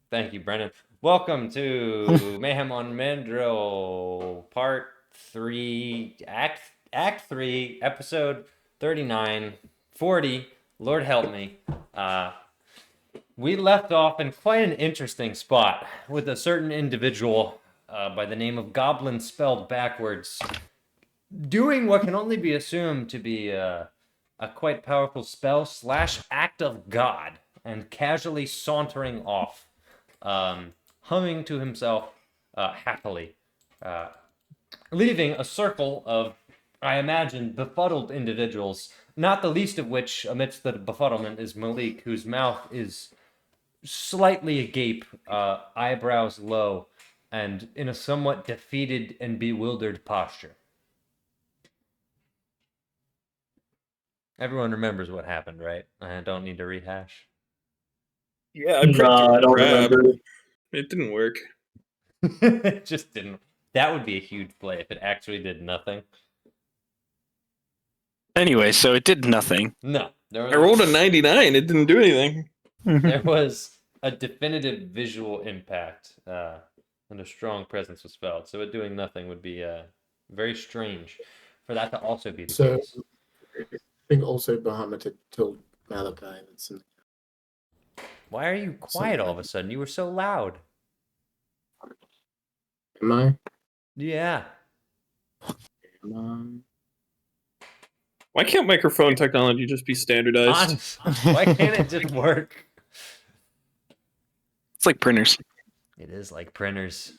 Thank you, Brennan. Welcome to Mayhem on Mandril, Part 3, Act 3, Episode 39, 40. Lord help me. We left off in quite an interesting spot with a certain individual by the name of Goblin spelled backwards, doing what can only be assumed to be a quite powerful spell / act of God, and casually sauntering off, humming to himself happily, leaving a circle of, I imagine, befuddled individuals, not the least of which, amidst the befuddlement, is Malik, whose mouth is slightly agape, eyebrows low, and in a somewhat defeated and bewildered posture. Everyone remembers what happened, right? I don't need to rehash. Yeah, I No, prepped I don't crab. remember. It didn't work. It just didn't. That would be a huge play if it actually did nothing. Anyway, so it did nothing. No. I rolled a 99. It didn't do anything. There was a definitive visual impact, and a strong presence was felt. So it doing nothing would be very strange for that to also be the case. I think also Bahamut had told Malachi that something. Why are you quiet all of a sudden? You were so loud. Am I? Yeah. Why can't microphone technology just be standardized? Why can't it just work? It's like printers. It is like printers.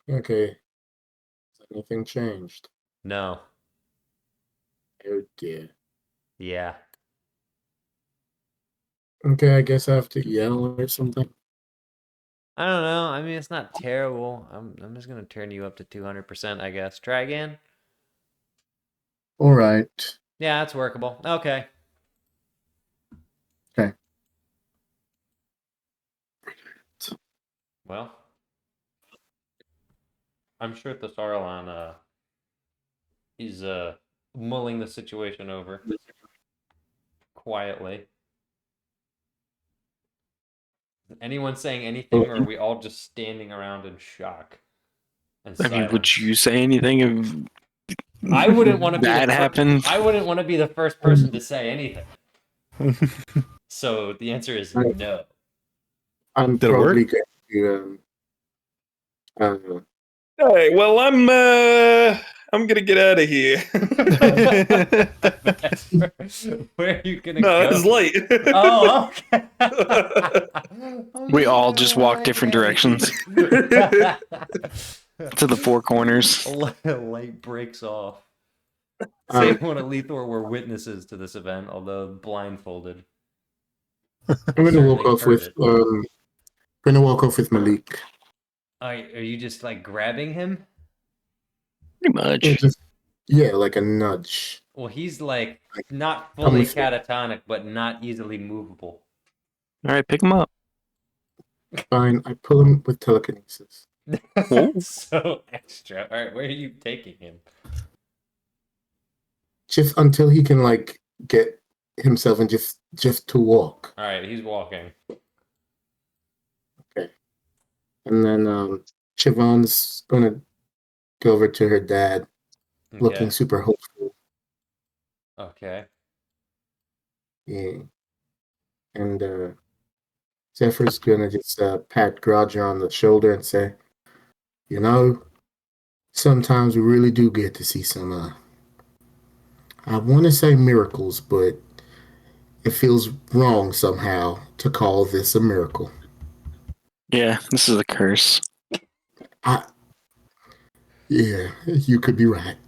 Okay. Has anything changed? No. Oh dear. Yeah. Okay, I guess I have to yell or something. I don't know. I mean, it's not terrible. I'm just gonna turn you up to 200%, I guess. Try again. All right. Yeah, that's workable. Okay. Okay. Well, I'm sure Thesarlan is mulling the situation over quietly. Anyone saying anything, or are we all just standing around in shock and I mean, silence? would you say anything if I wouldn't want to be that happened? I wouldn't want to be the first person to say anything. So the answer is no. I'm Did it probably work? going to Hey, well, I'm gonna get out of here. Where are you gonna No, go? it's late. Oh, okay. We all just walk different directions to the four corners. Light breaks off. Um, Save one of Lethor were witnesses to this event, although blindfolded. I'm gonna Certainly walk off heard with it. gonna walk off with Malik. Are you just like grabbing him? Pretty much. Yeah, like a nudge. Well, he's like not Come fully with me. catatonic, but not easily movable. All right, pick him up. Fine, I pull him with telekinesis. So extra. All right, where are you taking him? Just until he can like get himself and just to walk. All right, he's walking. And then Siobhan's gonna go over to her dad, looking Okay. super hopeful. Okay. Yeah. And Zephyr's gonna just pat Roger on the shoulder and say, you know, sometimes we really do get to see some I wanna say miracles, but it feels wrong somehow to call this a miracle. Yeah, this is a curse. Yeah, you could be right.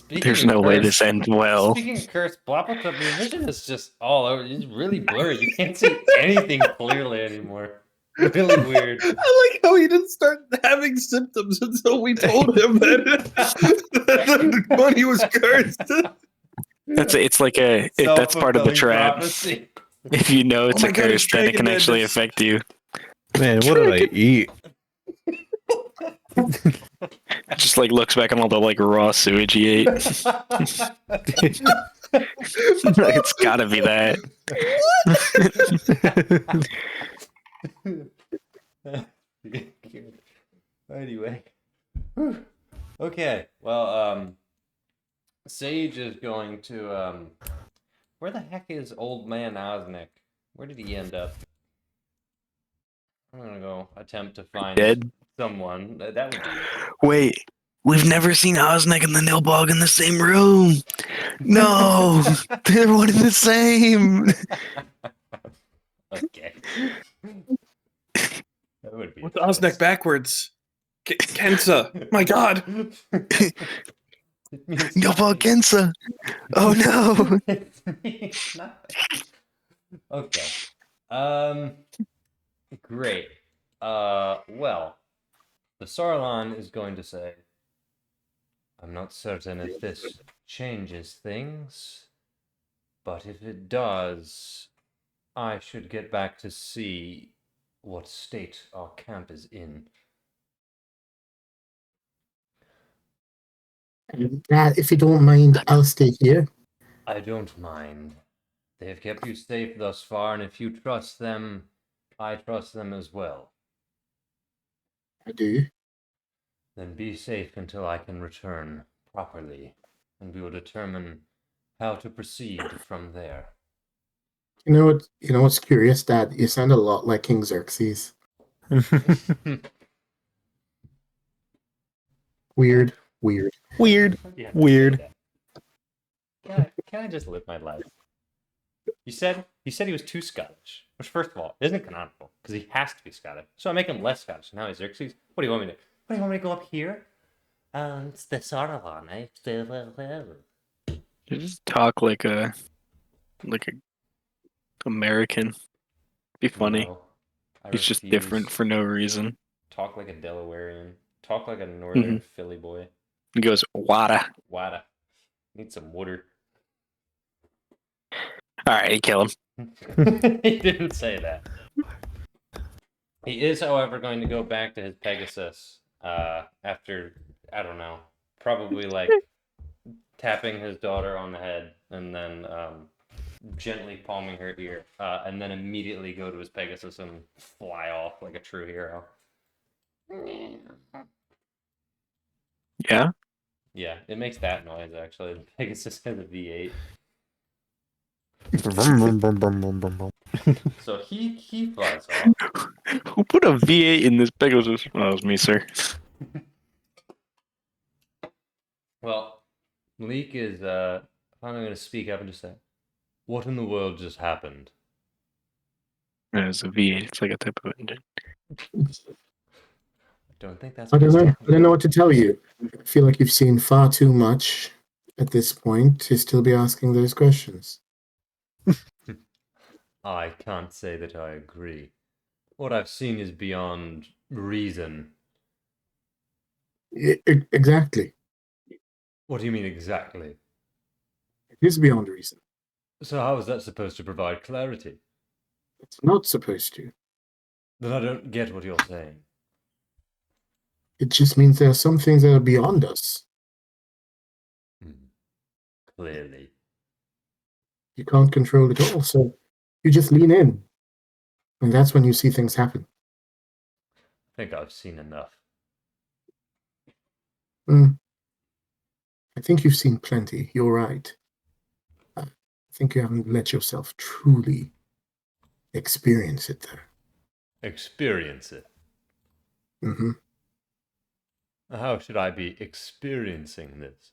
There's no way this ends well. Speaking of curse, Blapplecup, your vision is just all over. It's really blurry. You can't see anything clearly anymore. Really weird. I like how he didn't start having symptoms until we told him that the money was cursed. It's like that's part of the Self-fulfilling trap. prophecy. If you know it's Oh my a God, curse, it's then it Dragon can actually Madness. affect you. Man, what did I eat? Just like looks back on all the like raw sewage he ate. It's gotta be that. Anyway. Whew. Okay. Well, Sage is going to where the heck is old man Osnick? Where did he end up? I'm gonna go attempt to find Dead? someone. That would be Wait, we've never seen Osnick and the Nilbog in the same room. No, they're one and the same. okay. That would be What's a choice. Osnick backwards? Kensa. My God. It means Nilbog nothing. Kensa. Oh no. It means nothing. Okay. Great. Well, the Sarlon is going to say, I'm not certain if this changes things, but if it does, I should get back to see what state our camp is in. Dad, if you don't mind, I'll stay here. I don't mind. They have kept you safe thus far, and if you trust them, I trust them as well. I do. Then be safe until I can return properly, and we will determine how to proceed from there. You know what? You know what's curious, Dad? You sound a lot like King Xerxes. Weird. Weird. Yeah, Weird. Can I just live my life? He said he was too Scottish, which first of all isn't canonical because he has to be Scottish. So I make him less Scottish. Now he's Xerxes. What do you want me to? What do you want me to go up here? It's the Sarlon, eh? You just talk like a American. Be funny. No, I He's just refuse. different for no reason. Talk like a Delawarean. Talk like a northern Philly boy. He goes, Wada. Wada. Need some water. Alright, kill him. He didn't say that. He is, however, going to go back to his Pegasus after, I don't know, probably like tapping his daughter on the head and then gently palming her ear, and then immediately go to his Pegasus and fly off like a true hero. Yeah? Yeah, it makes that noise actually. The Pegasus has a V8. So he flies off. Who put a V8 in this Pegasus? Oh, that was me, sir. Well, Malik is finally going to speak up and just say, "What in the world just happened?" It's a V8. It's like a type of engine. I don't think that's. I don't know. what's I don't know what to tell you. I feel like you've seen far too much at this point to still be asking those questions. I can't say that I agree. What I've seen is beyond reason. Exactly. What do you mean exactly? It is beyond reason. So how is that supposed to provide clarity? It's not supposed to. Then I don't get what you're saying. It just means there are some things that are beyond us. Clearly. You can't control it all, so you just lean in. And that's when you see things happen. I think I've seen enough. I think you've seen plenty. You're right. I think you haven't let yourself truly experience it there. Experience it. Mm-hmm. How should I be experiencing this?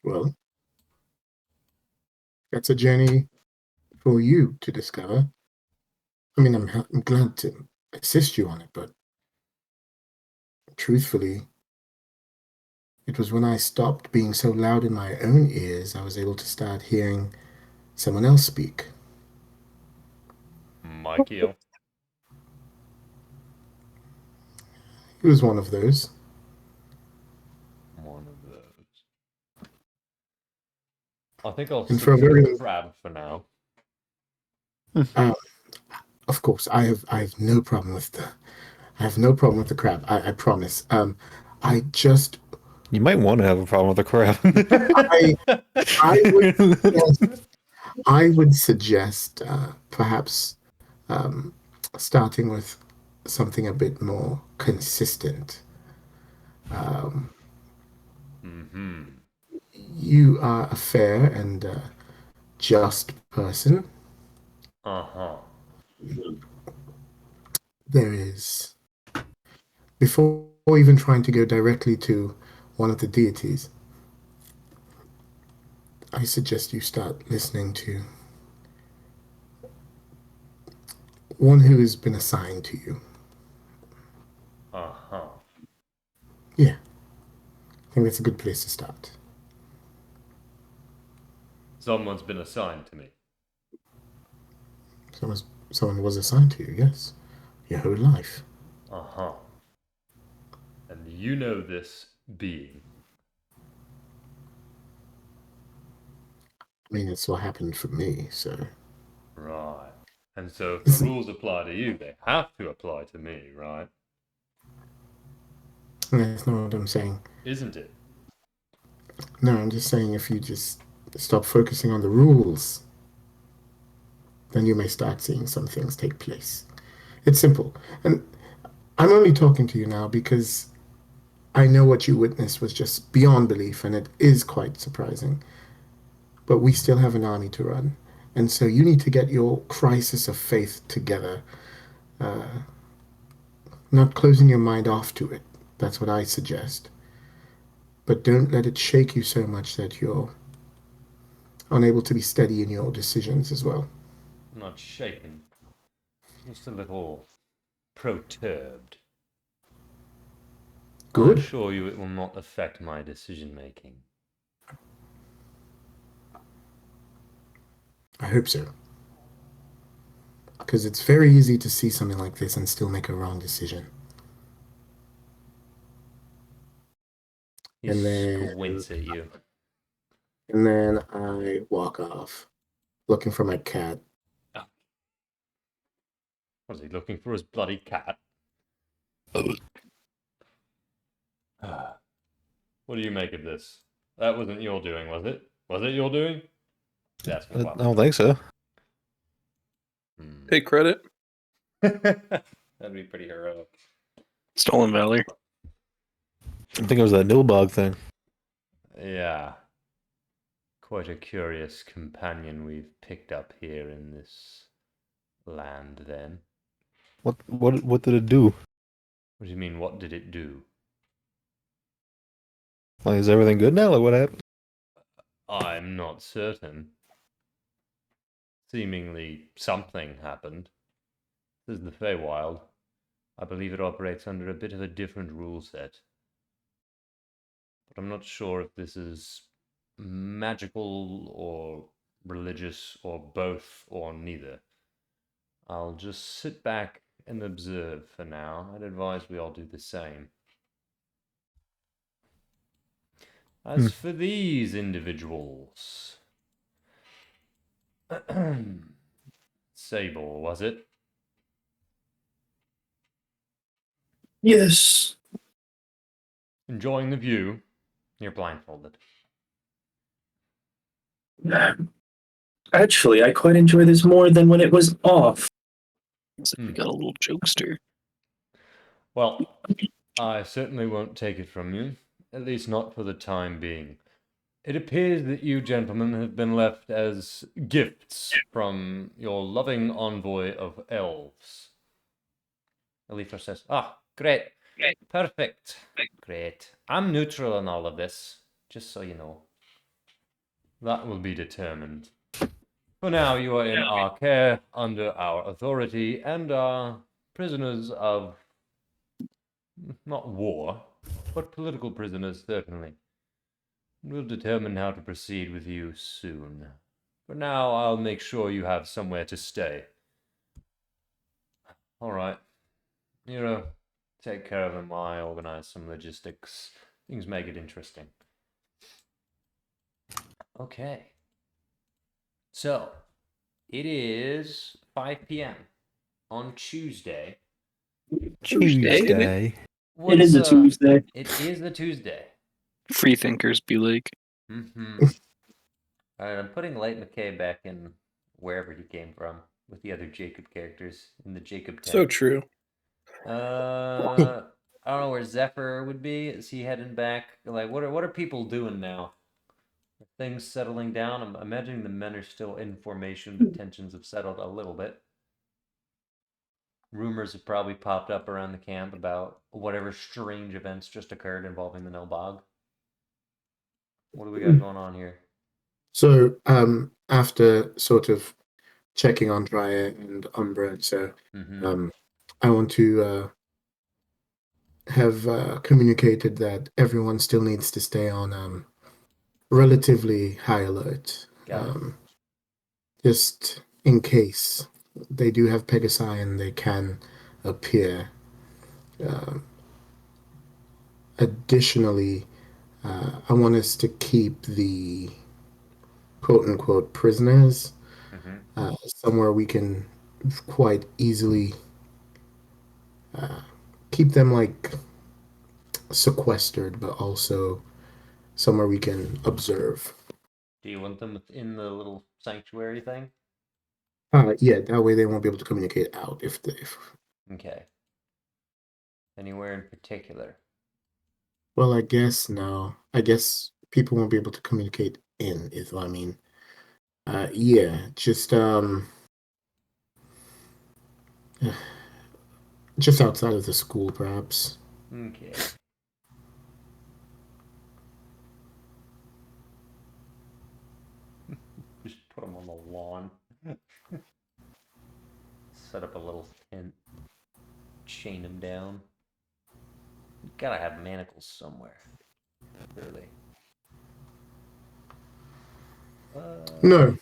Well, that's a journey for you to discover. I mean, I'm glad to assist you on it, but truthfully, it was when I stopped being so loud in my own ears, I was able to start hearing someone else speak. Michael. It was one of those. One of those. I think I'll And stick for a to very- the crab for now. Of course, I have no problem with the crab. I promise. I just You might want to have a problem with the crab. I would suggest perhaps starting with something a bit more consistent. Um, Mm-hmm. you are a fair and just person. Uh-huh. There is, before even trying to go directly to one of the deities, I suggest you start listening to one who has been assigned to you. Uh-huh. Yeah, I think that's a good place to start. Someone's been assigned to me. Someone was assigned to you, yes, your whole life. Uh-huh. And you know this being. I mean, it's what happened for me, so. Right. And so if the rules apply to you, they have to apply to me, right? That's not what I'm saying. Isn't it? No, I'm just saying if you just stop focusing on the rules, then you may start seeing some things take place. It's simple. And I'm only talking to you now because I know what you witnessed was just beyond belief, and it is quite surprising. But we still have an army to run. And so you need to get your crisis of faith together, uh, not closing your mind off to it. That's what I suggest. But don't let it shake you so much that you're unable to be steady in your decisions as well. I'm not shaken. Just a little perturbed. I Good. assure you it will not affect my decision-making. I hope so. Because it's very easy to see something like this and still make a wrong decision. He And then, squints at you. and then I walk off, looking for my cat. Was he looking for his bloody cat? What do you make of this? That wasn't your doing, was it? Was it your doing? That's I don't think so. Take credit. That'd be pretty heroic. Stolen valor. I think it was that Nilbog thing. Yeah. Quite a curious companion we've picked up here in this land, then. What did it do? What do you mean, what did it do? Like, is everything good now? Like, what happened? I'm not certain. Seemingly something happened. This is the Feywild. I believe it operates under a bit of a different rule set. But I'm not sure if this is magical or religious or both or neither. I'll just sit back and observe for now. I'd advise we all do the same. As for these individuals, Sable, was it? Yes. Enjoying the view? You're blindfolded. Actually, I quite enjoy this more than when it was off. We got a little jokester. Well, I certainly won't take it from you, at least not for the time being. It appears that you gentlemen have been left as gifts from your loving envoy of elves. Elifra says, great. Perfect. Great. I'm neutral in all of this, just so you know. That will be determined. For now, you are in our care, under our authority, and are prisoners of, not war, but political prisoners, certainly. We'll determine how to proceed with you soon. For now, I'll make sure you have somewhere to stay. All right. Nero, take care of him while I organize some logistics. Things make it interesting. Okay. So, it is 5 p.m. on Tuesday. Tuesday. It is a Tuesday. It is a Tuesday. Free thinkers be like. Mm-hmm. Alright, I'm putting Light McKay back in wherever he came from with the other Jacob characters in the Jacob tent. So true. I don't know where Zephyr would be. Is he heading back? Like, what are people doing now? Are things settling down? I'm imagining the men are still in formation, but tensions have settled a little bit. Rumors have probably popped up around the camp about whatever strange events just occurred involving the Nilbog. What do we got going on here? So, after sort of checking on Drya and Umbra, so Mm-hmm. I want to have communicated that everyone still needs to stay on relatively high alert. Got it. Just in case they do have Pegasi and they can appear. Additionally, I want us to keep the quote-unquote prisoners Mm-hmm. somewhere we can quite easily keep them like sequestered, but also somewhere we can observe. Do you want them within the little sanctuary thing? Yeah, that way they won't be able to communicate out if they. Okay. Anywhere in particular? Well, I guess no. I guess people won't be able to communicate in, is what I mean. Yeah, just outside of the school, perhaps. Okay. Just put them on the lawn. Set up a little tent. Chain them down. You gotta have manacles somewhere. Clearly. No,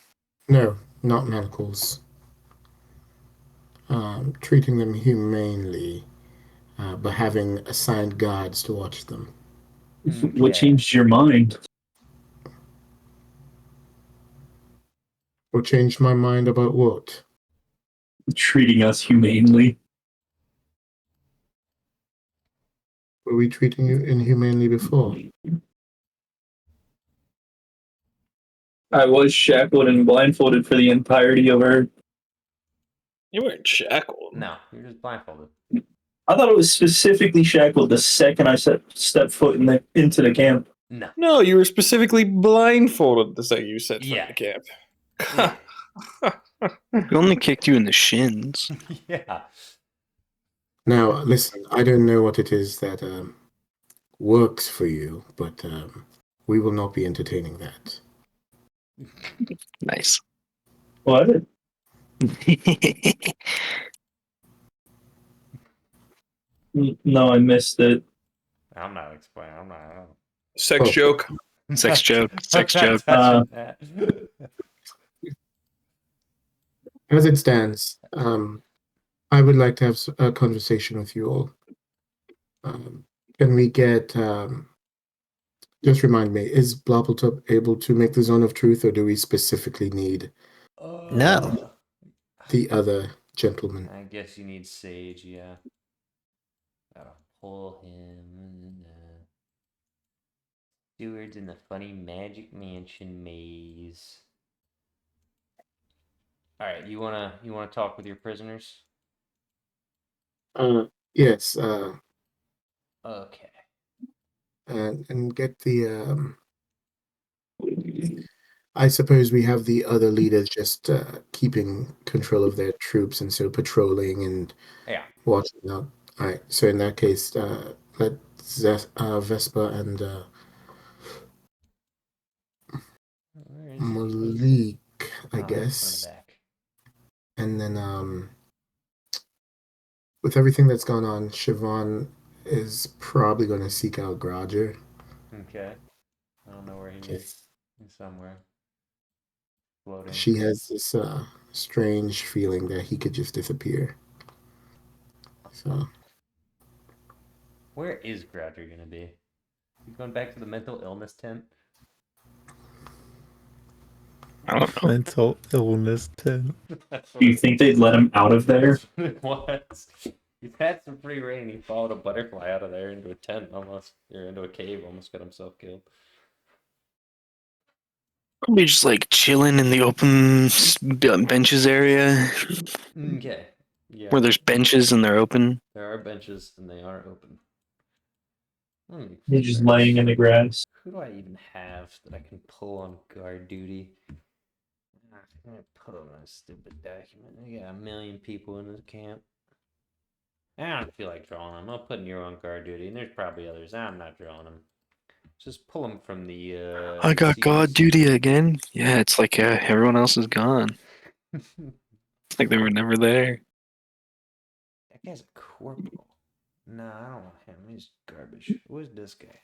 not manacles. Treating them humanely, but having assigned guards to watch them. What changed your mind? Or changed my mind about what? Treating us humanely. Were we treating you inhumanely before? I was shackled and blindfolded for the entirety of our. You weren't shackled. No, you're just blindfolded. I thought it was specifically shackled the second I stepped foot into the camp. No. No, you were specifically blindfolded the second you set foot Yeah. in the camp. Yeah. We only kicked you in the shins. Yeah. Now, listen, I don't know what it is that works for you, but we will not be entertaining that. Nice. What? No, I missed it. I'm not explaining. I'm not. Sex Oh. joke. Sex joke. Sex joke. Touching that. As it stands, I would like to have a conversation with you all. Can we get, just remind me, is Bloppletop able to make the zone of truth, or do we specifically need No. the other gentleman? I guess you need Sage, yeah. Gotta pull him. Stewards in the funny magic mansion maze. Alright, you wanna talk with your prisoners? Yes, Okay. and get the, I suppose we have the other leaders just keeping control of their troops and so patrolling and Yeah. watching out. All right, so in that case, let Vespa and Where is he? Malik, I Oh, he's guess, in the back. and then with everything that's gone on, Siobhan is probably going to seek out Groger. Okay. I don't know where he is. He's somewhere. Floating. She has this strange feeling that he could just disappear. So Where is Grouger gonna be? He's going back to the mental illness tent? I don't know. Mental illness 10. That's what Do you think they'd let him out of there? What? He's had some free reign. He followed a butterfly out of there into a tent almost, or into a cave, almost got himself killed. Probably just like chilling in the open benches area Okay. Yeah. where there's benches and they're open. There are benches and they are open. He's just laying in the grass. Who do I even have that I can pull on guard duty? I'm gonna pull on a stupid document. I got a million people in this camp. I don't feel like drawing them. I'll put Nero on guard duty, and there's probably others. I'm not drawing them. Just pull them from the. I got God CDC. duty again. Yeah, it's like everyone else is gone. It's like they were never there. That guy's a corporal. No, I don't want him. He's garbage. Who's this guy?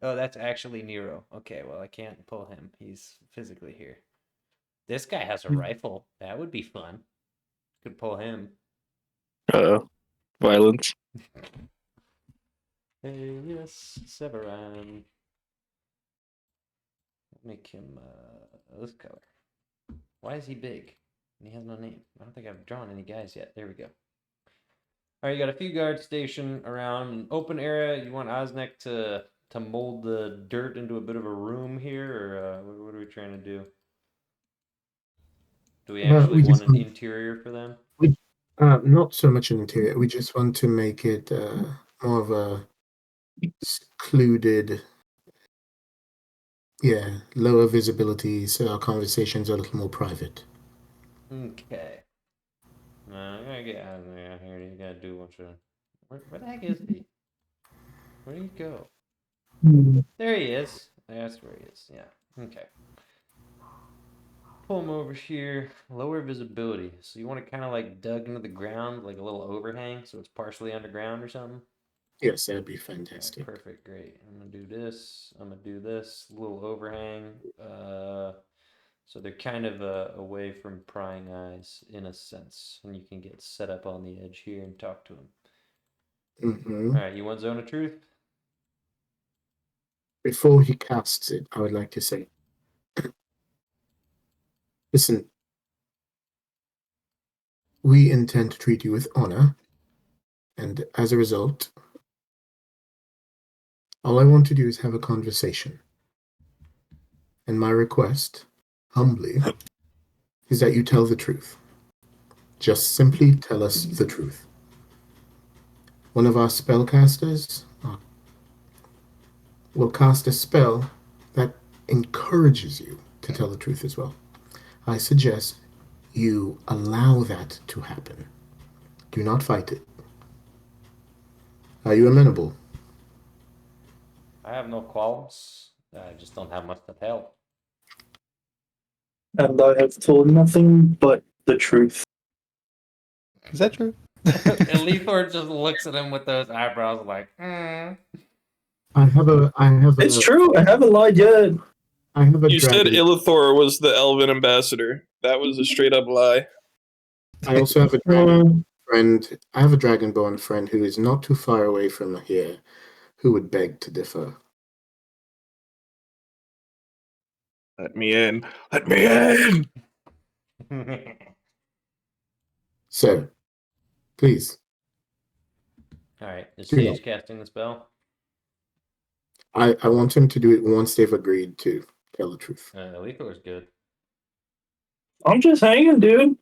Oh, that's actually Nero. Okay, well, I can't pull him. He's physically here. This guy has a rifle. That would be fun. Could pull him. Uh-oh. Violence. Alias Severin. Make him this color. Why is he big? And he has no name. I don't think I've drawn any guys yet. There we go. All right, you got a few guards stationed around an open area. You want Osnek to mold the dirt into a bit of a room here, or what are we trying to do? Do we actually want an interior for them? Not so much an interior. We just want to make it more of a secluded, lower visibility, so our conversations are a little more private. Okay. I gotta get out of there here. You gotta do a bunch of. Where the heck is he? Where did he go? There he is. That's where he is. Yeah. Okay. Pull him over here. Lower visibility. So you want it kind of like dug into the ground, like a little overhang, so it's partially underground or something? Yes, that'd be fantastic. Okay, perfect, great. I'm gonna do this. I'm gonna do this little overhang. So they're kind of away from prying eyes in a sense, and you can get set up on the edge here and talk to them. Mm-hmm. All right, you want Zone of Truth? Before he casts it, I would like to say, listen, we intend to treat you with honor, and as a result, all I want to do is have a conversation. And my request, humbly, is that you tell the truth. Just simply tell us the truth. One of our spellcasters will cast a spell that encourages you to tell the truth as well. I suggest you allow that to happen. Do not fight it. Are you amenable? I have no qualms. I just don't have much to tell. And I have told nothing but the truth. Is that true? And Lethor just looks at him with those eyebrows like, I have a It's true. I haven't lied yet. I have a You said dragon. Illithor was the elven ambassador. That was a straight up lie. I also have a dragon friend. I have a dragonborn friend who is not too far away from here, who would beg to differ. Let me in. Let me in. So, please, All right, is Do not. Sage casting the spell? I want him to do it once they've agreed to tell the truth. Lethor's good. I'm just hanging, dude.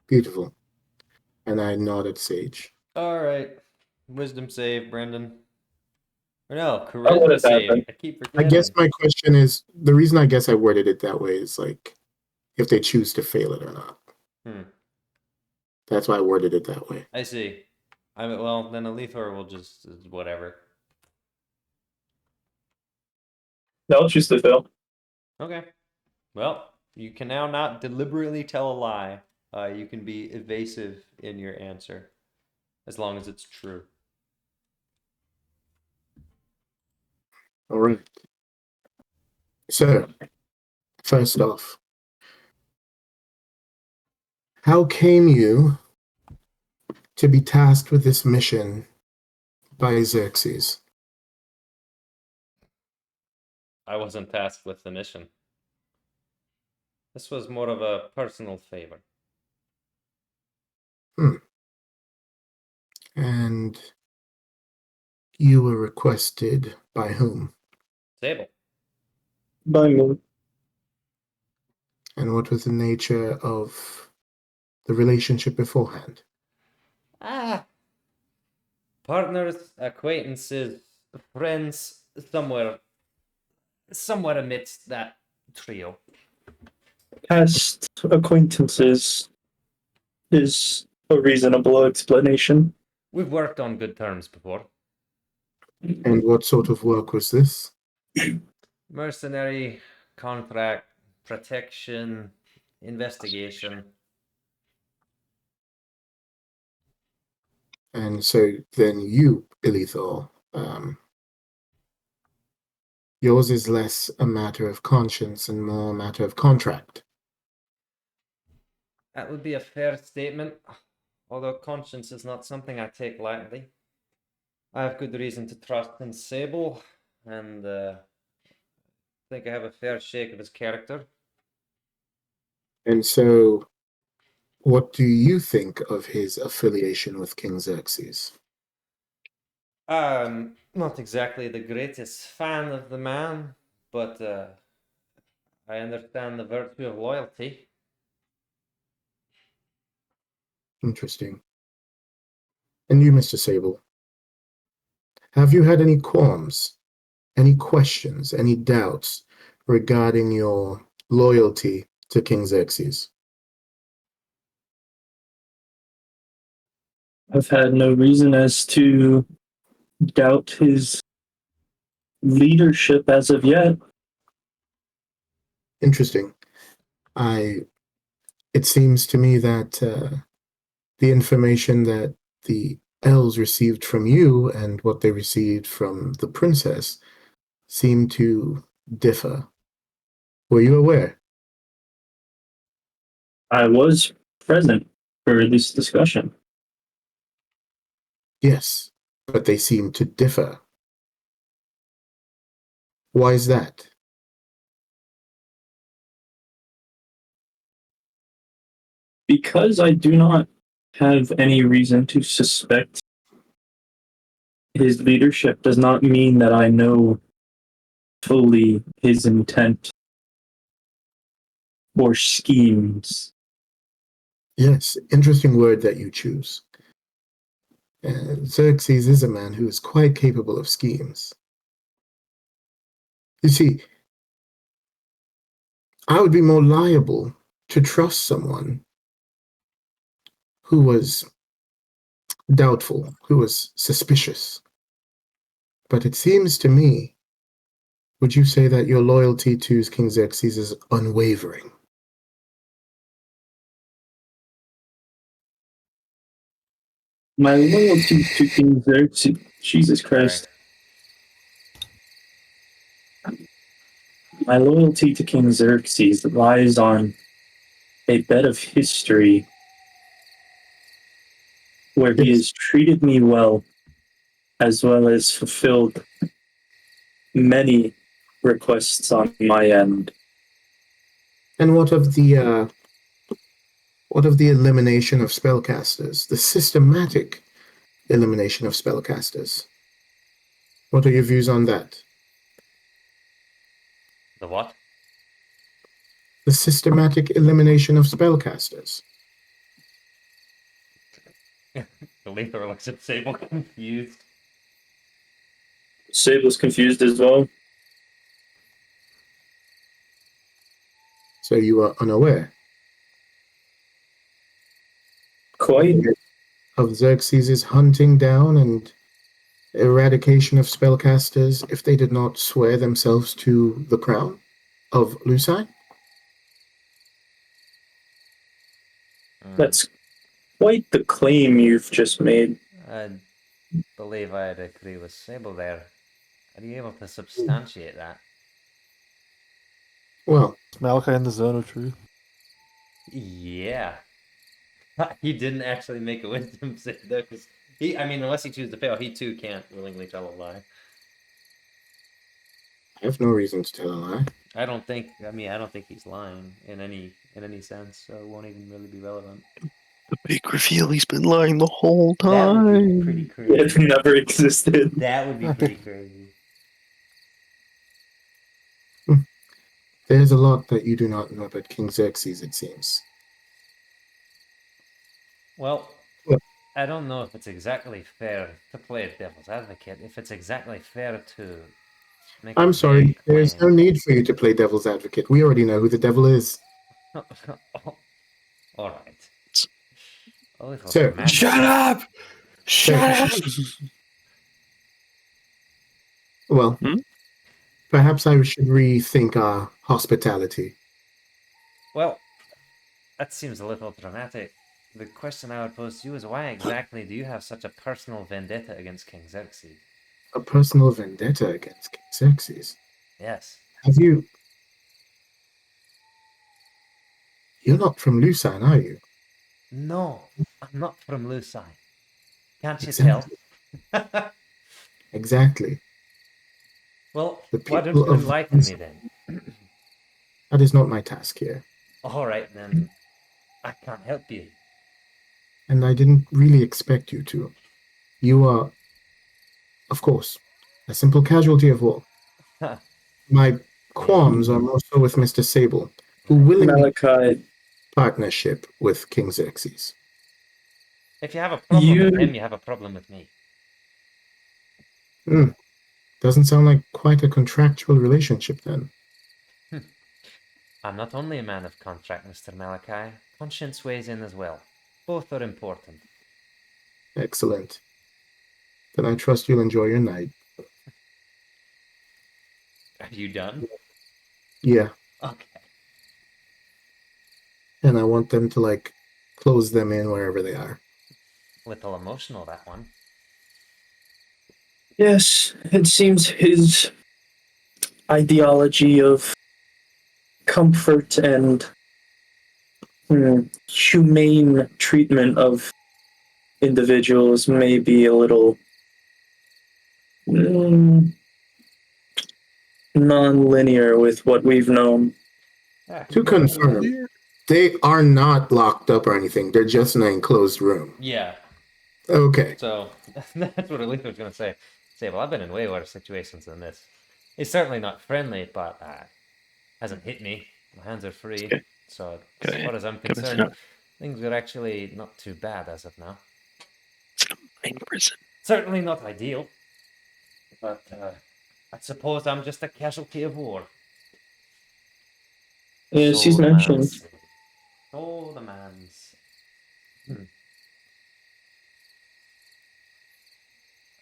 Beautiful. And I nod at Sage. All right, wisdom save, Brendan. Or no, Oh, charisma what has save. happened? I keep I forgetting. guess my question is, the reason I guess I worded it that way is like, if they choose to fail it or not. That's why I worded it that way. I see. Well, then a Lethor will just whatever. No, choose to fail. Okay. Well, you can now not deliberately tell a lie. You can be evasive in your answer, as long as it's true. All right. So, first off, how came you to be tasked with this mission by Xerxes? I wasn't tasked with the mission. This was more of a personal favor. And you were requested by whom? Sable. By me. And what was the nature of the relationship beforehand? Ah, partners, acquaintances, friends, somewhere amidst that trio. Past acquaintances is a reasonable explanation. We've worked on good terms before. And what sort of work was this? Mercenary, contract, protection, investigation. And so then you, Ilithor, yours is less a matter of conscience and more a matter of contract. That would be a fair statement, although conscience is not something I take lightly. I have good reason to trust in Sable, and think I have a fair shake of his character. And so, what do you think of his affiliation with King Xerxes? Not exactly the greatest fan of the man, but I understand the virtue of loyalty. Interesting. And you, Mr. Sable, have you had any qualms, any questions, any doubts regarding your loyalty to King Xerxes? I've had no reason as to doubt his leadership as of yet. Interesting. It seems to me that the information that the elves received from you and what they received from the princess seem to differ. Were you aware? I was present for this discussion. Yes, but they seem to differ. Why is that? Because I do not have any reason to suspect his leadership does not mean that I know fully his intent or schemes. Yes, interesting word that you choose. Xerxes is a man who is quite capable of schemes. You see, I would be more liable to trust someone who was doubtful, who was suspicious. But it seems to me, would you say that your loyalty to King Xerxes is unwavering? My loyalty to King Xerxes, Jesus Christ. My loyalty to King Xerxes lies on a bed of history where he has treated me well as fulfilled many requests on my end. And what of the elimination of spellcasters, the systematic elimination of spellcasters? What are your views on that? The what? The systematic elimination of spellcasters. The Lether looks at Sable confused. Sable's confused as well. So you are unaware Quite. of Xerxes' hunting down and eradication of spellcasters if they did not swear themselves to the crown of Lucine? That's quite the claim you've just made. I believe I'd agree with Sable there. Are you able to substantiate that? Well, Is Malachi in the zone of truth? Yeah. He didn't actually make a wisdom save though, because unless he chooses to fail, he too can't willingly tell a lie. I have no reason to tell a lie. I don't think he's lying in any sense, so it won't even really be relevant. The big reveal, he's been lying the whole That would be pretty time. crazy. It never existed. That would be pretty crazy. There's a lot that you do not know about King Xerxes, it seems. Well, Well- I don't know if it's exactly fair to play devil's advocate. If it's exactly fair to make a I'm sorry, vague there's no claim. need for you to play devil's advocate. We already know who the devil is. All right. A little Sir, dramatic. Shut up! Shut up! Well, Hmm? perhaps I should rethink our hospitality. Well, that seems a little dramatic. The question I would pose to you is why exactly do you have such a personal vendetta against King Xerxes? A personal vendetta against King Xerxes. Yes. Have you... You're not from Lucine, are you? No, I'm not from Lucine. Can't you Exactly. tell? Exactly. Well, The why don't people you of enlighten me then? That is not my task here. All right, then. I can't help you. And I didn't really expect you to. You are, of course, a simple casualty of war. My qualms are more so with Mr. Sable, who willingly Malachi, partnership with King Xerxes. If you have a problem with You- him, you have a problem with me. Doesn't sound like quite a contractual relationship then. I'm not only a man of contract, Mr. Malachi. Conscience weighs in as well. Both are important. Excellent. Then I trust you'll enjoy your night. Are you done? Yeah, Okay. and I want them to, like, close them in wherever they are. Little emotional, that one. yes, it seems his ideology of comfort and humane treatment of individuals may be a little non-linear with what we've known. To confirm, they are not locked up or anything. They're just in an enclosed room. Yeah. Okay. So that's what Aletha was going to say. Well, I've been in way worse situations than this. It's certainly not friendly, but hasn't hit me. My hands are free. Okay. So as Okay. far as I'm Gotta concerned, say, things are actually not too bad as of now. in prison. Certainly not ideal, but I suppose I'm just a casualty of war. Yes, So he's the mentioned. man's say. So the man's. How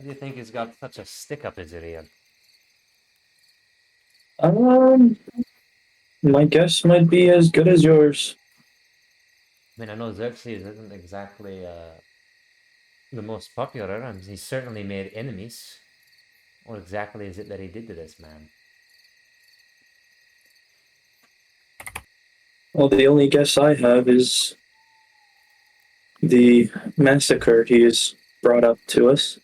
do you think he's got such a stick up his ear? My guess might be as good as yours. I mean, I know Xerxes isn't exactly the most popular, and he's certainly made enemies. What exactly is it that he did to this man? Well, the only guess I have is the massacre he has brought up to us.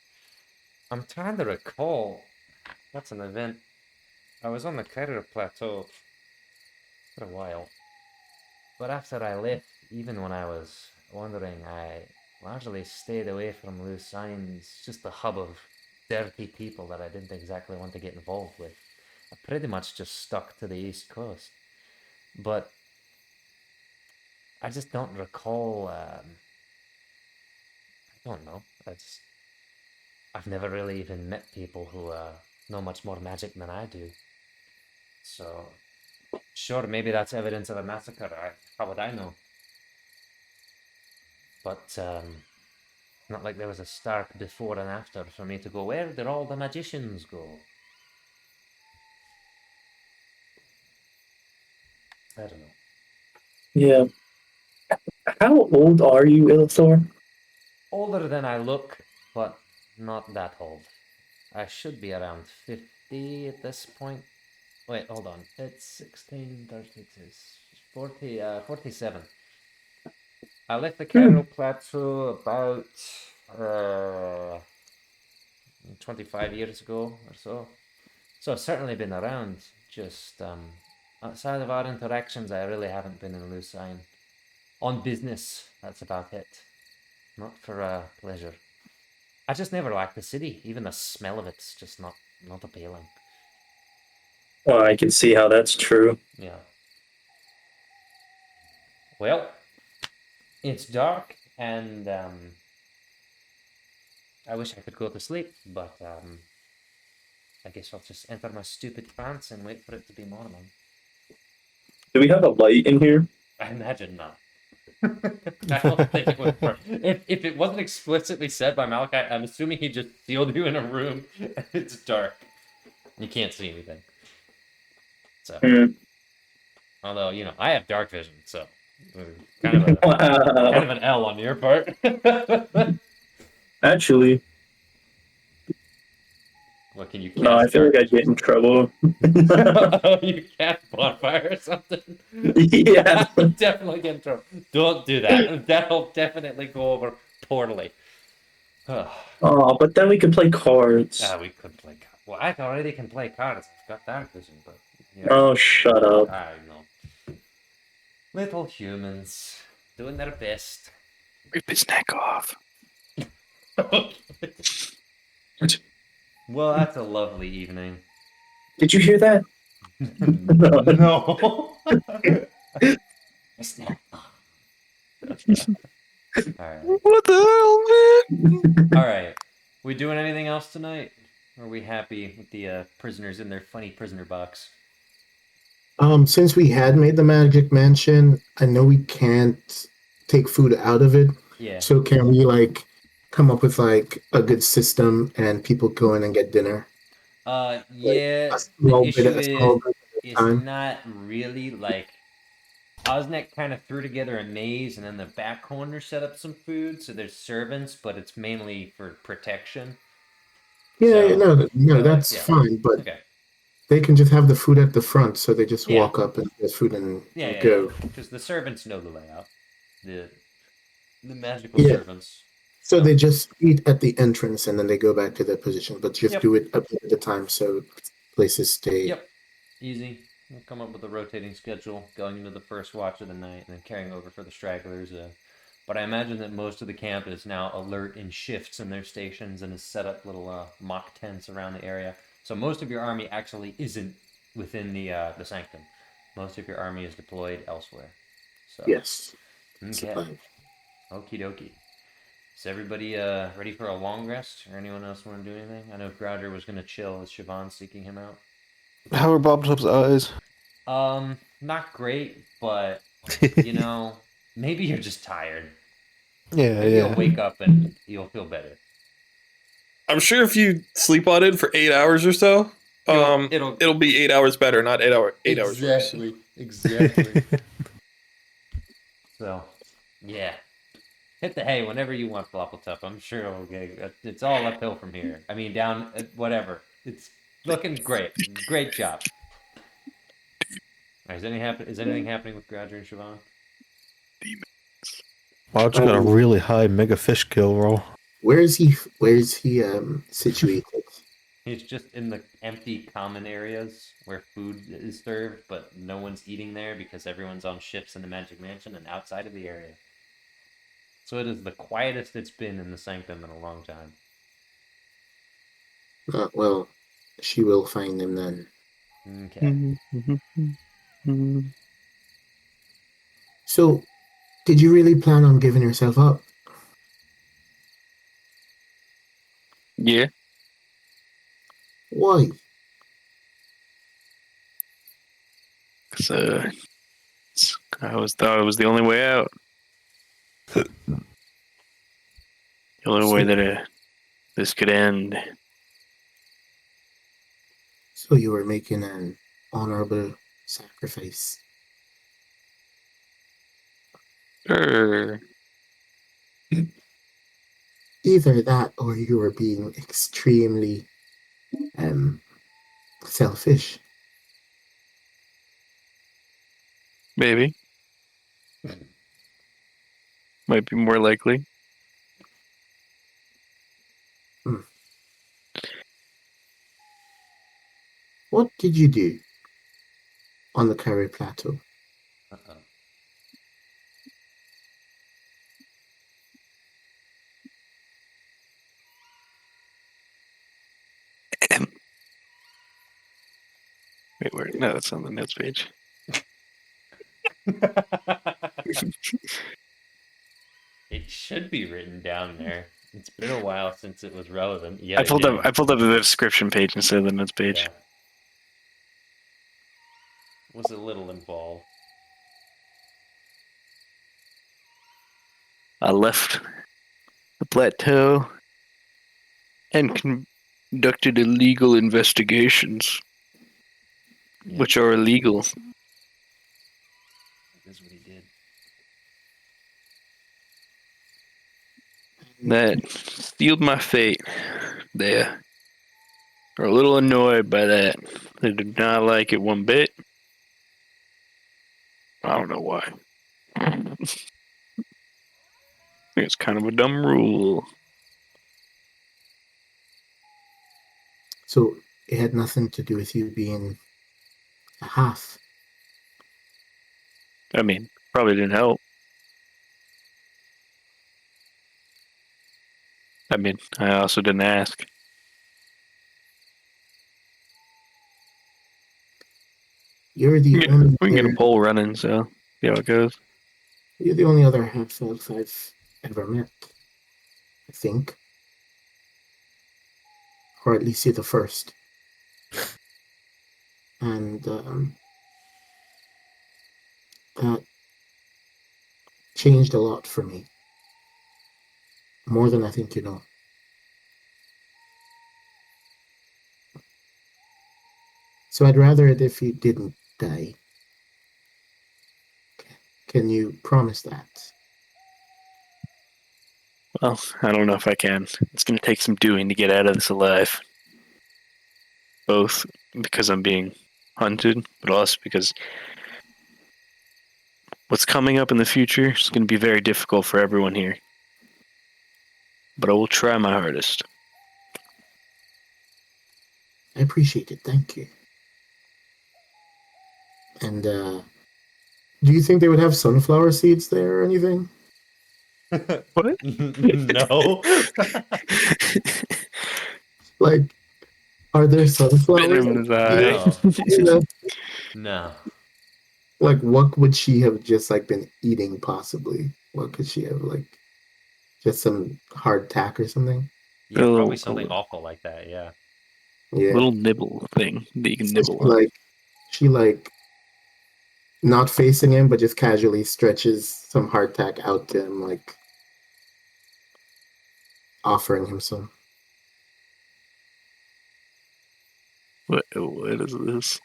I'm trying to recall. That's an event. I was on the Carrier Plateau for a while. But after I left, even when I was wandering, I largely stayed away from Lucine. It's just a hub of dirty people that I didn't exactly want to get involved with. I pretty much just stuck to the East Coast. But I just don't recall. I don't know. I've never really even met people who know much more magic than I do. So, sure, maybe that's evidence of a massacre. How would I know? But not like there was a stark before and after for me to go, where did all the magicians go? I don't know. Yeah. How old are you, Ilithor? Older than I look, but not that old. I should be around 50 at this point. Wait, hold on. It's 16, 36, 40, 47. I left the Cairo Plateau about 25 years ago or so. So I've certainly been around. Just outside of our interactions, I really haven't been in Lucine. on business. That's about it. Not for pleasure. I just never liked the city. Even the smell of it's just not appealing. Well, I can see how that's true. Yeah. Well, it's dark, and I wish I could go to sleep, but I guess I'll just enter my stupid trance and wait for it to be morning. Do we have a light in here? I imagine not. I don't think it would work. If it wasn't explicitly said by Malachi, I'm assuming he just sealed you in a room and it's dark. You can't see anything. So, although I have dark vision, so kind of Wow. an L on your part. Actually, What can you cast? no, I feel like I'd get in trouble. Oh, you cast bonfire or something? Yeah. Definitely get in trouble. Don't do that. That'll definitely go over poorly. Oh, but then we could play cards. We could play cards. Well, I already can play cards. I've got dark vision, but Oh, shut up. I know. Little humans doing their best. Rip his neck off. Well, that's a lovely evening. Did you hear that? No. All right. What the hell, man? All right. We doing anything else tonight? Or are we happy with the prisoners in their funny prisoner box? Since we had made the Magic Mansion, I know we can't take food out of it. Yeah. So can we come up with a good system and people go in and get dinner? Yeah. A small The bit issue at a small bit at a is time. not really like Osnek kind of threw together a maze, and then the back corner set up some food. So there's servants, but it's mainly for protection. Yeah, So, no, that's yeah. fine. But Okay. they can just have the food at the front, so they just Yeah. walk up and get food and Yeah, go. because the servants know the layout. The magical Yeah. servants. So they just eat at the entrance and then they go back to their position, but just Yep. do it a bit at a time so places stay. Yep. Easy. We'll come up with a rotating schedule going into the first watch of the night and then carrying over for the stragglers. But I imagine that most of the camp is now alert in shifts in their stations and has set up little mock tents around the area. So most of your army actually isn't within the sanctum. Most of your army is deployed elsewhere. So Yes. okay. Okie dokie. Is everybody ready for a long rest? Or anyone else want to do anything? I know Grouder was going to chill as Siobhan's seeking him out. How are Bobtop's eyes? Not great, but maybe you're just tired. Yeah, Maybe yeah. you'll wake up and you'll feel better. I'm sure if you sleep on it for 8 hours or so, it'll be 8 hours better, not 8 hours worse. Exactly. So, yeah. Hit the hay whenever you want, Floppletup. I'm sure it'll get. It's all uphill from here. I mean, down whatever. It's looking great. Great job. All right, is anything happening with Grouder and Siobhan? Well, I just got a really high mega fish kill roll. Where is he situated? He's just in the empty common areas where food is served, but no one's eating there because everyone's on ships in the Magic Mansion and outside of the area. So it is the quietest it's been in the Sanctum in a long time. Well, she will find him then. Okay. So, did you really plan on giving yourself up? Yeah. Why? Because I thought it was the only way out. The only way that this could end. So you were making an honorable sacrifice. Sure. Either that or you were being extremely selfish. Maybe. Might be more likely. What did you do on the Curry Plateau? Uh-oh. Wait, where? No, that's on the notes page. It should be written down there. It's been a while since it was relevant. Yet I pulled again. up the description page instead of the notes page. Yeah. Was a little involved. I left the plateau and conducted illegal investigations, Yeah. which are illegal. That's what he did. That sealed my fate. They are a little annoyed by that. They did not like it one bit. I don't know why. I think it's kind of a dumb rule. So it had nothing to do with you being a half. I mean, probably didn't help. I mean, I also didn't ask. You're the only We can get a other, poll running, so see how it goes. you're the only other half elf I've ever met. I think. Or at least you're the first. And that changed a lot for me. More than I think you know. So I'd rather it if you didn't die. Can you promise that? Well, I don't know if I can. It's going to take some doing to get out of this alive. Both because I'm being hunted, but also because what's coming up in the future is going to be very difficult for everyone here. But I will try my hardest. I appreciate it. Thank you. And do you think they would have sunflower seeds there or anything? What? No. Like, are there sunflowers? Bit in his eye. No. No. Like, what would she have just like been eating? Possibly, what could she have like? Just some hardtack or something? Yeah, Oh, probably something oh. awful like that. Yeah. Yeah. Little nibble thing that you can So nibble on. she like not facing him, but just casually stretches some hardtack out to him, like offering him some. What is this?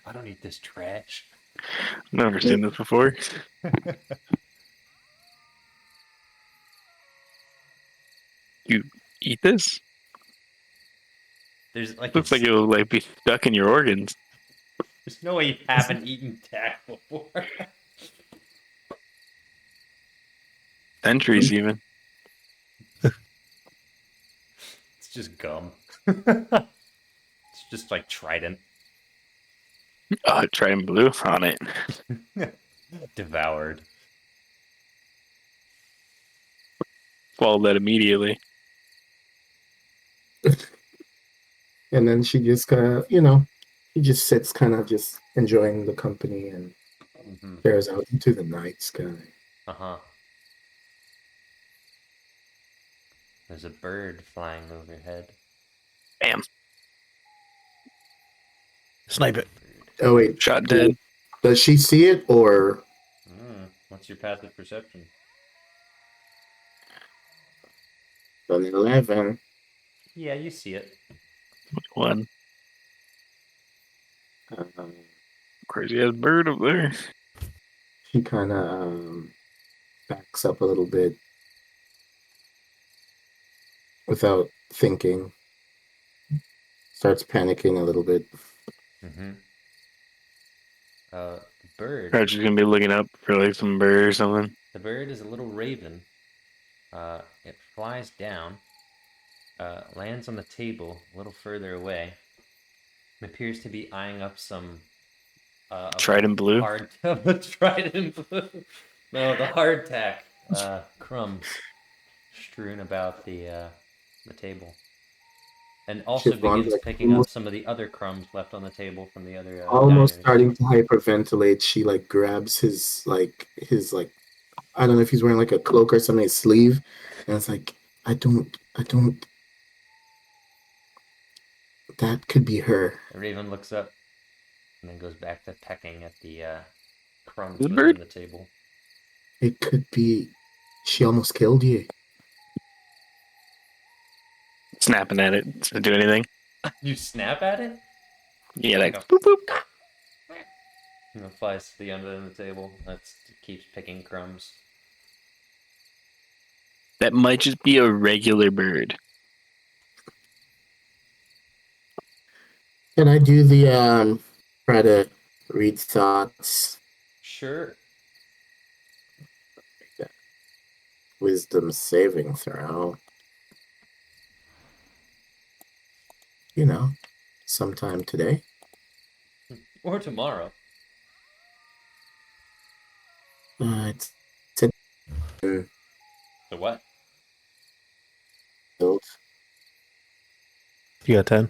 I don't eat this trash. I've never seen this before. You eat this? There's like Looks like it will like be stuck in your organs. there's no way you haven't eaten tack before. Centuries even. It's just gum. It's just like Trident. Try and blue on it. Devoured. Swallow that immediately. And then she just kind of, he just sits kind of just enjoying the company and stares out into the night sky. Uh-huh. There's a bird flying overhead. Bam. Snipe it. Oh, wait. Shot dead. Does she see it or? What's your passive perception? An 11. Yeah, you see it. One. Um, Crazy ass bird up there. she kind of backs up a little bit without thinking. Starts panicking a little bit. The bird. Probably just gonna be looking up for like some bird or something. The bird is a little raven. It flies down, lands on the table a little further away. It appears to be eyeing up some Trident blue. Trident blue. No, the hardtack crumbs strewn about the table. And also Siobhan, begins like, picking up almost, some of the other crumbs left on the table from the other almost diners. starting to hyperventilate. She like grabs his I don't know if he's wearing like a cloak or something, his sleeve, and it's like I don't. That could be her. Raven looks up and then goes back to pecking at the crumbs The within bird? the table. It could be. She almost killed you. Snapping at it. Doesn't do anything. You snap at it? Yeah, like Go. boop boop. And it flies to the end of the table. It keeps picking crumbs. That might just be a regular bird. Can I do the try to read thoughts? Sure. Wisdom saving throw. You know, sometime today. Or tomorrow. It's a So what? failed. You got 10.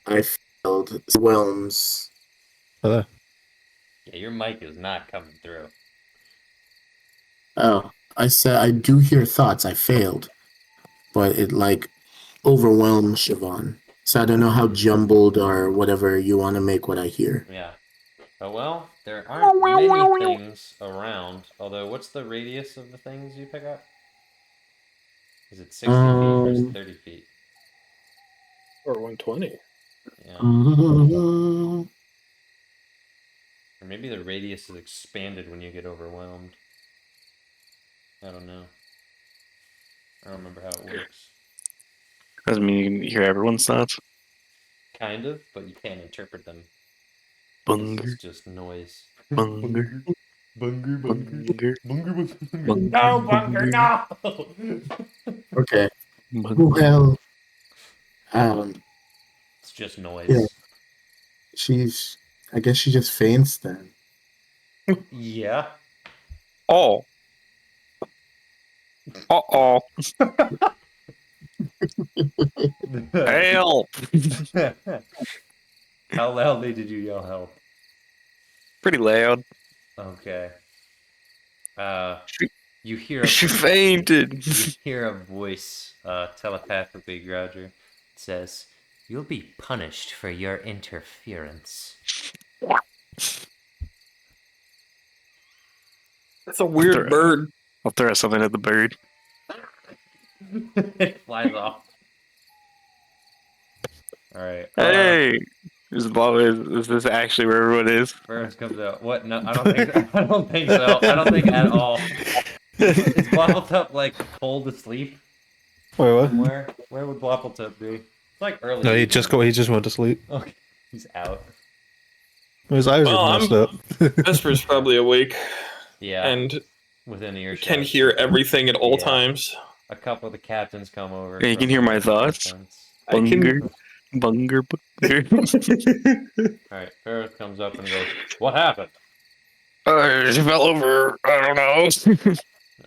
I failed. Whelms. Oh, Yeah, your mic is not coming through. Oh, I said I do hear thoughts. I failed, but it like overwhelmed Siobhan. So I don't know how jumbled or whatever you want to make what I hear. Yeah. Oh well, there aren't many things around. Although, what's the radius of the things you pick up? Is it 60 feet or is it 30 feet? Or 120. Yeah. Uh, Or maybe the radius is expanded when you get overwhelmed. I don't know. I don't remember how it works. Doesn't mean you can hear everyone's thoughts. Kind of, but you can't interpret them. Bunger, It's just noise. bunger, Bunger, bunger, bunger, bunger. No, Bunker, no! okay. bunger. Well, It's just noise. Yeah. I guess she just faints then. Yeah. Oh. Uh-oh. Help! How loudly did you yell help? Pretty loud. Okay. She- You hear She fainted. you hear a voice telepathically, Roger. It says, "You'll be punished for your interference." That's a weird bird. I'll throw something at the bird. It flies off. All right. Hey! Is this actually where everyone is? First comes out. What? No, I don't think. I don't think so. I don't think at all. Is Bloppletup like cold asleep? wait, what? Where would Bloppletup be? It's like early. No, he evening. just went to sleep. Okay, he's out. His eyes Well, are messed up. Vesper's probably awake Yeah, and within earshot. can hear everything at all Yeah. times. A couple of the captains come over. Yeah, you from can hear the my thoughts. defense. I can. Bunger. All right, Ferris comes up and goes, "What happened?" She fell over. I don't know.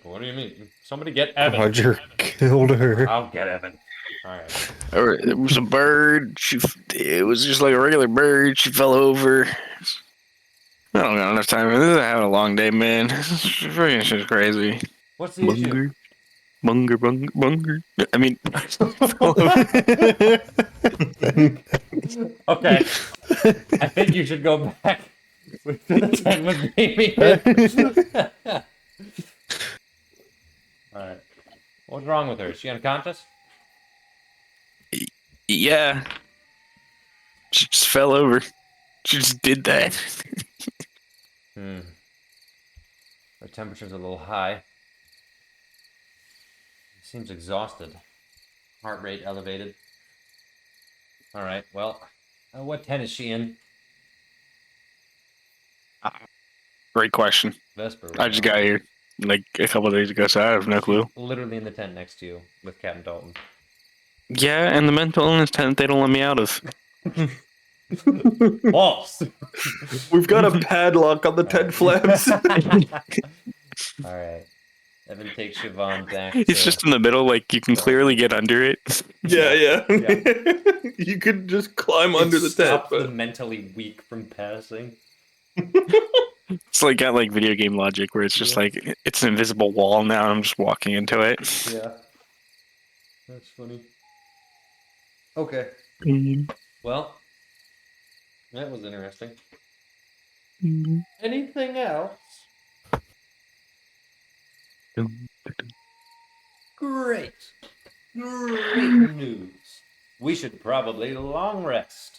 What do you mean? Somebody get Evan. Roger killed her. I'll get Evan. All right. It was a bird. It was just like a regular bird. She fell over. I don't got enough time. This is having a long day, man. This is just crazy. What's the issue? Bunger. I mean, Okay. I think you should go back with the 10 with Amy. Alright. What's wrong with her? Is she unconscious? yeah. She just fell over. She just did that. Her temperature's a little high. Seems exhausted. Heart rate elevated. Alright, well, what tent is she in? Great question. Vesper. I just got here like a couple of days ago, so I have no clue. Literally in the tent next to you with Captain Dalton. Yeah, and the mental illness tent they don't let me out of. False! We've got a padlock on the tent flaps. Alright. Evan takes Siobhan back. It's just in the middle, like you can clearly get under it. Yeah. Yeah. You could just climb under the tent. Stops the But mentally weak from passing. It's like got like video game logic where it's just Yeah. like it's an invisible wall now and I'm just walking into it. Yeah. That's funny. Okay. Well, that was interesting. Anything else? Great. Great news. We should probably long rest.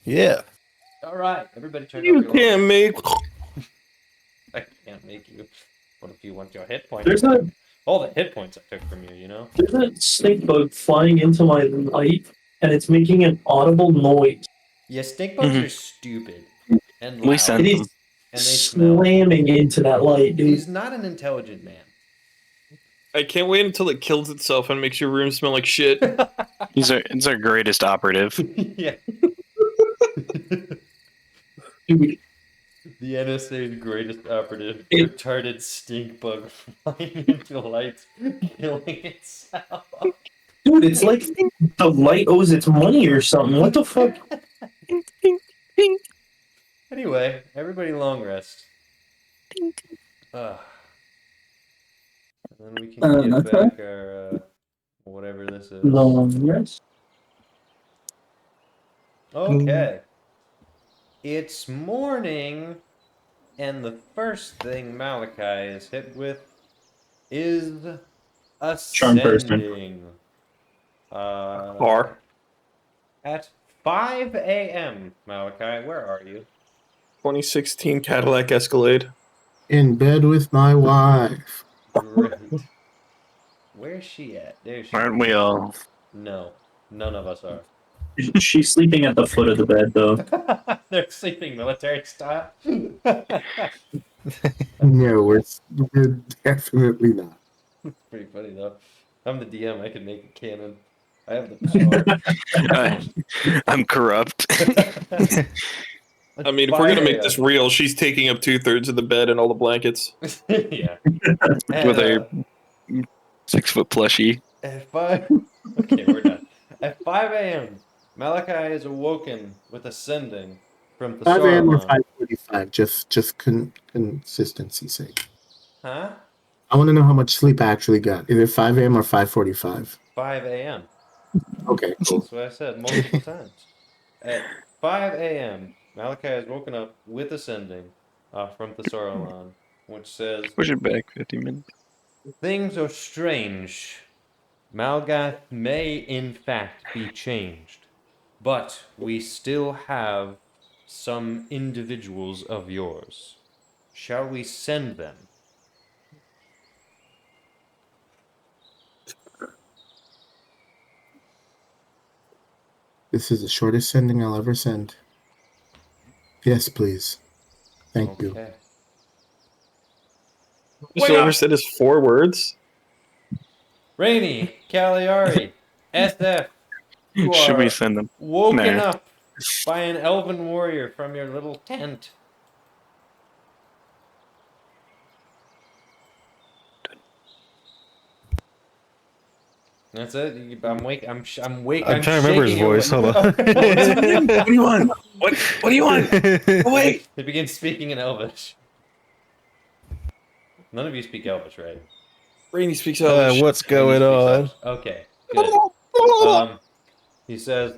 Yeah. All right, everybody turn off you your can't long make. I can't make you. What if you want your hit points? There's a All the hit points I took from you, you know? there's a snake bug flying into my light, and it's making an audible noise. Yeah, stink bugs Mhm. are stupid and We loud, sent It them. is and they smell. slamming into that light, dude. He's not an intelligent man. I can't wait until it kills itself and makes your room smell like shit. It's our greatest operative. Yeah. Dude, The NSA's greatest operative, It- retarded stink bug flying into lights, killing itself. dude, it's like the light owes its money or something. What the fuck? Anyway, everybody long rest. And then we can get back our whatever this is. Long rest. Okay. It's morning, and the first thing Malachi is hit with is Charm person. ascending. Car. At 5 a.m., Malachi, where are you? 2016 Cadillac Escalade. In bed with my wife. Great. Where's she at? There she Aren't is. we all? No, none of us are. She's sleeping at the foot of the bed, though. They're sleeping military style. No, we're definitely not. Pretty funny though. I'm the DM. I can make it canon. I have the I'm corrupt. power. I mean, if we're gonna make this real, she's taking up 2/3 of the bed and all the blankets. Yeah. With a 6-foot plushie. At 5. Okay, we're done. At 5 a.m., Malachi is awoken with ascending from the 5 a.m. or Sauron. 5:45, just consistency's sake. Huh? I want to know how much sleep I actually got. Either 5 a.m. or 5:45. 5 a.m. Okay, cool. That's what I said multiple times. At 5 a.m., Malachi is woken up with ascending from the Sauron, which says, Push it back 50 minutes. things are strange. Malgath may in fact be changed, but we still have some individuals of yours. Shall we send them? This is the shortest sending I'll ever send. Yes, please. Thank you. Okay. So ever said is 4 words. Rainy, Cagliari, SF, you Should we are send them? woken Nah. up by an elven warrior from your little tent. That's it. I'm wake. I'm wake. I'm trying to remember his shaking you voice. awake. Hold on. What do you want? What do you want? Oh, wait. He begins speaking in Elvish. None of you speak Elvish, right? Rainy speaks Elvish. What's Rainy going speaks on? Elvish. Okay, good. He says,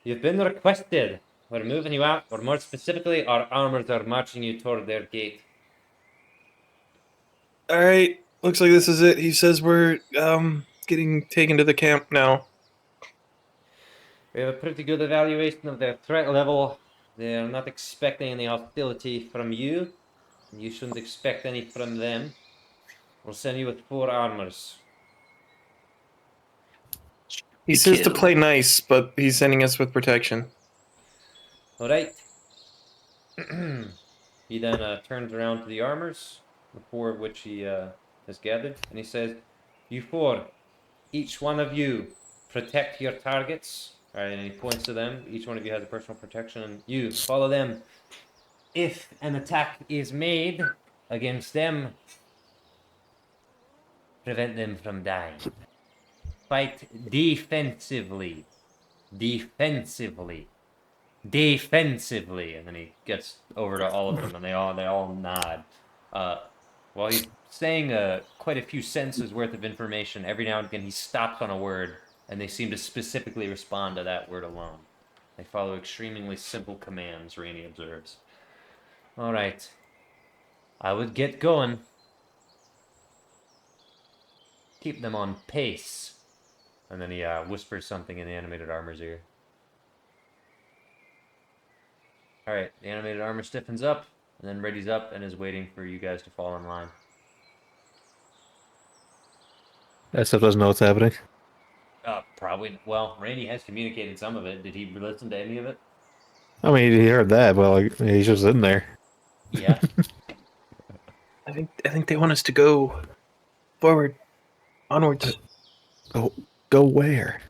"You've been requested. We're moving you out, or more specifically, our armors are marching you toward their gate." All right. Looks like this is it. He says we're getting taken to the camp now. We have a pretty good evaluation of their threat level. They are not expecting any hostility from you. You shouldn't expect any from them. We'll send you with 4 armors. He says to play nice, but he's sending us with protection. All right. He then turns around to the armors, the 4 of which he has gathered, and he says, "You 4, each one of you, protect your targets." All right, and he points to them. Each one of you has a personal protection. You follow them. if an attack is made against them, prevent them from dying. Fight defensively. Defensively. Defensively. And then he gets over to all of them, and they all nod. While he's saying quite a few sentences worth of information, every now and again he stops on a word, and they seem to specifically respond to that word alone. They follow extremely simple commands, Rainey observes. All right. I would get going. Keep them on pace. And then he whispers something in the animated armor's ear. Alright, the animated armor stiffens up, and then readies up and is waiting for you guys to fall in line. That stuff doesn't know what's happening. Probably. Well, Randy has communicated some of it. Did he listen to any of it? I mean, he heard that, but like, he's just in there. Yeah. I think they want us to go forward, onwards. Go where?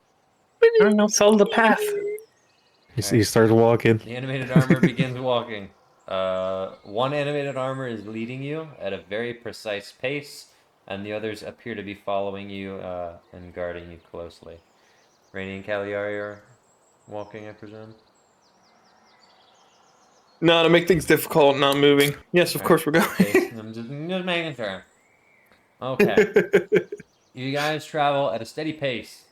I don't know. Follow the path. He starts walking. The animated armor begins walking. One animated armor is leading you at a very precise pace, and the others appear to be following you and guarding you closely. Rainey and Cagliari are walking, I presume? No, to make things difficult, not moving. Yes, of course we're going. Okay, I'm just making sure. Okay. You guys travel at a steady pace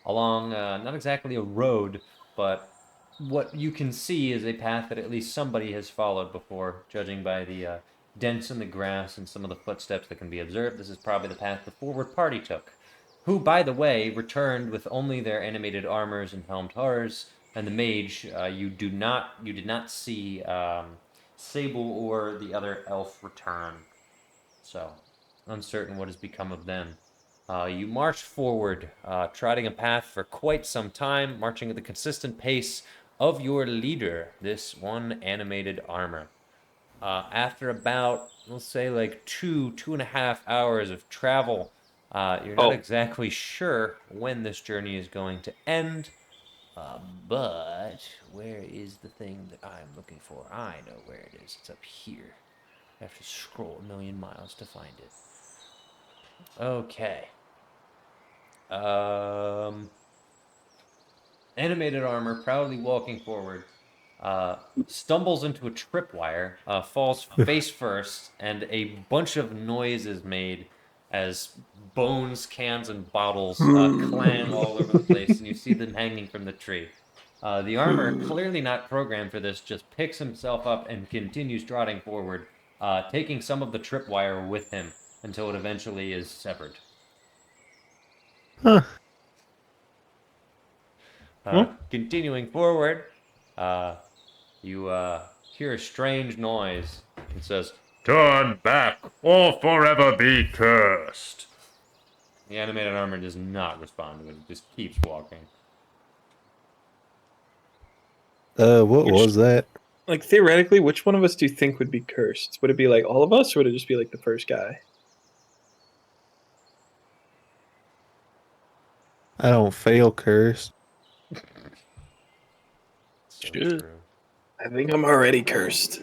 along not exactly a road, but what you can see is a path that at least somebody has followed before, judging by the dents in the grass and some of the footsteps that can be observed. This is probably the path the forward party took, who, by the way, returned with only their animated armors and helmed horrors, and the mage. You did not see Sable or the other elf return, so uncertain what has become of them. You march forward, trotting a path for quite some time, marching at the consistent pace of your leader, this one animated armor. After about, let's say, like 2.5 hours of travel, you're not exactly sure when this journey is going to end, but where is the thing that I'm looking for? I know where it is. It's up here. I have to scroll 1,000,000 miles to find it. Okay. Animated armor, proudly walking forward, stumbles into a tripwire, falls face first, and a bunch of noise is made as bones, cans, and bottles clang all over the place, and you see them hanging from the tree. The armor, clearly not programmed for this, just picks himself up and continues trotting forward, taking some of the tripwire with him until it eventually is severed. Huh. Continuing forward, you hear a strange noise. It says, "Turn back, or forever be cursed." The animated armor does not respond to it. It just keeps walking. What was that? Like, theoretically, which one of us do you think would be cursed? Would it be like all of us, or would it just be like the first guy? I don't fail cursed. So Shit. true. I think I'm already cursed.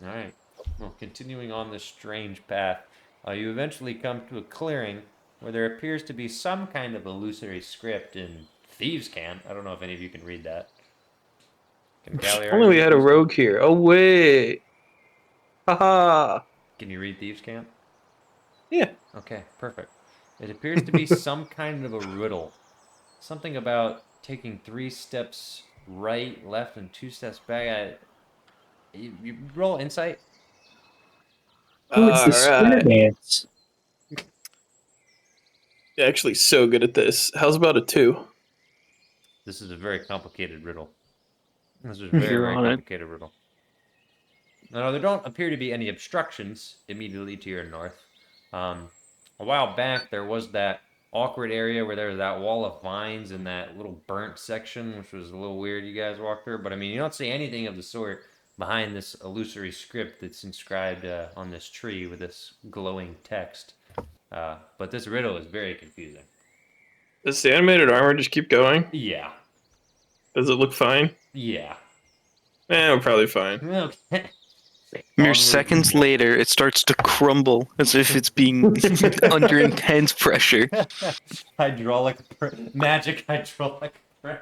All right. Well, continuing on this strange path, you eventually come to a clearing where there appears to be some kind of illusory script in Thieves' Cant. I don't know if any of you can read that. Can Cagliari Only we read had a Thieves' rogue Cant? here. Oh, wait. Haha. Can you read Thieves' Cant? Yeah. Okay, perfect. It appears to be some kind of a riddle. Something about taking 3 steps right, left, and 2 steps back. You roll insight. Oh, it's the square Alright. dance. You're actually so good at this. How's about a 2? This is a very complicated riddle. This is a very, You're very on it. complicated riddle. Now, there don't appear to be any obstructions immediately to your north. A while back, there was that awkward area where there was that wall of vines and that little burnt section, which was a little weird you guys walked through. But, I mean, you don't see anything of the sort behind this illusory script that's inscribed on this tree with this glowing text. But this riddle is very confusing. Does the animated armor just keep going? Yeah. Does it look fine? Yeah. we're probably fine. Okay. Mere Onward seconds we go. later, it starts to crumble as if it's being under intense pressure. Magic hydraulic press.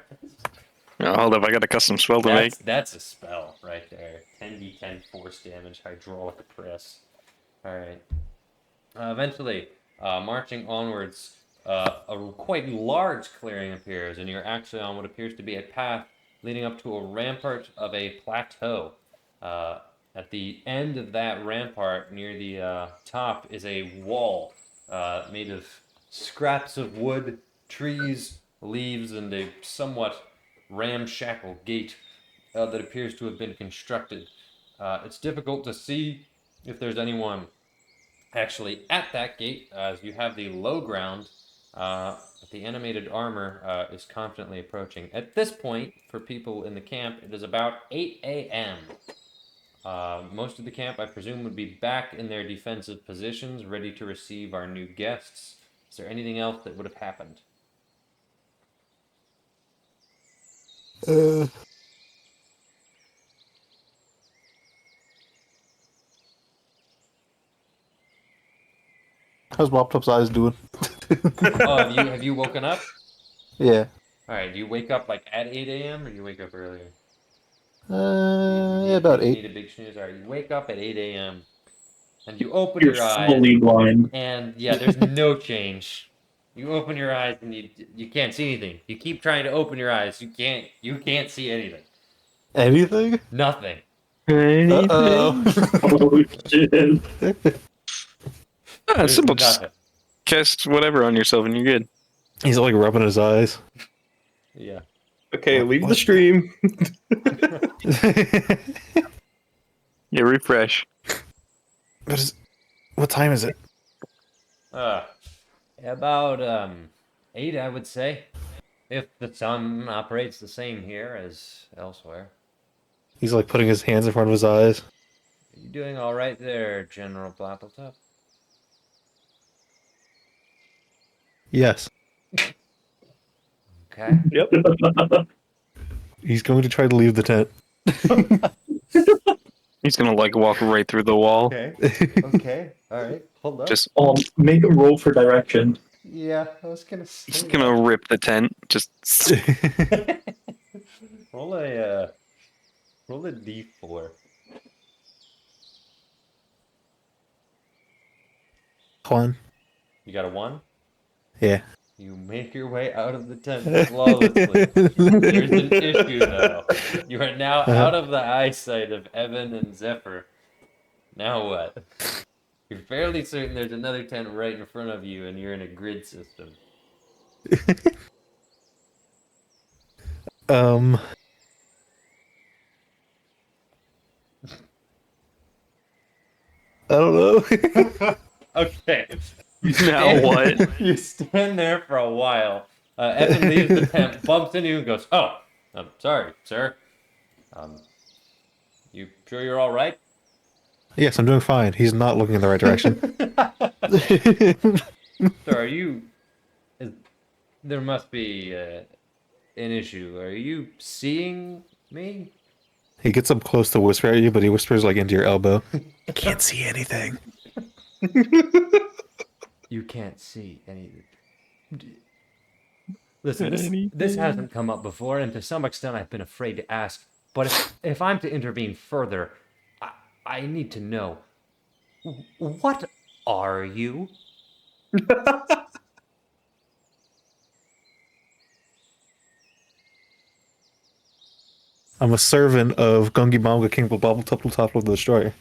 Oh, hold up, I got a custom spell to make. That's a spell right there. 10d10 force damage, hydraulic press. All right. Eventually, marching onwards, a quite large clearing appears, and you're actually on what appears to be a path leading up to a rampart of a plateau. At the end of that rampart, near the top, is a wall made of scraps of wood, trees, leaves, and a somewhat ramshackle gate that appears to have been constructed. It's difficult to see if there's anyone actually at that gate, as you have the low ground. The animated armor is confidently approaching. At this point, for people in the camp, it is about 8 a.m. Most of the camp, I presume, would be back in their defensive positions, ready to receive our new guests. Is there anything else that would have happened? How's Mop-Top's eyes doing? Oh, have you woken up? Yeah. All right, do you wake up like at 8 a.m. or do you wake up earlier? Yeah, about You 8. need a big snooze. All right, you wake up at 8 a.m. and you open You're your eyes, fully blind. and yeah, there's no change. You open your eyes and you can't see anything. You keep trying to open your eyes, you can't see anything. Anything? Nothing. Uh-oh. Oh shit. Ah, There's simple. Just nothing. cast whatever on yourself and you're good. He's like rubbing his eyes. Yeah. Okay, leave the stream. Yeah, refresh. What time is it? About 8, I would say, if the sun operates the same here as elsewhere. He's like putting his hands in front of his eyes. Are you doing all right there, General Blappletop? Yes. Okay. Yep. He's going to try to leave the tent. He's gonna like walk right through the wall. Okay. Okay. All right. Hold up. Just Make him roll for direction. Yeah, I was gonna say. Just gonna rip the tent. Just roll a d4. One. You got a 1? Yeah. You make your way out of the tent flawlessly. There's an issue though. You are now out of the eyesight of Evan and Zephyr. Now what? You're fairly certain there's another tent right in front of you and you're in a grid system. I don't know. Okay. now what? You stand there for a while. Evan leaves the tent, bumps into you, and goes, "Oh, I'm sorry, sir. You sure you're all right?" Yes, I'm doing fine. He's not looking in the right direction. So are you? There must be an issue. Are you seeing me? He gets up close to whisper at you, but he whispers like into your elbow. I can't see anything. You can't see anything. Listen, this hasn't come up before, and to some extent I've been afraid to ask. But if I'm to intervene further, I need to know. What are you? I'm a servant of Gungi Bonga King Bobble Tupple the Destroyer.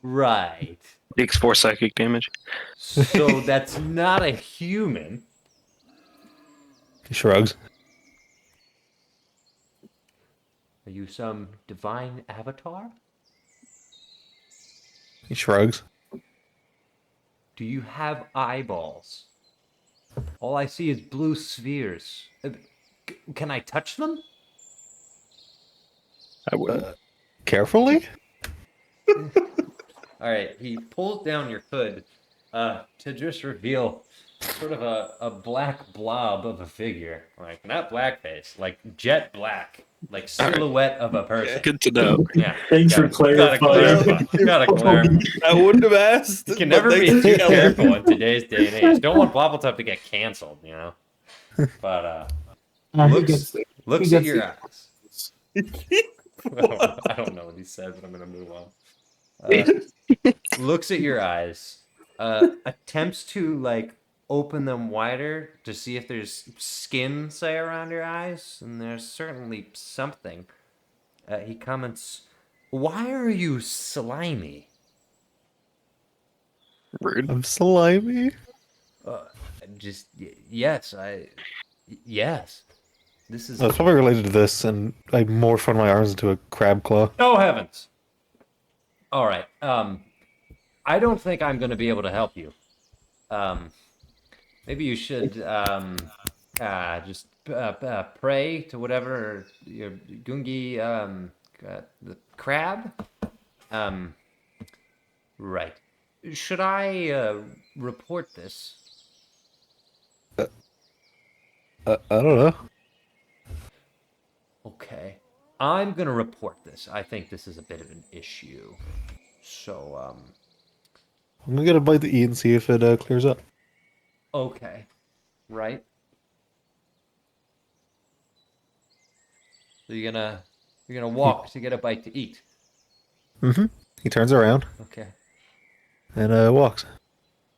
Right. Takes 4 psychic damage. So that's not a human. He shrugs. Are you some divine avatar? He shrugs. Do you have eyeballs? All I see is blue spheres. Can I touch them? I would. Carefully? All right, he pulls down your hood to just reveal sort of a black blob of a figure. Like, not blackface, like jet black. like silhouette of a person. Good to know. Yeah. Thanks for clarifying. Gotta clarify. I wouldn't have asked. You can but never be thanks too for telling me. careful in today's day and age. Don't want Bobbletop to get canceled, you know. But looks at your eyes. I don't know what he said, but I'm gonna move on. Looks at your eyes. Attempts to like open them wider to see if there's skin, say, around your eyes, and there's certainly something. He comments, "Why are you slimy?" Rude. I'm slimy. Just yes, yes. This is It's probably related to this, and I morph one of my arms into a crab claw. oh heavens. All right. I don't think I'm going to be able to help you. Maybe you should just pray to whatever your Gungi the crab. Right. Should I report this? I don't know. Okay. I'm going to report this. I think this is a bit of an issue. So, I'm gonna get a bite to eat and see if it clears up. okay. Right. So you're gonna walk to get a bite to eat. Mm-hmm. He turns around Okay. and walks.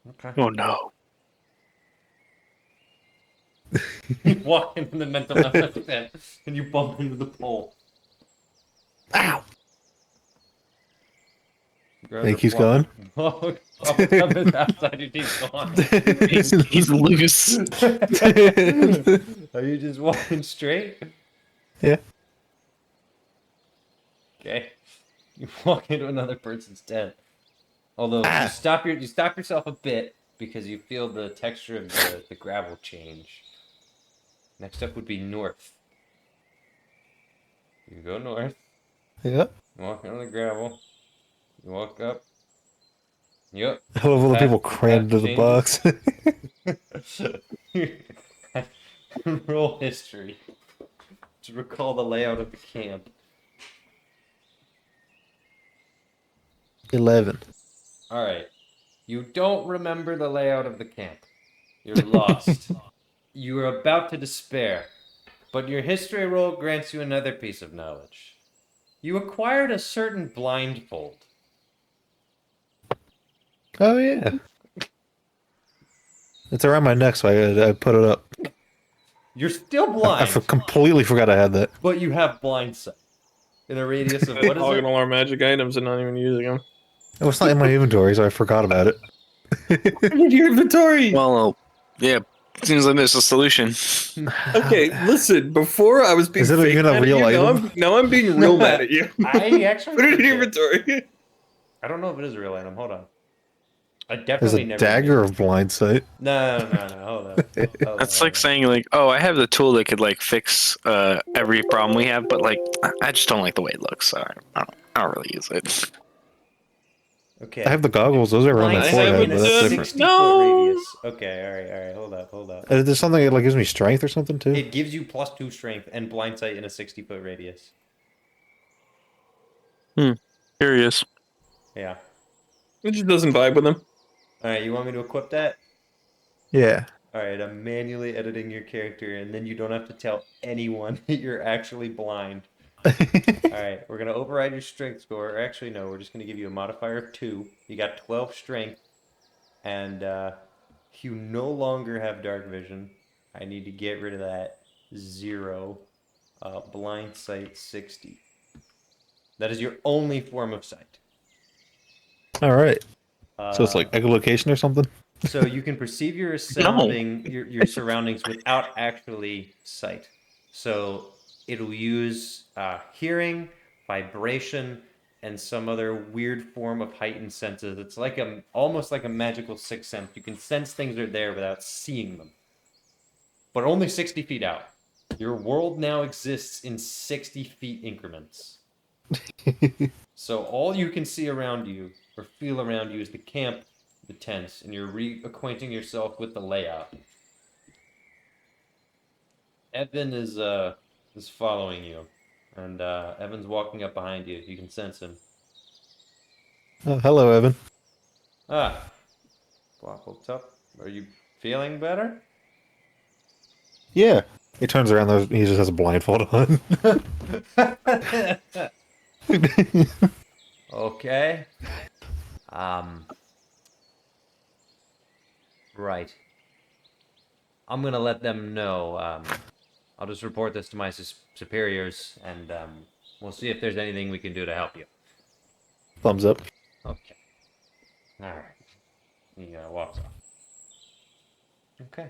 Okay. Oh no. You walk into the mental health event and you bump into the pole. Ow! Grabs He your keeps paw. going. Oh, it's outside your teeth gone. He's loose. Are you just walking straight? Yeah. Okay. You walk into another person's tent. Although you stop yourself a bit because you feel the texture of the gravel change. Next up would be north. You go north. Yep. You walk on the gravel. You walk up. Yep. I love all the people crammed into the box. Roll history to recall the layout of the camp. 11. All right. You don't remember the layout of the camp. You're lost. You are about to despair, but your history roll grants you another piece of knowledge. You acquired a certain blindfold. Oh yeah. It's around my neck, so I put it up. You're still blind, Completely forgot I had that. but you have blind sight in a radius of what is Hogging it? all our magic items and not even using them. It was not in my inventory, so I forgot about it. In your inventory. Well, yeah. Seems like there's a solution. Okay, listen. Before I was being Is it fake even a mad at real you, item? now I'm being real mad at you. I actually Put it in your forget. inventory. I don't know if it is a real item. Hold on. I There's definitely a never. dagger of blind sight. No. Hold on. That's like saying like, oh, I have the tool that could like fix every problem we have, but like I just don't like the way it looks, so I don't really use it. Okay. I have the goggles. Those are around my Blind sight forehead, in but a that's different. 60-foot radius. Okay, all right. Hold up. There's something that like gives me strength or something too. It gives you +2 strength and blind sight in a 60-foot radius. Curious. Yeah. It just doesn't vibe with them. All right, you want me to equip that? Yeah. All right, I'm manually editing your character, and then you don't have to tell anyone that you're actually blind. All right, we're gonna override your strength score. Or actually, no, we're just gonna give you a modifier of 2. You got 12 strength, and you no longer have dark vision. I need to get rid of that. 0. Blind sight 60. That is your only form of sight. All right. So it's like echolocation or something. So you can perceive your surroundings without actually sight. So it'll use hearing, vibration, and some other weird form of heightened senses. It's like almost like a magical sixth sense. You can sense things are there without seeing them, but only 60 feet out. Your world now exists in 60 feet increments. So all you can see around you or feel around you is the camp, the tents, and you're reacquainting yourself with the layout. Evan is following you. And Evan's walking up behind you. You can sense him. Hello, Evan. Ah, Waffletop, are you feeling better? Yeah. He turns around, he just has a blindfold on. Okay. Right. I'm gonna let them know. I'll just report this to my superiors, and we'll see if there's anything we can do to help you. Thumbs up. Okay. All right. He walks off. Okay.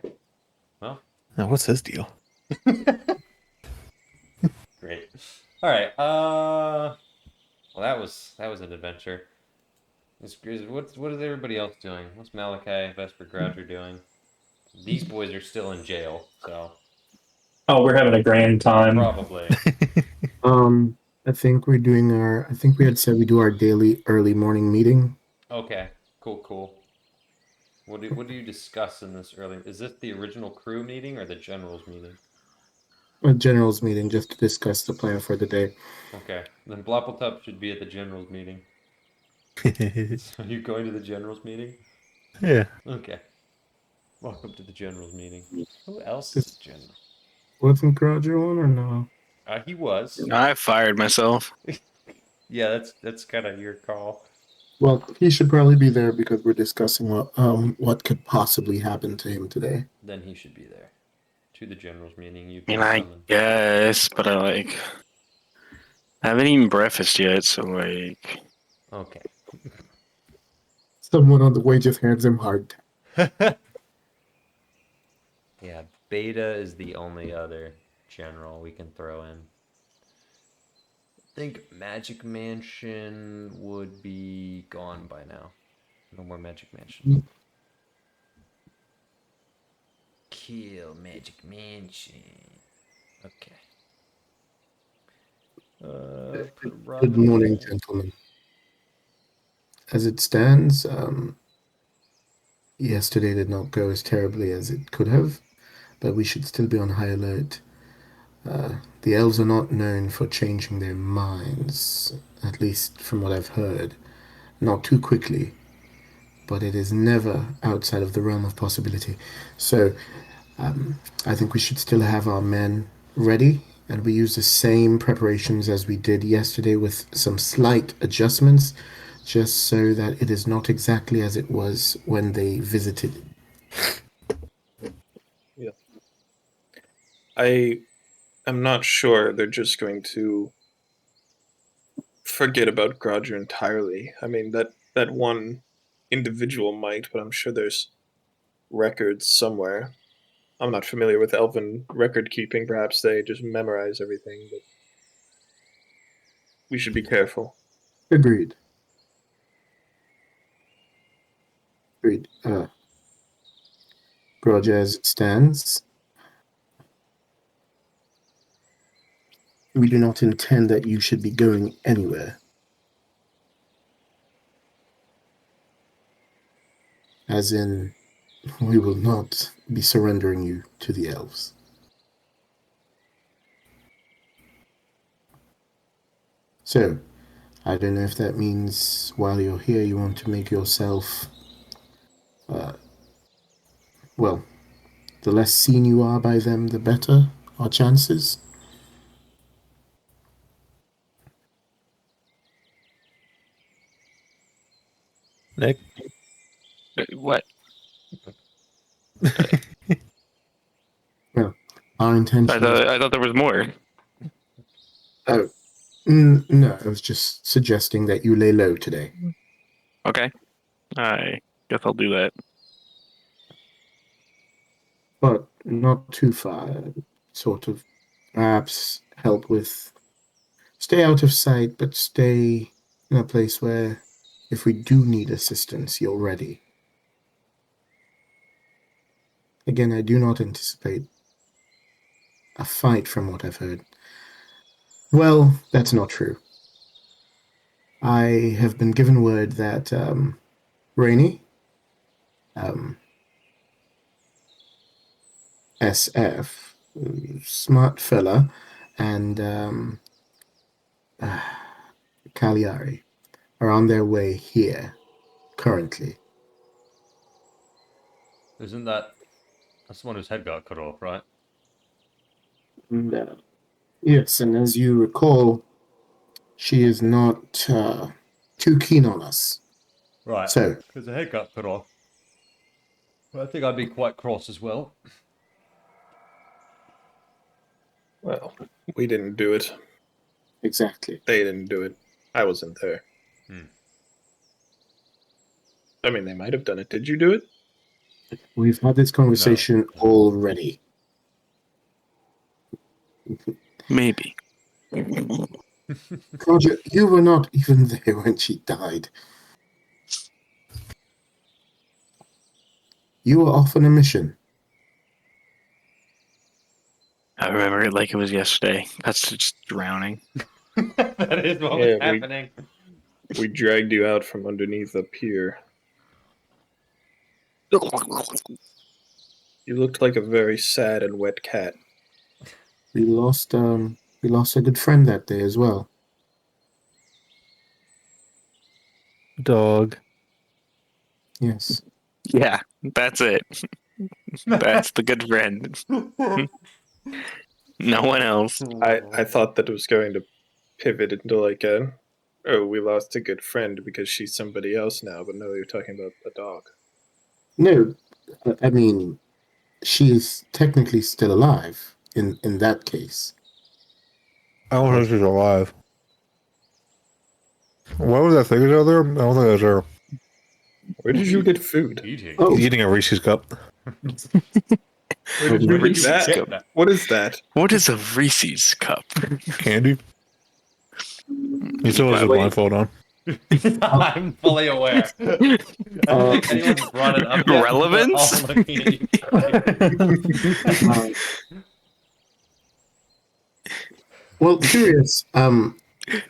Well. Now, what's his deal? Great. All right. Well, that was an adventure. What is everybody else doing? What's Malachi, Vesper, Groucher doing? These boys are still in jail, so Oh, we're having a grand time. probably. I think we're doing I think we had said we do our daily early morning meeting. Okay. Cool. What do you discuss in this early? Is this the original crew meeting or the generals meeting? A general's meeting just to discuss the plan for the day. Okay. Then Bloppletup should be at the generals meeting. Are you going to the generals meeting? Yeah. Okay. Welcome to the generals meeting. Who else is general? Wasn't Groucho on or no? He was. I fired myself. Yeah, that's kind of your call. Well, he should probably be there because we're discussing what could possibly happen to him today. Then he should be there. To the generals meeting, you've I mean, been I summoned. guess, but I haven't eaten breakfast yet, so Okay. Someone on the way just hands him hard. Yeah, Beta is the only other general we can throw in. I think Magic Mansion would be gone by now. No more Magic Mansion. Kill Magic Mansion. Okay. Good morning, gentlemen. As it stands, yesterday did not go as terribly as it could have, but we should still be on high alert. The elves are not known for changing their minds, at least from what I've heard. Not too quickly, but it is never outside of the realm of possibility. So, I think we should still have our men ready, and we use the same preparations as we did yesterday with some slight adjustments, just so that it is not exactly as it was when they visited. Yeah. I am not sure they're just going to forget about Grodger entirely. I mean, that one individual might, but I'm sure there's records somewhere. I'm not familiar with elven record keeping. Perhaps they just memorize everything, but we should be careful. Agreed. Agreed. Roger, as it stands, we do not intend that you should be going anywhere. As in, we will not be surrendering you to the elves. So, I don't know if that means while you're here you want to make yourself, well, the less seen you are by them, the better our chances. Nick? what? Well, our intention. I thought there was more. Oh, no, I was just suggesting that you lay low today. Okay, I guess I'll do that. But not too far. Sort of, perhaps help with stay out of sight, but stay in a place where if we do need assistance, you're ready. Again, I do not anticipate a fight from what I've heard. Well, that's not true. I have been given word that Rainey, SF, smart fella, and Cagliari are on their way here currently. Isn't that's the one whose head got cut off, right? And, yes, and as you recall, she is not too keen on us. Right. So, Because the head got cut off. Well, I think I'd be quite cross as well. Well, we didn't do it. exactly. They didn't do it. I wasn't there. Hmm. I mean, they might have done it. Did you do it? We've had this conversation already. Maybe. Roger, you were not even there when she died. You were off on a mission. I remember it like it was yesterday. That's just drowning. That is what Yeah, was happening. We dragged you out from underneath a pier. You looked like a very sad and wet cat. We lost a good friend that day as well. Dog. Yes. Yeah, that's it. That's the good friend. No one else. I thought that was going to pivot into like a, oh, we lost a good friend because she's somebody else now, but no, you're talking about a dog. No, I mean, she is technically still alive in that case. I don't think she's alive. What was that thing out there? I don't think it was her. Where did you get food? Eating. Oh, He's eating a Reese's cup. Where did you Where get did you that? get that? What is that? What is a Reese's cup? Candy. He still has his Wait. blindfold on. I'm fully aware. I don't think anyone's brought it up yet. Relevance? We're all looking at you. uh, well, curious.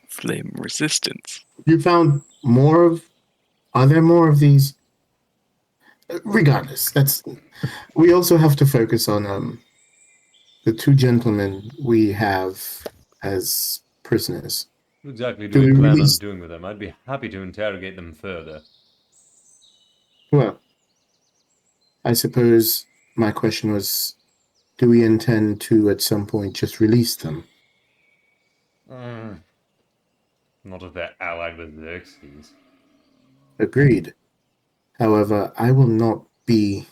Flame resistance. You found more of? Are there more of these? Regardless, we also have to focus on the two gentlemen we have as prisoners. What exactly Do do we we plan on release- doing with them? I'd be happy to interrogate them further. Well, I suppose my question was, do we intend to at some point just release them? Not if they're allied with Xerxes. Agreed. However, I will not become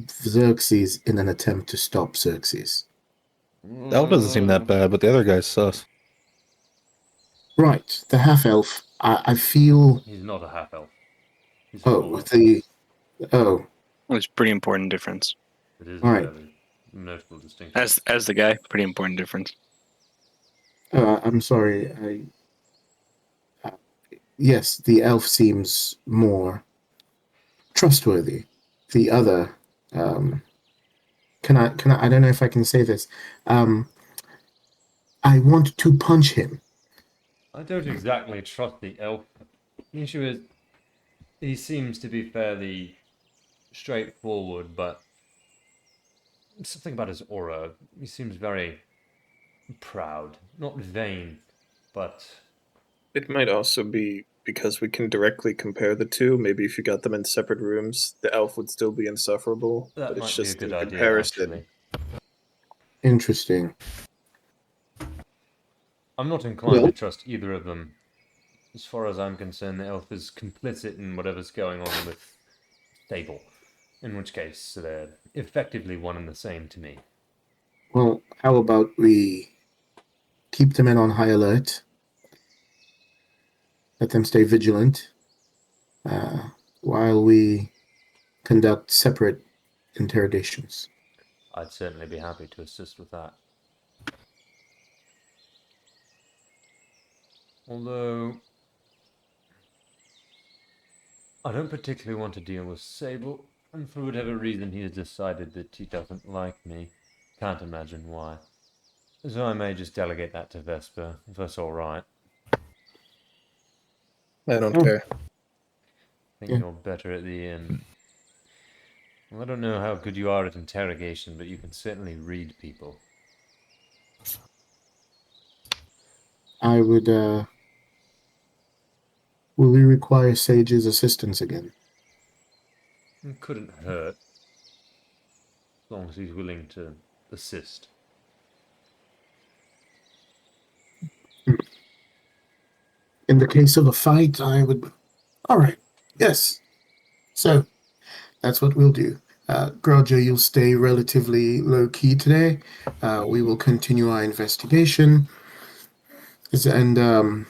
Xerxes in an attempt to stop Xerxes. That one doesn't seem that bad, but the other guy's sus. Right, the half-elf. I feel. He's not a half elf. He's a Oh, full elf. It's a pretty important difference. It is Right. a very notable distinction. As the guy, pretty important difference. I'm sorry. Yes, the elf seems more trustworthy. The other, can I? I don't know if I can say this. I want to punch him. I don't exactly trust the elf. The issue is, he seems to be fairly straightforward, but something about his aura. He seems very proud, not vain, but It might also be because we can directly compare the two. Maybe if you got them in separate rooms, the elf would still be insufferable. that but might it's be a just good in idea. comparison. Actually, Interesting. I'm not inclined Well- to trust either of them. As far as I'm concerned, the elf is complicit in whatever's going on with Fable. In which case, they're effectively one and the same to me. Well, how about we keep the men on high alert? Let them stay vigilant while we conduct separate interrogations. I'd certainly be happy to assist with that. Although, I don't particularly want to deal with Sable, and for whatever reason he has decided that he doesn't like me. Can't imagine why. So I may just delegate that to Vesper, if that's alright. I don't Oh. care. I think Yeah. you're better at the inn. Well, I don't know how good you are at interrogation, but you can certainly read people. I would. Will we require Sage's assistance again? It couldn't hurt. As long as he's willing to assist. In the case of a fight, I would. All right. Yes. So that's what we'll do. Groger, you'll stay relatively low key today. We will continue our investigation. And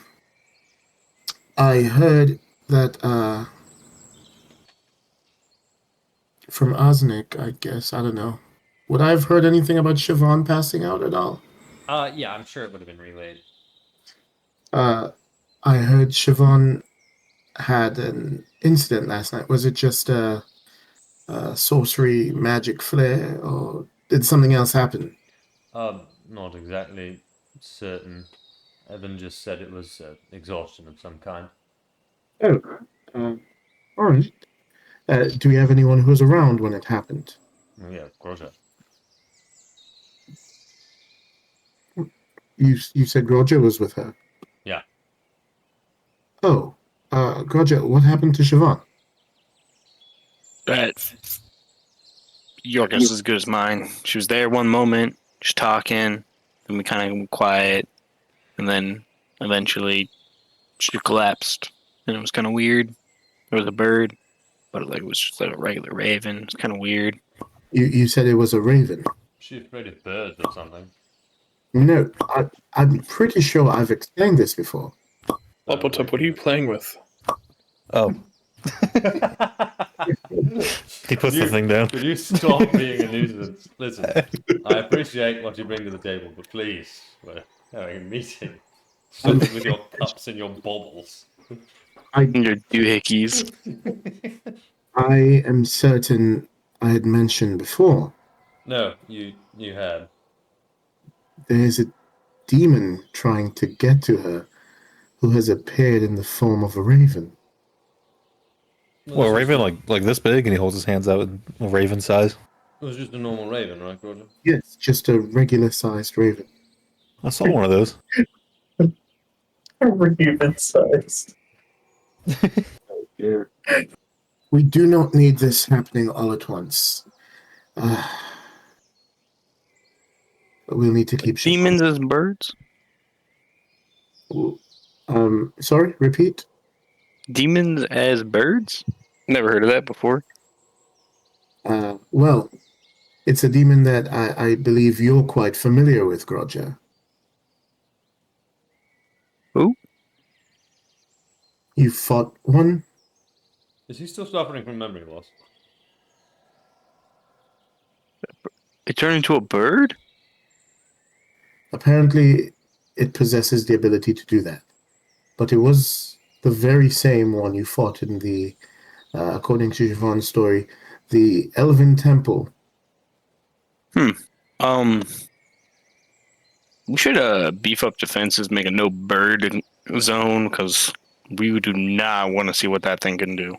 I heard that from Osnick, I guess. I don't know. Would I have heard anything about Siobhan passing out at all? Yeah, I'm sure it would have been relayed. I heard Siobhan had an incident last night. Was it just a sorcery magic flare, or did something else happen? Not exactly certain. Evan just said it was exhaustion of some kind. Oh, all right. Do we have anyone who was around when it happened? Oh, yeah, of course. You said Groger was with her. Yeah. Oh, Groger, what happened to Siobhan? That your guess is as good as mine. She was there one moment, just talking, then we kind of went quiet, and then eventually she collapsed, and it was kind of weird. There was a bird, but it was just like a regular raven. It's kind of weird. You said it was a raven. She's afraid of birds or something. No, I'm pretty sure I've explained this before. What's up? What are you playing with? Oh, he puts the thing down. Could you stop being a nuisance? Listen, I appreciate what you bring to the table, but please, we're having a meeting. Stop it with your cups and your baubles. Your doohickeys. I am certain I had mentioned before. No, you had. There's a demon trying to get to her who has appeared in the form of a raven. Well, a raven like this big, and he holds his hands out in a raven size. It was just a normal raven, right, Roger? Yes, just a regular-sized raven. I saw one of those. Raven-sized. Oh, dear. We do not need this happening all at once. We'll need to keep... Demons as birds? Sorry, repeat? Demons as birds? Never heard of that before. Well, it's a demon that I believe you're quite familiar with, Groger. Who? You fought one? Is he still suffering from memory loss? It turned into a bird? Apparently, it possesses the ability to do that. But it was the very same one you fought in the, according to Siobhan's story, the Elven Temple. We should beef up defenses, make a no bird zone, because we do not want to see what that thing can do.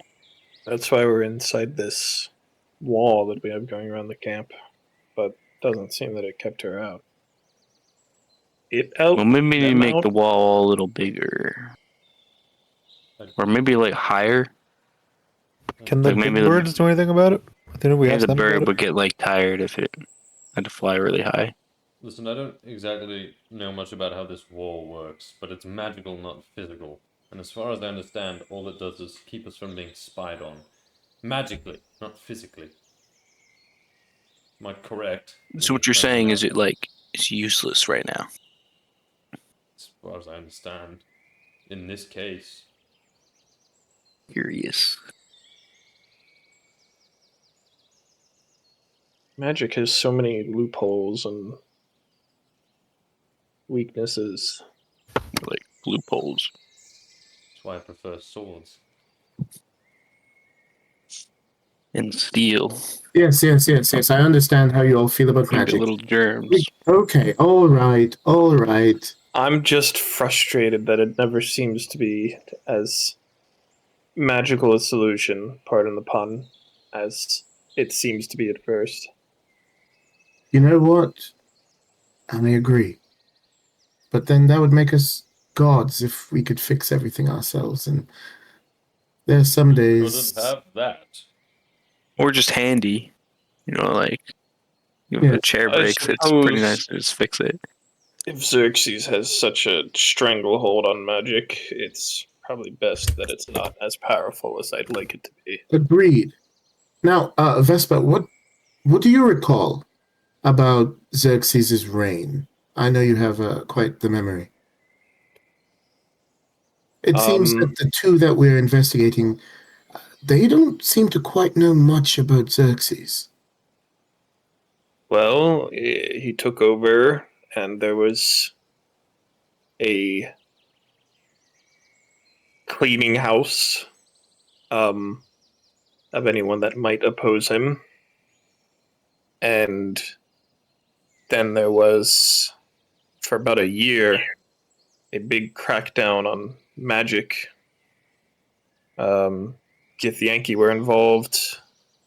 That's why we're inside this wall that we have going around the camp. But doesn't seem that it kept her out. Well, maybe them make out? the wall a little bigger. Or maybe higher. Can the maybe big birds do anything about it? Didn't we Maybe ask the them bird about would get tired if it had to fly really high. Listen, I don't exactly know much about how this wall works, but it's magical, not physical. And as far as I understand, all it does is keep us from being spied on. Magically, not physically. Am I correct? So what you're saying is it's useless right now. As far as I understand, in this case. Curious. Magic has so many loopholes and weaknesses. Like loopholes. That's why I prefer swords. And steel. Yes. I understand how you all feel about Maybe magic. little germs. Okay, all right. I'm just frustrated that it never seems to be as magical a solution, pardon the pun, as it seems to be at first. You know what? I may agree. But then that would make us gods if we could fix everything ourselves. And there are some days. Couldn't have that. Or just handy. You know, like if Yeah, a chair I breaks, it's pretty suppose nice to just fix it. if Xerxes has such a stranglehold on magic, it's probably best that it's not as powerful as I'd like it to be. agreed. Now, Vespa, what do you recall about Xerxes' reign? I know you have quite the memory. It seems that Um, the two that we're investigating, they don't seem to quite know much about Xerxes. well, he took over, and there was a cleaning house um, of anyone that might oppose him. And then there was, for about a year, a big crackdown on magic. Githyanki were involved.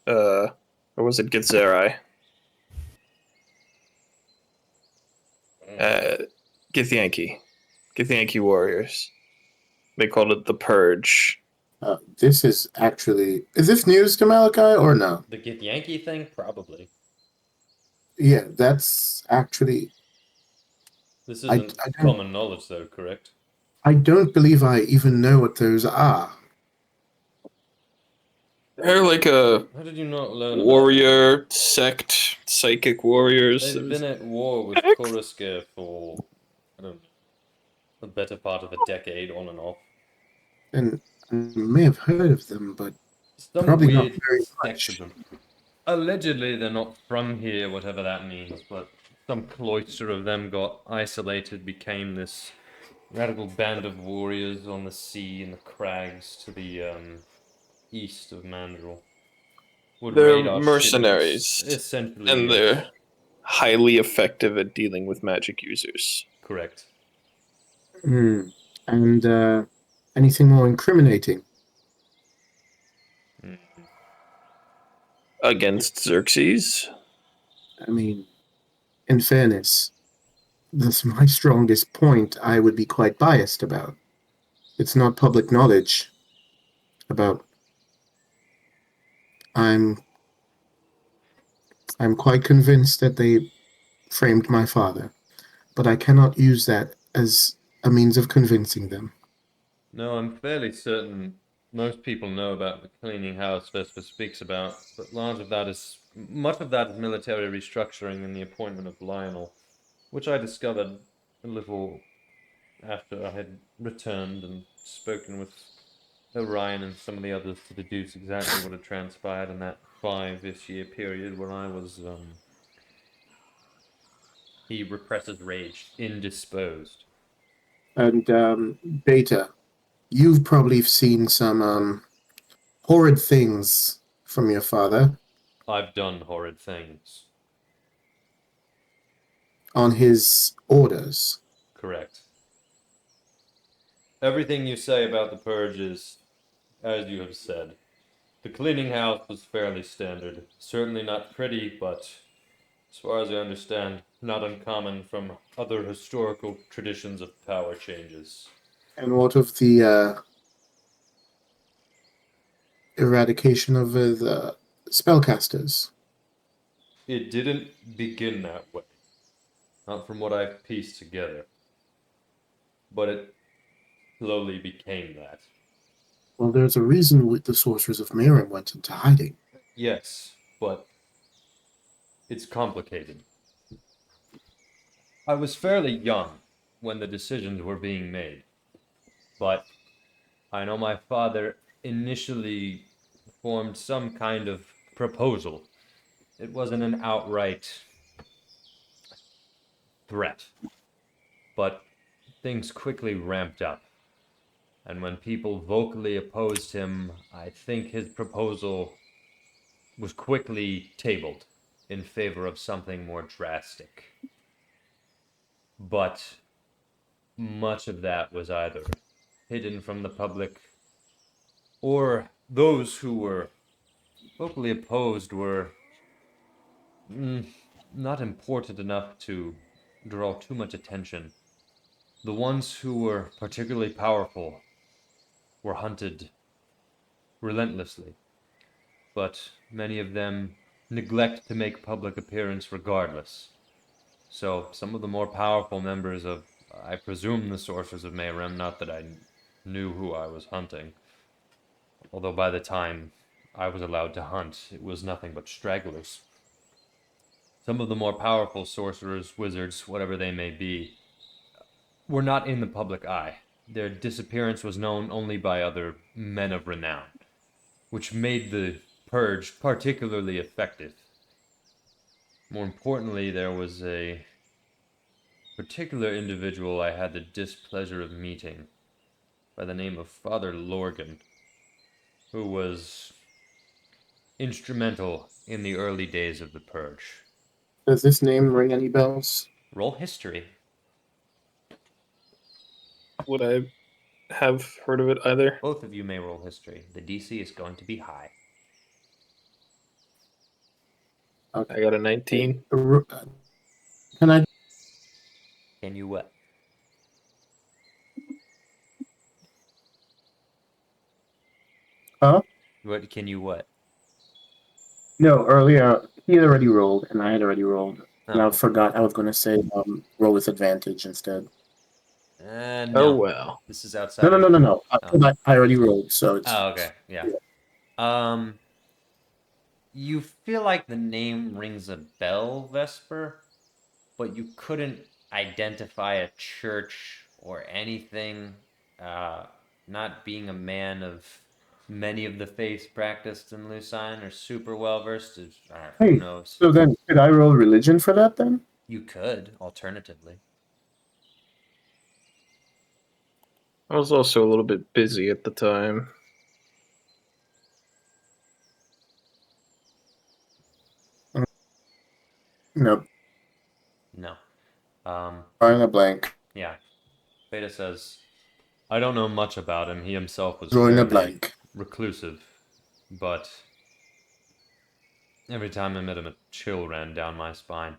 Or was it Githzerai? Uh, Githyanki. Githyanki warriors. They called it the Purge. This is actually, is this news to Malachi or no? The Get Yankee thing? Probably. Yeah, that's actually, This I, isn't I don't, common knowledge, though, correct? I don't believe I even know what those are. They're like a How did you not learn about warrior sect, psychic warriors. They've been at war with Koroske for, I don't know, the better part of a decade, on and off. And I may have heard of them, but Some probably not weird very sect of much. them. Allegedly, they're not from here, whatever that means, but some cloister of them got isolated, became this radical band of warriors on the sea and the crags to the east of Mandril. Would They're raid our shipments, mercenaries, essentially, and yes. they're highly effective at dealing with magic users. Correct. Hmm. And anything more incriminating? Mm. Against Xerxes? I mean, in fairness, that's my strongest point I would be quite biased about. It's not public knowledge about I'm I'm quite convinced that they framed my father, but I cannot use that as a means of convincing them. No, I'm fairly certain most people know about the cleaning house Vesper speaks about, but much of that is military restructuring and the appointment of Lionel, which I discovered a little after I had returned and spoken with Orion and some of the others to deduce exactly what had transpired in that 5-ish year period where I was, he represses rage, indisposed. And Beta, you've probably seen some horrid things from your father I've done horrid things. on his orders. Correct. Everything you say about the purge is, as you have said. The cleaning house was fairly standard. Certainly not pretty, but as far as I understand, not uncommon from other historical traditions of power changes. And what of the eradication of the spellcasters? It didn't begin that way, not from what I've pieced together, but it slowly became that. Well, there's a reason the sorcerers of Mayhem went into hiding. Yes, but it's complicated. I was fairly young when the decisions were being made, but I know my father initially formed some kind of proposal. It wasn't an outright threat, but things quickly ramped up. And when people vocally opposed him, I think his proposal was quickly tabled in favor of something more drastic. But much of that was either hidden from the public, or those who were vocally opposed were not important enough to draw too much attention. The ones who were particularly powerful were hunted relentlessly, but many of them neglect to make public appearance regardless. So some of the more powerful members of, I presume, the Sorcerers of Mayhem, not that I knew who I was hunting, although by the time I was allowed to hunt, it was nothing but stragglers. Some of the more powerful sorcerers, wizards, whatever they may be, were not in the public eye. Their disappearance was known only by other men of renown, which made the purge particularly effective. More importantly, there was a particular individual I had the displeasure of meeting by the name of Father Lorgan, who was instrumental in the early days of the purge. Does this name ring any bells? Roll history. Would I have heard of it either? Both of you may roll history. The DC is going to be high. I got a 19. Can I? Can you what? Huh? What can you what? No, earlier he had already rolled, and I had already rolled. And I Oh, forgot I was going to say roll with advantage instead. no. Oh well. This is outside. No. Oh. I already rolled, so it's. Oh, okay. Yeah. You feel like the name rings a bell, Vesper, but you couldn't identify a church or anything. Not being a man of many of the faiths practiced in Lucine or super well versed, who Hey, knows? so then could I roll religion for that then? You could, alternatively. I was also a little bit busy at the time. Nope. No. Drawing a blank. Yeah. Beta says, I don't know much about him. He himself was Drawing a fairly blank. reclusive, but every time I met him, a chill ran down my spine.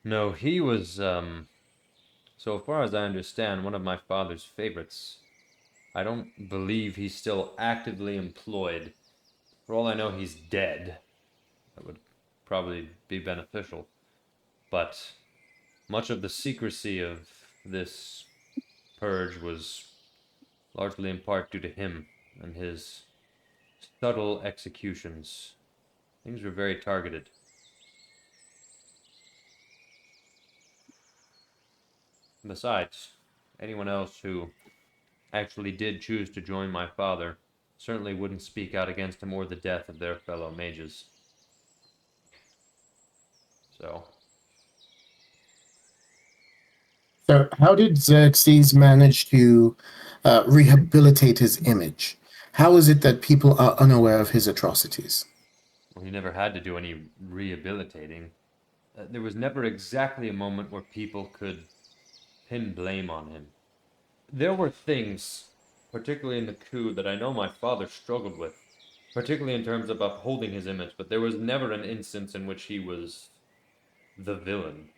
No, he was, so far as I understand, one of my father's favorites. I don't believe he's still actively employed. For all I know, he's dead. That would probably be beneficial. But much of the secrecy of this purge was largely in part due to him and his subtle executions. Things were very targeted. Besides, anyone else who actually did choose to join my father certainly wouldn't speak out against him or the death of their fellow mages. So, How did Xerxes manage to rehabilitate his image? How is it that people are unaware of his atrocities? well, he never had to do any rehabilitating. There was never exactly a moment where people could pin blame on him. There were things, particularly in the coup, that I know my father struggled with, particularly in terms of upholding his image, but there was never an instance in which he was the villain.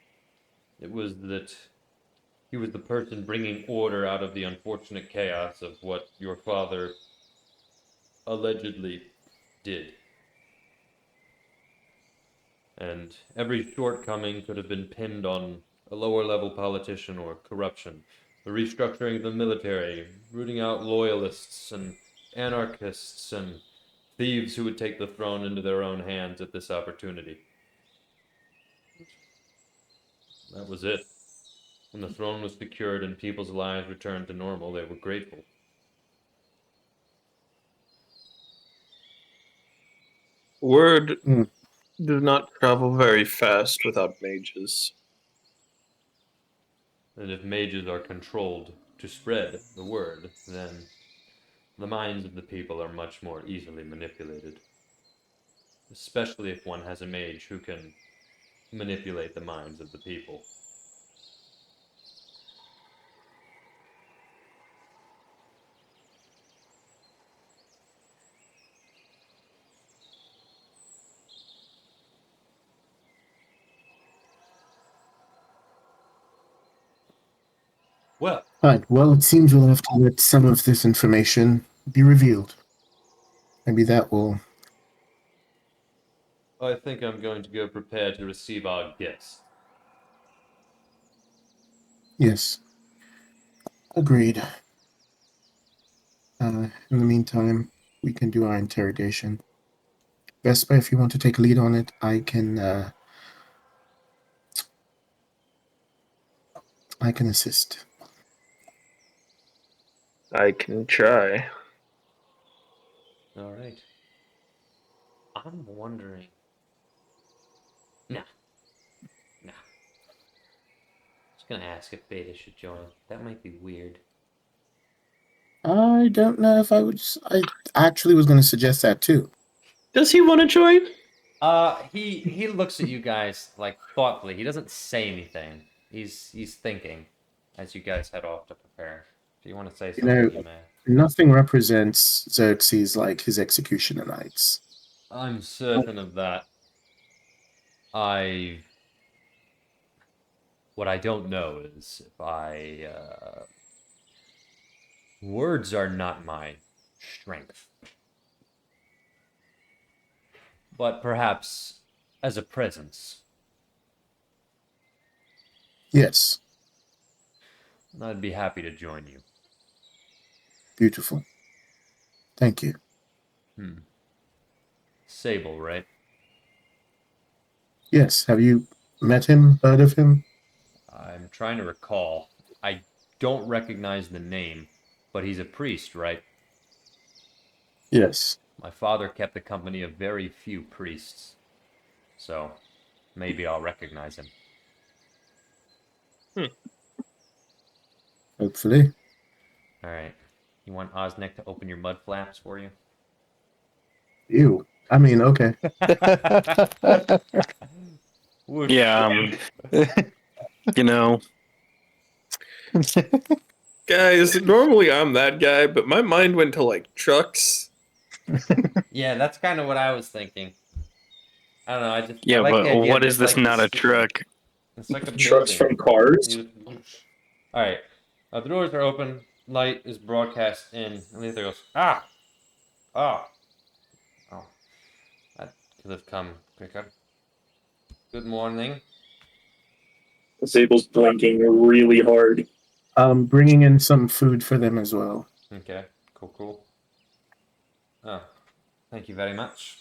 It was that he was the person bringing order out of the unfortunate chaos of what your father allegedly did. And every shortcoming could have been pinned on a lower level politician or corruption. The restructuring of the military, rooting out loyalists and anarchists and thieves who would take the throne into their own hands at this opportunity. That was it. When the throne was secured and people's lives returned to normal, they were grateful. Word Hmm. does not travel very fast without mages. And if mages are controlled to spread the word, then the minds of the people are much more easily manipulated. Especially if one has a mage who can manipulate the minds of the people. Well, Right. Well, it seems we'll have to let some of this information be revealed. Maybe that will. I think I'm going to go prepare to receive our guest. Yes. Agreed. In the meantime, we can do our interrogation. Vespa, if you want to take lead on it, I can assist. I can try. All right. I'm wondering. Nah. Just gonna ask if Beta should join. That might be weird. I don't know if I would. I actually was going to suggest that too. Does he want to join? He looks at you guys like thoughtfully. He doesn't say anything. He's thinking as you guys head off to prepare. If you want to say You something, know, you may. nothing represents Xerxes like his executioner nights. I'm certain of that. What I don't know is if words are not my strength. But perhaps as a presence, Yes, I'd be happy to join you. beautiful. Thank you. Sable, right? Yes, have you met him, heard of him? I'm trying to recall. I don't recognize the name, but he's a priest, right? Yes. My father kept the company of very few priests, so maybe I'll recognize him. Hopefully. All right. You want Osnick to open your mud flaps for you? Ew. I mean, okay. Whoosh. Yeah, you know, Guys, normally I'm that guy, but my mind went to like trucks. Yeah, that's kind of what I was thinking. I don't know. I yeah, like but the idea what that is it's this like not this. a truck? It's like a Trucks building. from cars. All right. The doors are open. Light is broadcast in. And Letha goes, ah, oh, oh, that could have come quicker. Good morning. Zabel's blinking really hard. Bringing in some food for them as well. Okay, cool. Oh, thank you very much.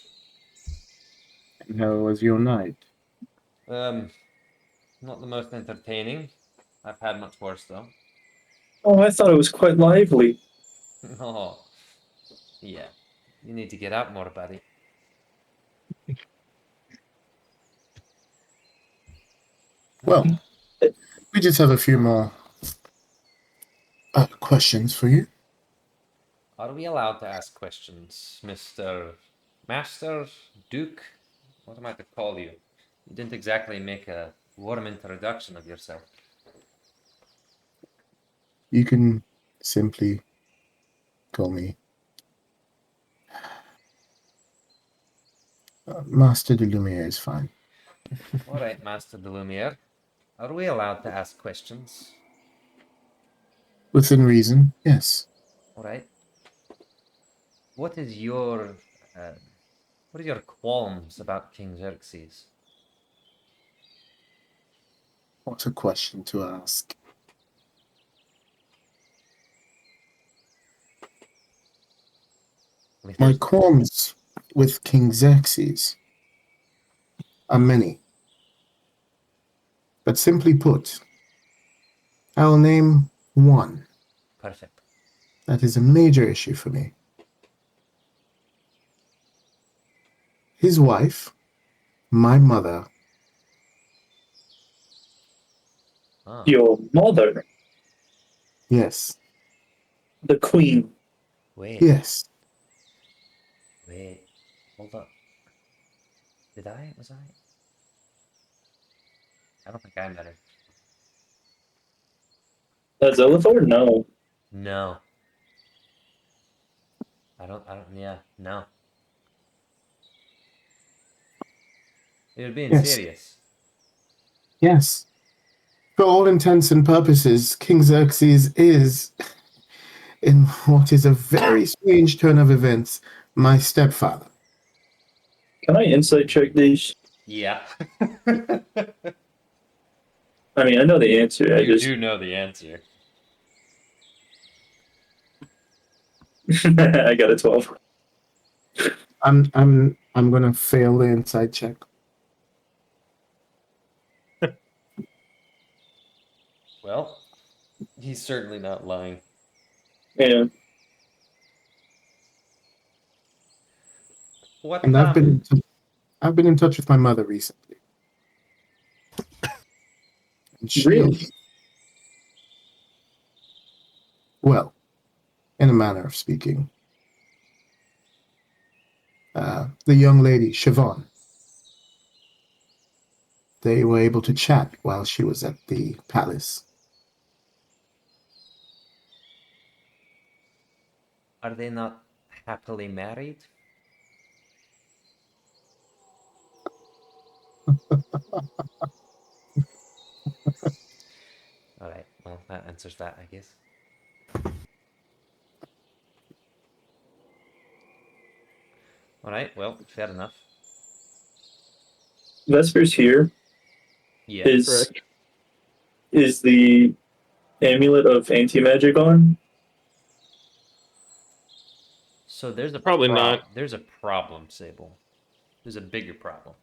And how was your night? Not the most entertaining. I've had much worse though. Oh, I thought it was quite lively. Oh, yeah. You need to get out more, buddy. Well, we just have a few more questions for you. Are we allowed to ask questions, Mr. Master, Duke? What am I to call you? You didn't exactly make a warm introduction of yourself. You can simply call me Master de Lumiere is fine. All right, Master de Lumiere. Are we allowed to ask questions? Within reason, yes. All right. What is your what are your qualms about King Xerxes? What a question to ask. My qualms with King Xerxes are many. But simply put, I'll name one. Perfect. That is a major issue for me. His wife, my mother, Oh, Your mother, yes, the queen. wait. yes, Wait. Hold up. Did I? Was I? I don't think I met her. Zelithor? No. No. Yeah, no. You're being Yes. serious. yes. For all intents and purposes, King Xerxes is, in what is a very strange turn of events, my stepfather. Can I insight check these? Yeah. I mean, I know the answer. I You just do know the answer. I got a 12. I'm gonna fail the insight check. Well, he's certainly not lying. Yeah. What And I've been in touch with my mother recently. And she, Really? well, in a manner of speaking, the young lady Siobhan. They were able to chat while she was at the palace. Are they not happily married? Alright, well, that answers that, I guess. Alright, well, fair enough. Vesper's here Yeah. is Correct. is the amulet of anti-magic on? So there's a Probably not. There's a problem, Sable. There's a bigger problem.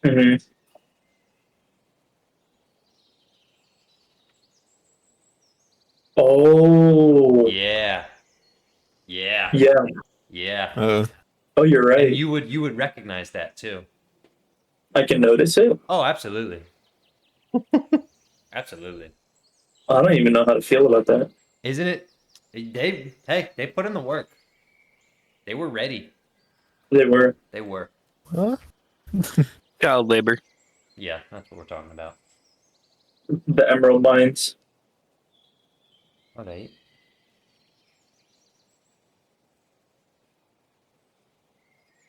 Mm-hmm. Oh, Yeah. Yeah. yeah. Yeah. Oh, you're And right. you would recognize that too. I can notice it. Oh, absolutely. Absolutely. I don't even know how to feel about that. Isn't it? They put in the work. They were ready. They were. They were. Huh? Child labor. Yeah, that's what we're talking about. The Emerald Mines. Alright.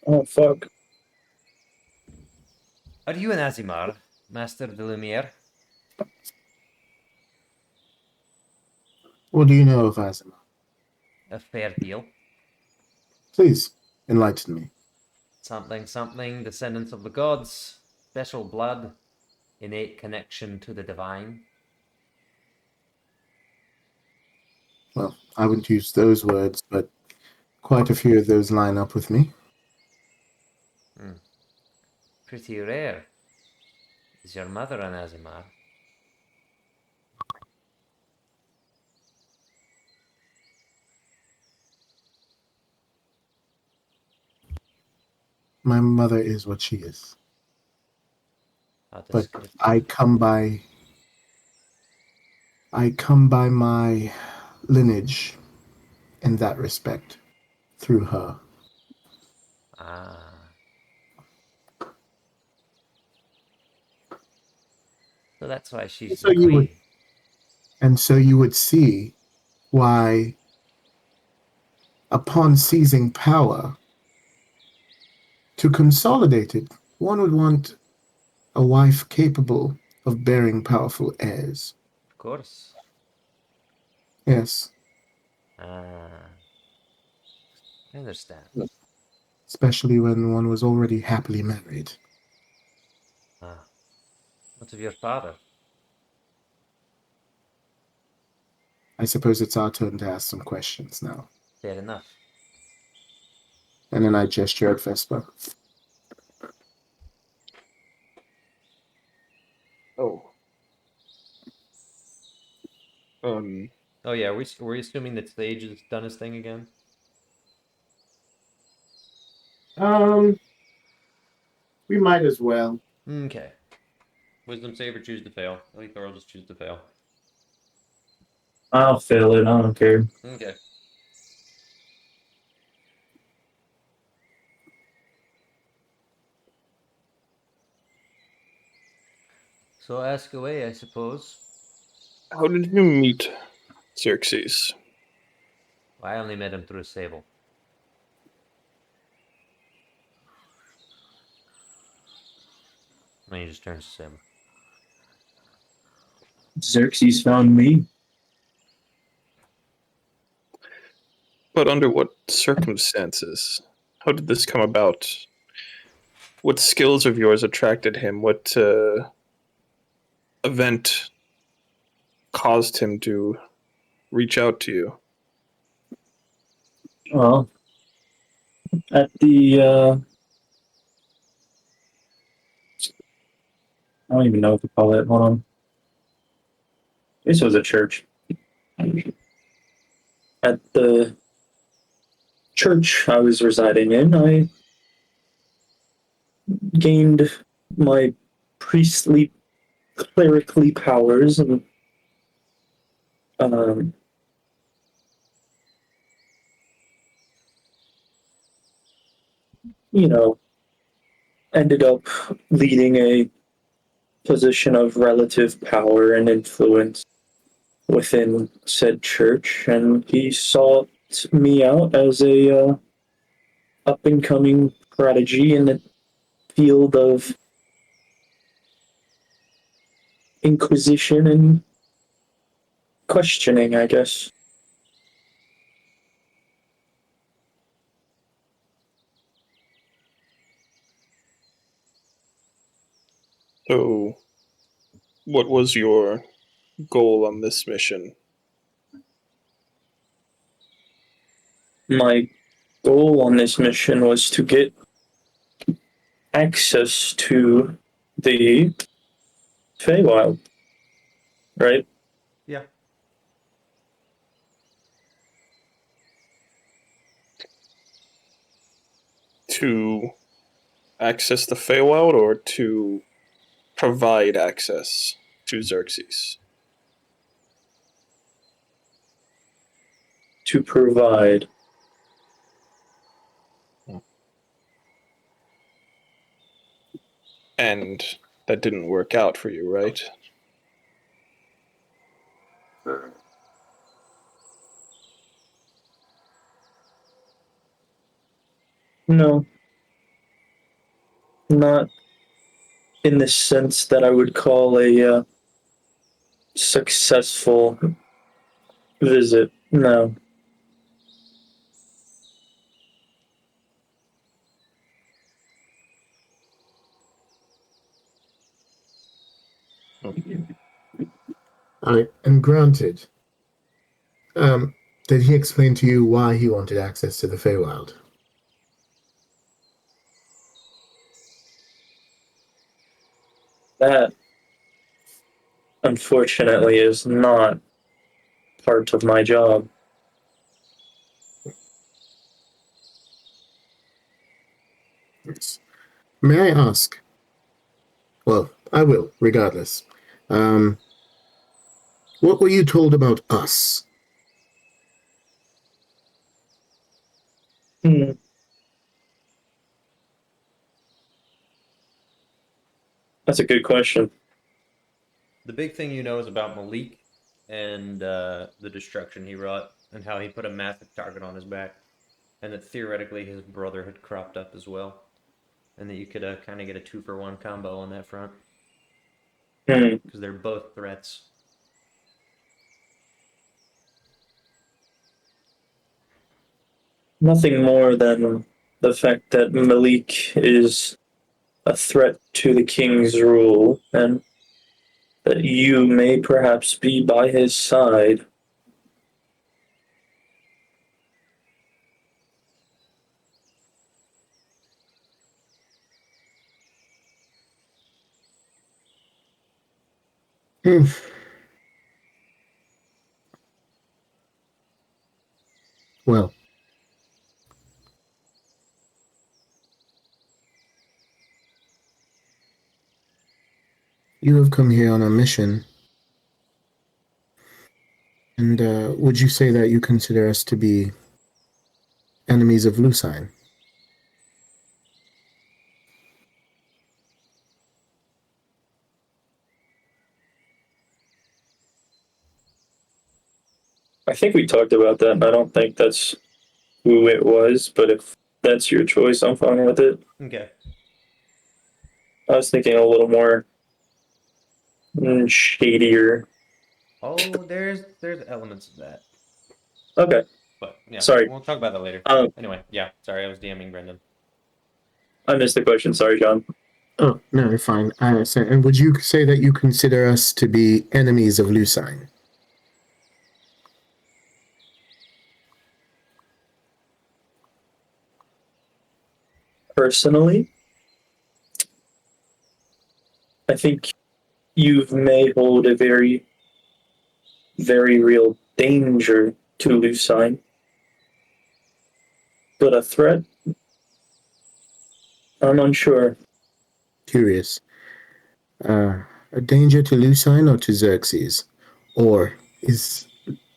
Oh, fuck. Are you an Azimar, Master de Lumiere? What do you know of Azima? A fair deal. Please enlighten me. Something, descendants of the gods, special blood, innate connection to the divine. Well, I wouldn't use those words, but quite a few of those line up with me. Pretty rare. Is your mother an Azimar? My mother is what she is. How But descriptive. I come by my lineage in that respect through her. Ah. So that's why she's So the you would, queen. and so you would see why, upon seizing power, to consolidate it, one would want a wife capable of bearing powerful heirs. Of course. Yes, Ah. I understand. especially when one was already happily married. Ah. What of your father? I suppose it's our turn to ask some questions now. Fair enough. And then I gesture at Vespa. Oh. Um. Oh yeah, were we assuming that Sage has done his thing again? We might as well. Okay. Wisdom save or choose to fail. I think Thor will just choose to fail. I'll fail it. I don't care. Okay. So ask away, I suppose. How did you meet Xerxes? I only met him through Sable. And he just turns to Sable. Xerxes found me. But under what circumstances? How did this come about? What skills of yours attracted him? What event caused him to reach out to you? Well, at the I don't even know what to call it. Hold on. I guess it was a church. At the church I was residing in, I gained my priestly, clerically powers and um, you know, ended up leading a position of relative power and influence within said church, and he sought me out as a up and coming prodigy in the field of inquisition and questioning, I guess. So, what was your goal on this mission? My goal on this mission was to get access to the Feywild, right? Yeah. To access the Feywild or to provide access to Xerxes? To provide. And that didn't work out for you, right? No, not in the sense that I would call a successful visit. No. All right, and granted, did he explain to you why he wanted access to the Feywild? That, unfortunately, is not part of my job. Yes. May I ask? Well, I will, regardless. What were you told about us? Hmm. That's a good question. The big thing you know is about Malik and the destruction he wrought and how he put a massive target on his back, and that theoretically his brother had cropped up as well, and that you could kind of get a 2-for-1 combo on that front Hmm. because they're both threats. Nothing more than the fact that Malik is a threat to the king's rule, and that you may perhaps be by his side. Hmm. Well, you have come here on a mission, and would you say that you consider us to be enemies of Lucine? I think we talked about that, and I don't think that's who it was, but if that's your choice, I'm fine with it. Okay. I was thinking a little more shadier Oh, there's elements of that. Okay. But yeah, Sorry. we'll talk about that later. Um, Anyway, yeah, sorry, I was DMing Brendan. I missed the question. Sorry, John. Oh, no, fine. And would you say that you consider us to be enemies of Lucine? Personally, I think you may hold a very, very real danger to Lucine. But a threat? I'm unsure. Curious. A danger to Lucine or to Xerxes? Or is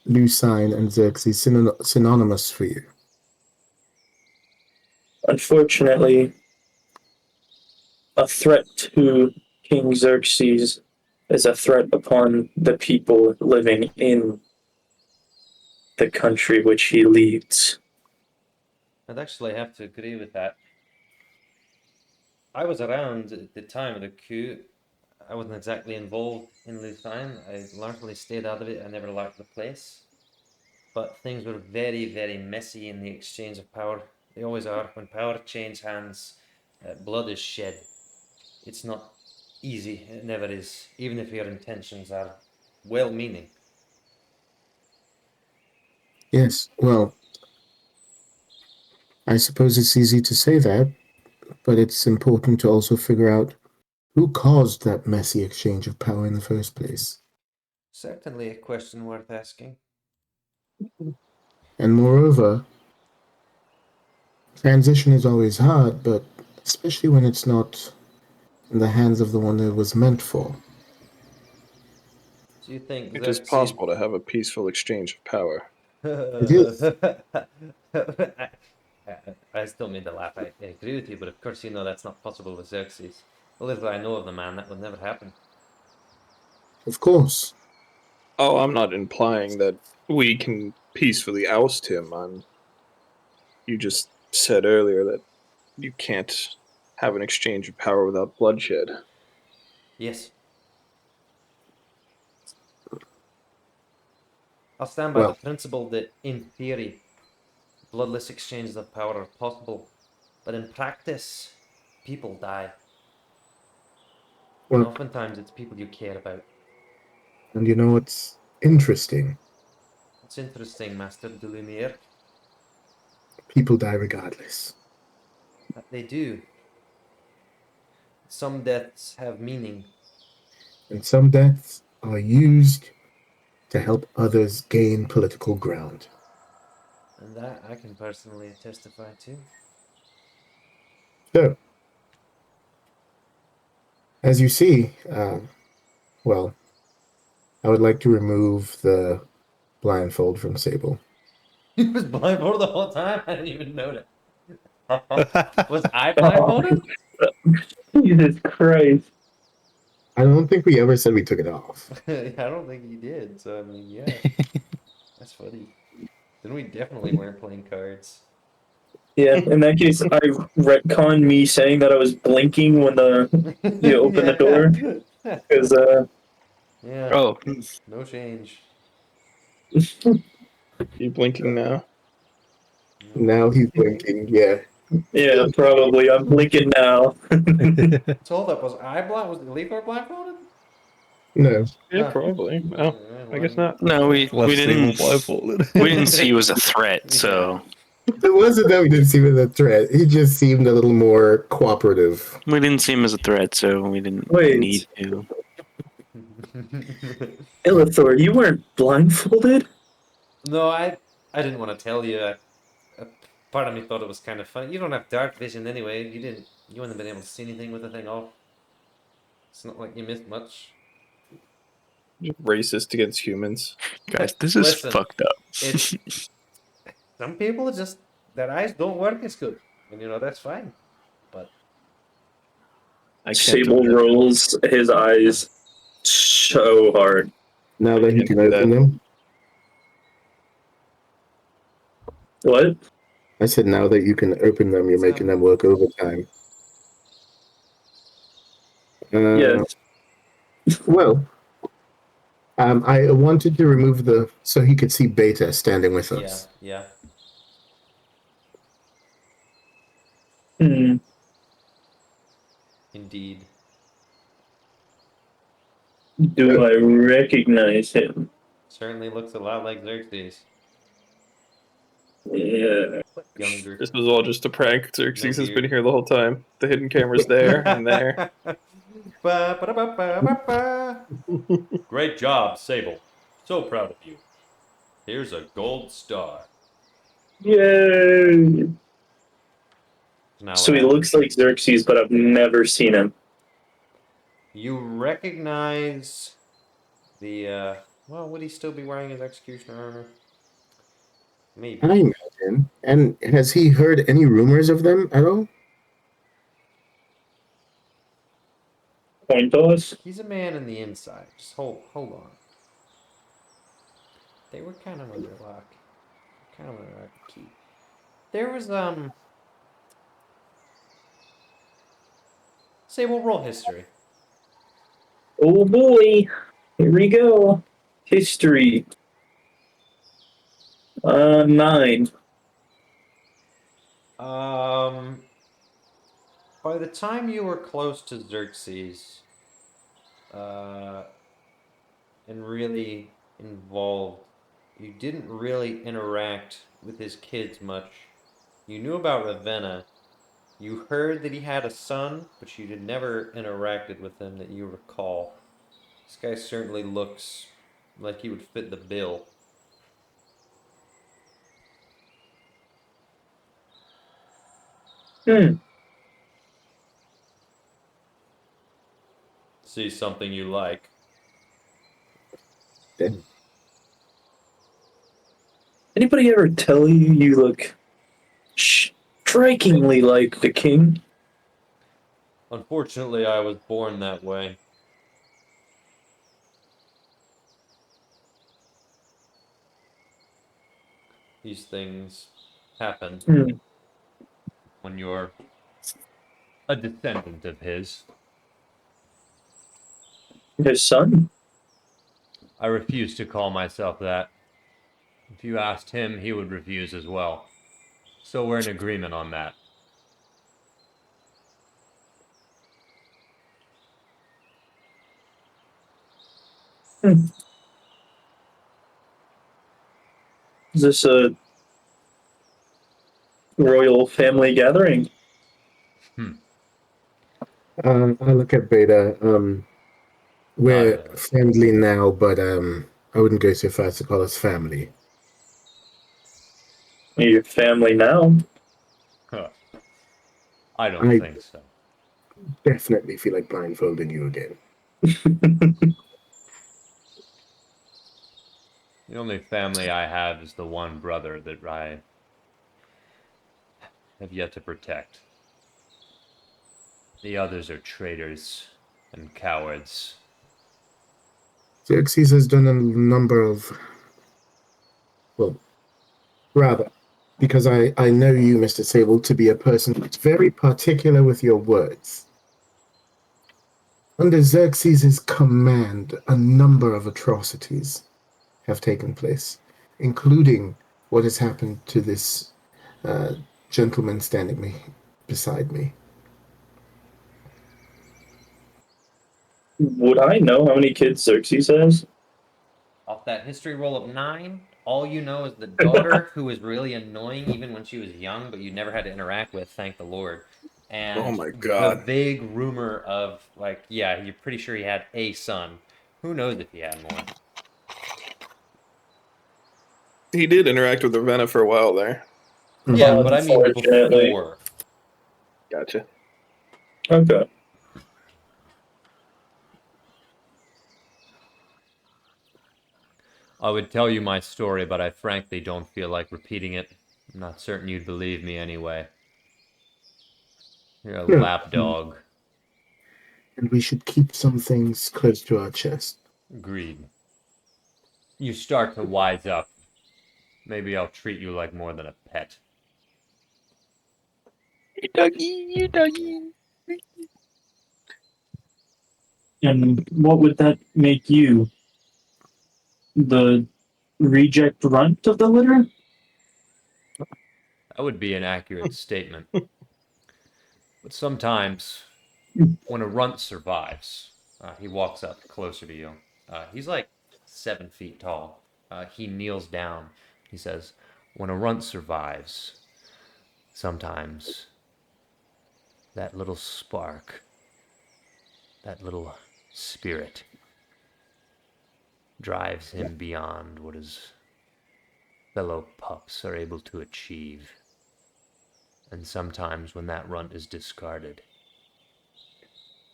Lucine and Xerxes synonymous for you? Unfortunately, a threat to King Xerxes is a threat upon the people living in the country which he leads. I'd actually have to agree with that. I was around at the time of the coup. I wasn't exactly involved in Lucine. I largely stayed out of it. I never liked the place. But things were very, very messy in the exchange of power. They always are. When power changes hands, blood is shed. It's not easy. It never is, even if your intentions are well-meaning. Yes, well, I suppose it's easy to say that, but it's important to also figure out who caused that messy exchange of power in the first place. Certainly a question worth asking. And moreover, transition is always hard, but especially when it's not in the hands of the one it was meant for. Do you think It is Xerxes... possible to have a peaceful exchange of power. It is. I still made the laugh. I agree with you, but of course you know that's not possible with Xerxes. The little I know of the man, that would never happen. Of course. Oh, I'm not implying that we can peacefully oust him. You just said earlier that you can't have an exchange of power without bloodshed. Yes. I'll stand by the Well, principle that, in theory, bloodless exchanges of power are possible, but in practice, people die. And well, oftentimes it's people you care about. and you know what's interesting? It's interesting, Master de Lumiere, People die regardless. that they do. Some deaths have meaning. And some deaths are used to help others gain political ground. And that I can personally testify to. So, as you see, well, I would like to remove the blindfold from Sable. He was blindfolded the whole time? I didn't even notice. Was I blindfolded? Jesus Christ. I don't think we ever said we took it off. I don't think he did, so I mean, yeah. That's funny. Then we definitely weren't playing cards. Yeah, in that case, I retcon me saying that I was blinking when you opened the door. Because, Yeah, Oh, no change. You blinking now? Now he's blinking, yeah. yeah, probably. I'm blinking now. So hold up, was I blind? Was the Leafar blindfolded? No. Yeah, Ah. probably. Oh, I guess not. no, we Left Sable didn't. blindfolded. We didn't see he was a threat, so It wasn't that we didn't see him as a threat. He just seemed a little more cooperative. we didn't see him as a threat, so we didn't Wait. need to. Illithor, you weren't blindfolded? No, I didn't want to tell you. Part of me thought it was kind of funny. You don't have dark vision anyway. You wouldn't have been able to see anything with the thing off. It's not like you missed much. Racist against humans. Guys, this is Listen, fucked up. It's some people just their eyes don't work as good, and that's fine. But I can't Sable do that. rolls his eyes so hard. Now that he can't can do open that. them. What? I said now that you can open them, you're making them work overtime. Yes. Well, I wanted to remove so he could see Beta standing with Yeah, us. yeah. Hmm. Indeed. Do I recognize him? Certainly looks a lot like Xerxes. Yeah. Younger. This was all just a prank. Xerxes No has been beard. here the whole time. The hidden camera's there and there. Ba-ba-da-ba-ba-ba-ba. Great job, Sable. So proud of you. Here's a gold star. Yay! Now So what he looks happens? like Xerxes, but I've never seen him. You recognize the, well, would he still be wearing his executioner armor? Maybe. I met him. And has he heard any rumors of them at all? Point to us. He's a man in the inside. Just hold on. They were kind of under lock. Kind of under lock and key. There was, Sable, roll history. Oh boy. Here we go. History. 9. By the time you were close to Xerxes, and really involved, you didn't really interact with his kids much. You knew about Ravenna. You heard that he had a son, but you had never interacted with him that you recall. This guy certainly looks like he would fit the bill. See something you like. Anybody ever tell you you look strikingly like the king? Unfortunately, I was born that way. These things happen when you're a descendant of his. His son? I refuse to call myself that. If you asked him, he would refuse as well. So we're in agreement on that. Is this a royal family gathering? I look at Beta. We're friendly now, but I wouldn't go so far as to call us family. Are you family now? Huh. I don't think so. Definitely feel like blindfolding you again. The only family I have is the one brother that I have yet to protect. The others are traitors and cowards. Xerxes has done a number of, well, rather, because I know you, Mr. Sable, to be a person that's very particular with your words. Under Xerxes' command, a number of atrocities have taken place, including what has happened to this gentleman standing beside me. Would I know how many kids Xerxes has? Off that history roll of 9, all you know is the daughter who was really annoying even when she was young, but you never had to interact with, thank the Lord. And Oh my the God. vague rumor of, like, yeah, you're pretty sure he had a son. Who knows if he had more? He did interact with Ravenna for a while there. Yeah, but I mean Unfortunately. before. Gotcha. Okay. I would tell you my story, but I frankly don't feel like repeating it. I'm not certain you'd believe me anyway. You're a No. lapdog. And we should keep some things close to our chest. Agreed. You start to wise up. Maybe I'll treat you like more than a pet. You doggy, you doggy. And what would that make you? the reject runt of the litter? That would be an accurate statement. But sometimes, when a runt survives, he walks up closer to you. He's like 7 feet tall. He kneels down. He says, when a runt survives, sometimes that little spark, that little spirit, drives him beyond what his fellow pups are able to achieve. And sometimes when that runt is discarded,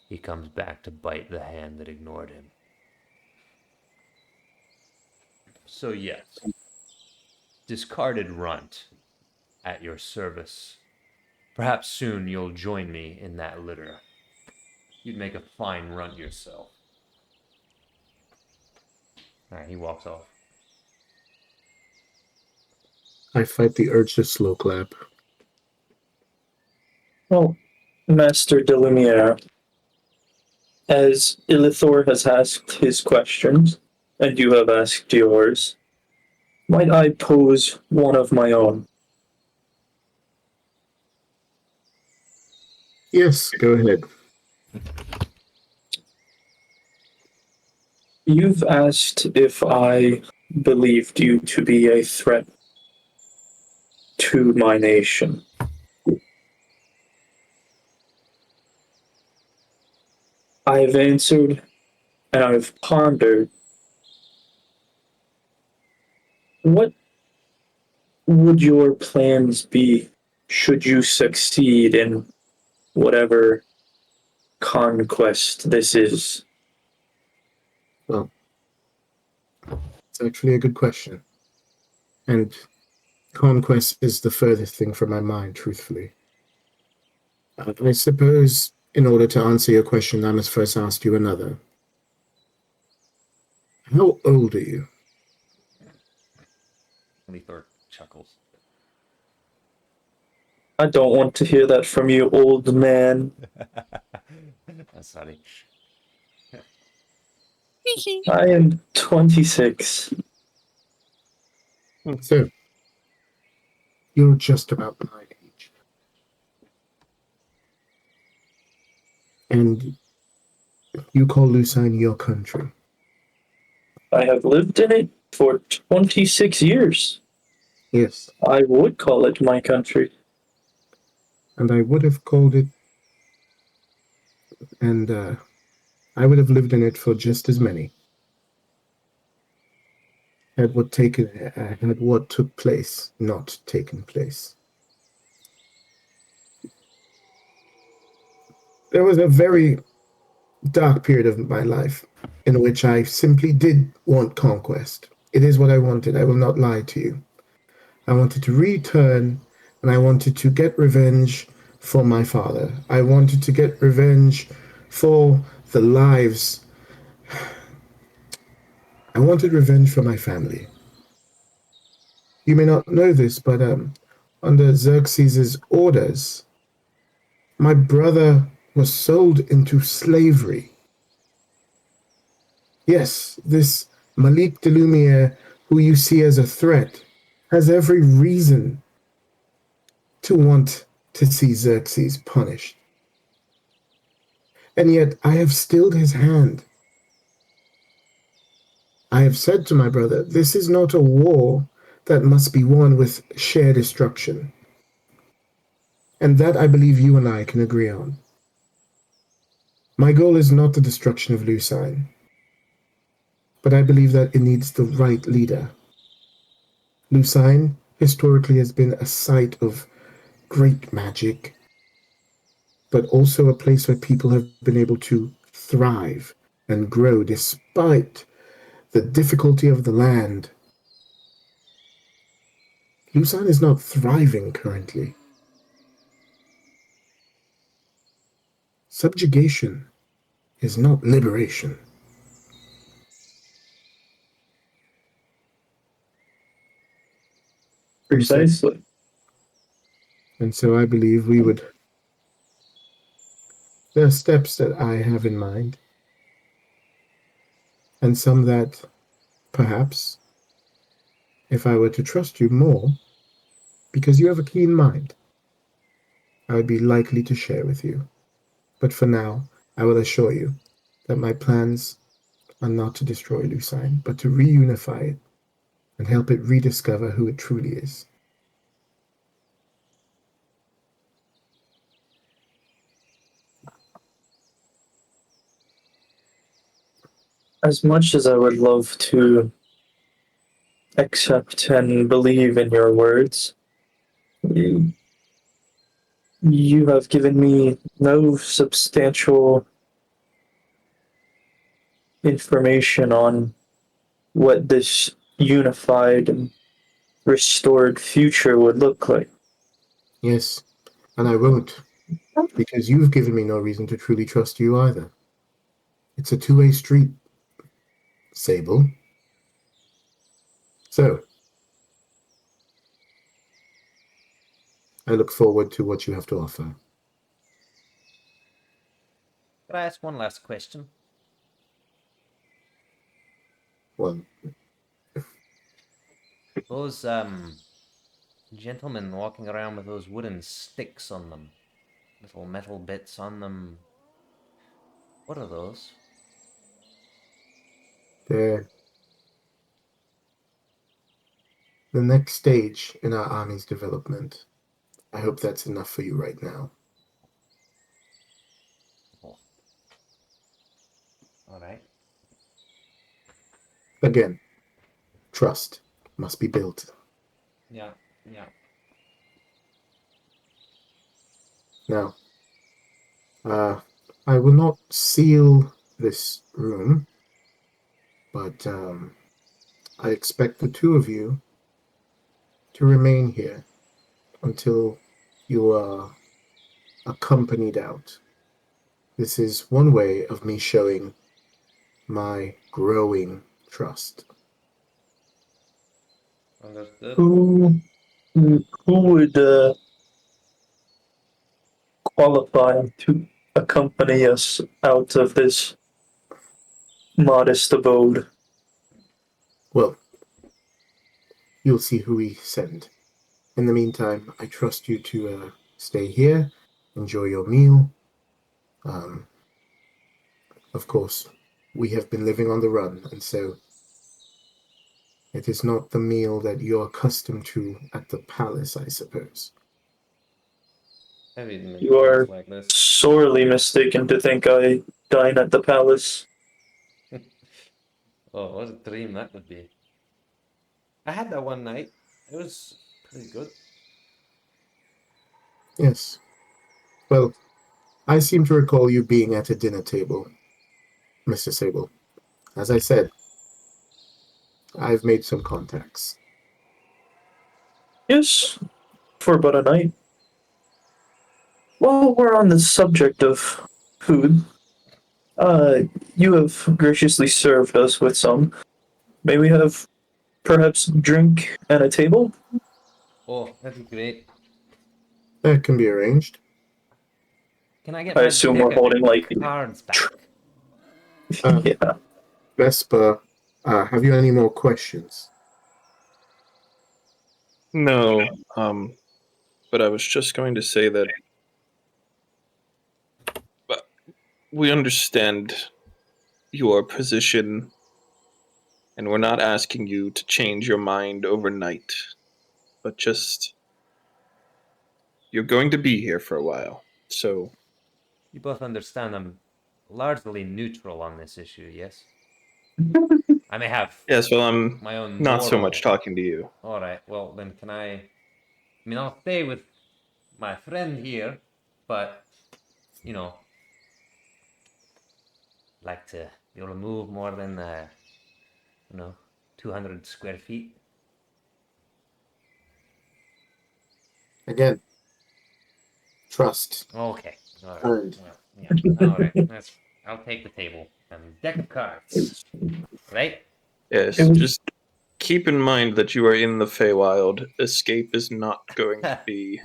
he comes back to bite the hand that ignored him. So yes, discarded runt at your service. Perhaps soon you'll join me in that litter. You'd make a fine runt yourself. Alright, he walks off. I fight the urge to slow clap. Well, Master de Lumiere, as Illithor has asked his questions, and you have asked yours, might I pose one of my own? Yes, go ahead. You've asked if I believed you to be a threat to my nation. I've answered and I've pondered. What would your plans be should you succeed in whatever conquest this is? Well, it's actually a good question. And conquest is the furthest thing from my mind, truthfully. I suppose in order to answer your question, I must first ask you another. How old are you? Lethor chuckles. I don't want to hear that from you, old man. That's funny. I am 26. So, you're just about my age. And you call Lucine your country. I have lived in it for 26 years. Yes, I would call it my country. and I would have called it, and I would have lived in it for just as many. Had what took place not taken place. There was a very dark period of my life in which I simply did want conquest. It is what I wanted. I will not lie to you. I wanted to return, and I wanted to get revenge for my father. I wanted to get revenge for the lives. I wanted revenge for my family. You may not know this, but under Xerxes' orders, my brother was sold into slavery. Yes, this Malik de Lumiere, who you see as a threat, has every reason to want to see Xerxes punished. And yet I have stilled his hand. I have said to my brother, this is not a war that must be won with sheer destruction. And that I believe you and I can agree on. My goal is not the destruction of Lucine, but I believe that it needs the right leader. Lucine historically has been a site of great magic, but also a place where people have been able to thrive and grow despite the difficulty of the land. Lucine is not thriving currently. Subjugation is not liberation. Precisely. And so I believe there are steps that I have in mind, and some that perhaps, if I were to trust you more, because you have a keen mind, I would be likely to share with you. But for now, I will assure you that my plans are not to destroy Lucine, but to reunify it and help it rediscover who it truly is. As much as I would love to accept and believe in your words, you, you have given me no substantial information on what this unified and restored future would look like. Yes, and I won't, because you've given me no reason to truly trust you either. It's a two-way street, Sable. So, I look forward to what you have to offer. Could I ask one last question? Well, Those gentlemen walking around with those wooden sticks on them, little metal bits on them. What are those? they're the next stage in our army's development. I hope that's enough for you right now. Oh. All right. Again, trust must be built. Yeah. Yeah. Now, I will not seal this room, but I expect the two of you to remain here until you are accompanied out. This is one way of me showing my growing trust. Understood. Who would qualify to accompany us out of this modest abode? Well, you'll see who we send. In the meantime, I trust you to stay here, enjoy your meal. Of course, we have been living on the run, and so it is not the meal that you're accustomed to at the palace, I suppose. I've eaten in You are places like this. sorely mistaken to think I dine at the palace. Oh, what a dream that would be. I had that one night. It was pretty good. Yes. Well, I seem to recall you being at a dinner table, Mr. Sable. As I said, I've made some contacts. Yes, for but a night. While we're on the subject of food, you have graciously served us with some. May we have perhaps drink at a table? Oh, that'd be great. That can be arranged. Can I get I my assume deck we're holding of like cards back? yeah. Vespa, have you any more questions? No, but I was just going to say that we understand your position, and we're not asking you to change your mind overnight, but just you're going to be here for a while, so You both understand I'm largely neutral on this issue, yes? I may have yes. Well, I'm my own not so much moral. talking to you. All right. Well, then can I mean, I'll stay with my friend here, but you know, like to be able to move more than 200 square feet. Again, trust Okay. All right. earned. Well, yeah. All right. I'll take the table and deck of cards. Right? Yes, It was just keep in mind that you are in the Feywild. Escape is not going to be